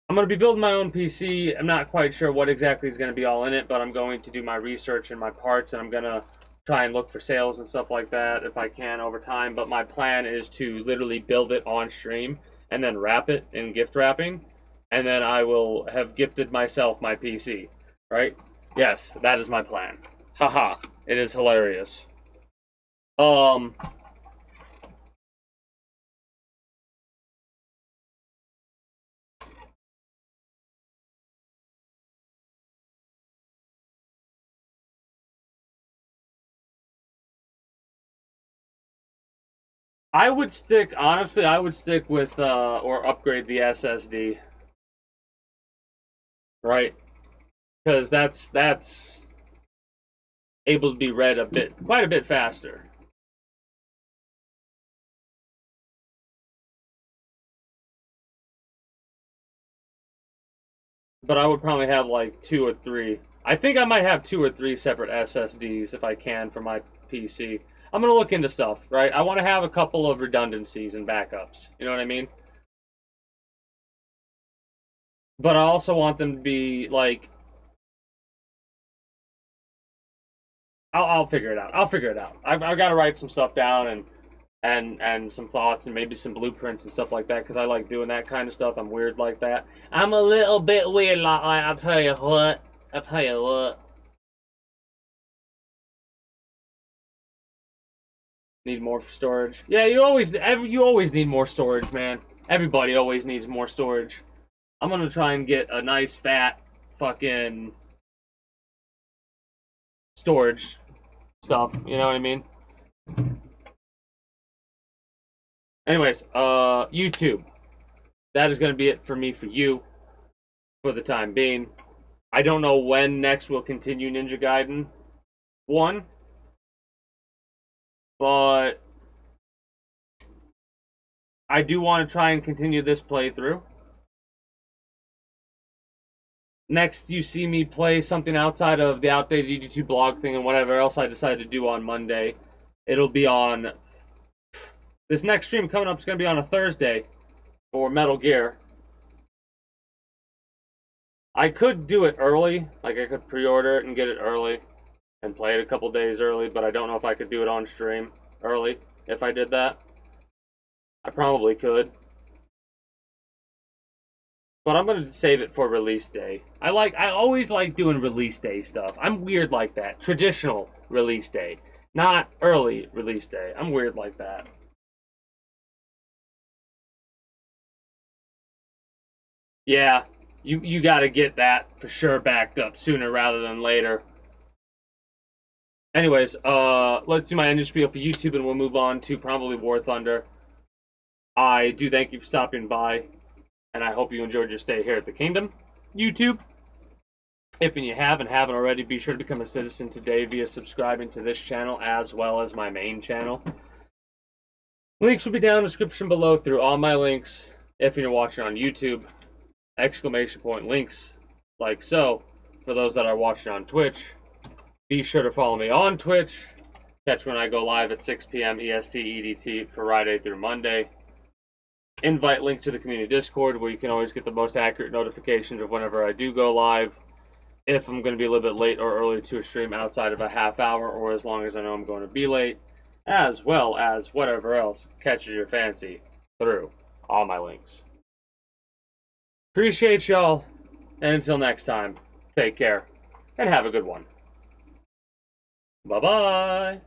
I'm going to be building my own PC. I'm not quite sure what exactly is going to be all in it, but I'm going to do my research and my parts, and I'm going to try and look for sales and stuff like that if I can over time. But my plan is to literally build it on stream and then wrap it in gift wrapping. And then I will have gifted myself my PC, right? Yes, that is my plan. Haha, it is hilarious. Honestly, I would stick with, or upgrade the SSD. Right? Because that's able to be read quite a bit faster. But I would probably have like 2 or 3. I think I might have 2 or 3 separate SSDs if I can for my PC. I'm going to look into stuff, right? I want to have a couple of redundancies and backups. You know what I mean? But I also want them to be like... I'll figure it out. I'll figure it out. I've got to write some stuff down and some thoughts and maybe some blueprints and stuff like that, because I like doing that kind of stuff. I'm weird like that. I'm a little bit weird like that, I'll tell you what. Need more storage. Yeah, you always need more storage, man. Everybody always needs more storage. I'm gonna try and get a nice fat fucking storage stuff. You know what I mean? Anyways, YouTube. That is gonna be it for me for you for the time being. I don't know when next we'll continue Ninja Gaiden 1, but I do want to try and continue this playthrough. Next, you see me play something outside of the outdated YouTube blog thing and whatever else I decide to do on Monday. It'll be on... This next stream coming up is going to be on a Thursday for Metal Gear. I could do it early. Like, I could pre-order it and get it early and play it a couple days early, but I don't know if I could do it on stream early if I did that. I probably could. But I'm going to save it for release day. I always like doing release day stuff. I'm weird like that. Traditional release day. Not early release day. I'm weird like that. Yeah, you got to get that for sure backed up sooner rather than later. Anyways, let's do my ending spiel for YouTube and we'll move on to probably War Thunder. I do thank you for stopping by, and I hope you enjoyed your stay here at the Kingdom. YouTube, if you haven't already, be sure to become a citizen today via subscribing to this channel as well as my main channel. Links will be down in the description below through all my links. If you're watching on YouTube, exclamation point links like so. For those that are watching on Twitch, be sure to follow me on Twitch. Catch when I go live at 6 p.m. EST EDT for Friday through Monday. Invite link to the community Discord where you can always get the most accurate notifications of whenever I do go live. If I'm going to be a little bit late or early to a stream outside of a half hour or as long as I know I'm going to be late. As well as whatever else catches your fancy through all my links. Appreciate y'all. And until next time, take care and have a good one. Bye-bye.